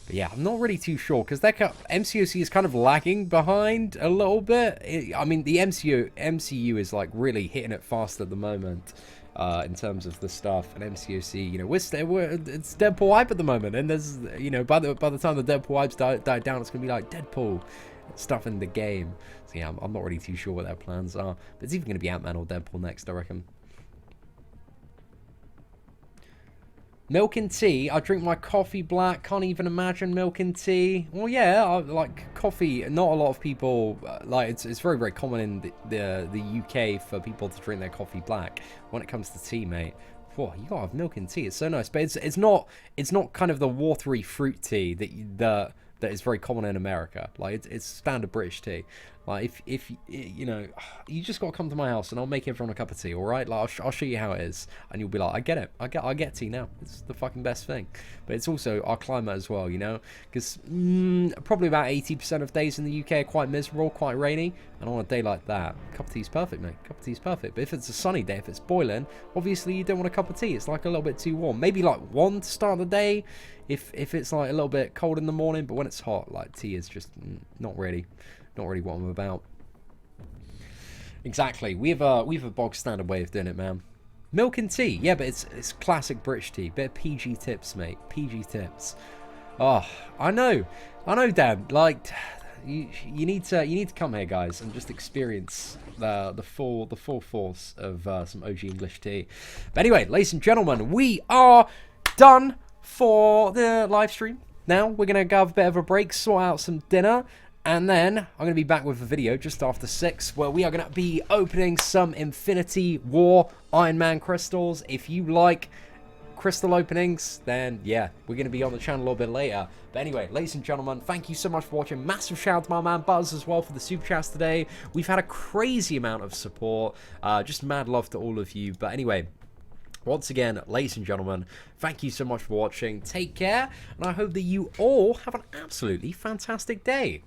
But yeah, I'm not really too sure, because MCOC is kind of lagging behind a little bit. I mean, the MCU is like really hitting it fast at the moment in terms of the stuff. And MCOC, you know, it's Deadpool hype at the moment, and there's, you know, by the time the Deadpool hype's died down, it's gonna be like Deadpool stuff in the game. So yeah, I'm not really too sure what their plans are. But it's even gonna be Ant-Man or Deadpool next, I reckon. Milk and tea. I drink my coffee black. Can't even imagine milk and tea. Well, yeah, I like coffee. Not a lot of people like. It's very very common in the UK for people to drink their coffee black. When it comes to tea, mate, whoa, you gotta have milk and tea. It's so nice, but it's not kind of the watery fruit tea that is very common in America. Like it's standard British tea. Like if you know, you just gotta come to my house and I'll make everyone a cup of tea. All right, like I'll show you how it is, and you'll be like, I get it. I get tea now. It's the fucking best thing. But it's also our climate as well, you know, because probably about 80% of days in the UK are quite miserable, quite rainy, and on a day like that, a cup of tea's perfect, mate. A cup of tea's perfect. But if it's a sunny day, if it's boiling, obviously you don't want a cup of tea. It's like a little bit too warm. Maybe like one to start the day, if it's like a little bit cold in the morning. But when it's hot, like tea is just not really what I'm about. Exactly. We have a bog standard way of doing it, man. Milk and tea. Yeah, but it's classic British tea. Bit of PG tips, mate. PG tips. Oh, I know, Dan. Like, you need to come here, guys, and just experience the full force of some OG English tea. But anyway, ladies and gentlemen, we are done for the live stream. Now we're gonna have a bit of a break, sort out some dinner, and then I'm going to be back with a video just after 6 where we are going to be opening some Infinity War Iron Man crystals. If you like crystal openings, then yeah, we're going to be on the channel a little bit later. But anyway, ladies and gentlemen, thank you so much for watching. Massive shout out to my man Buzz as well for the super chats today. We've had a crazy amount of support. Just mad love to all of you. But anyway, once again, ladies and gentlemen, thank you so much for watching. Take care, and I hope that you all have an absolutely fantastic day.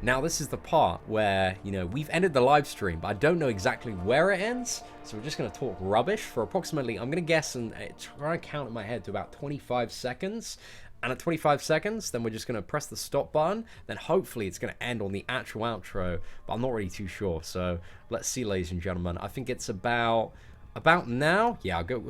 Now, this is the part where, you know, we've ended the live stream, but I don't know exactly where it ends. So we're just going to talk rubbish for approximately, I'm going to guess and try and count in my head to about 25 seconds. And at 25 seconds, then we're just going to press the stop button. Then hopefully it's going to end on the actual outro, but I'm not really too sure. So let's see, ladies and gentlemen. I think it's about now. Yeah, I'll go.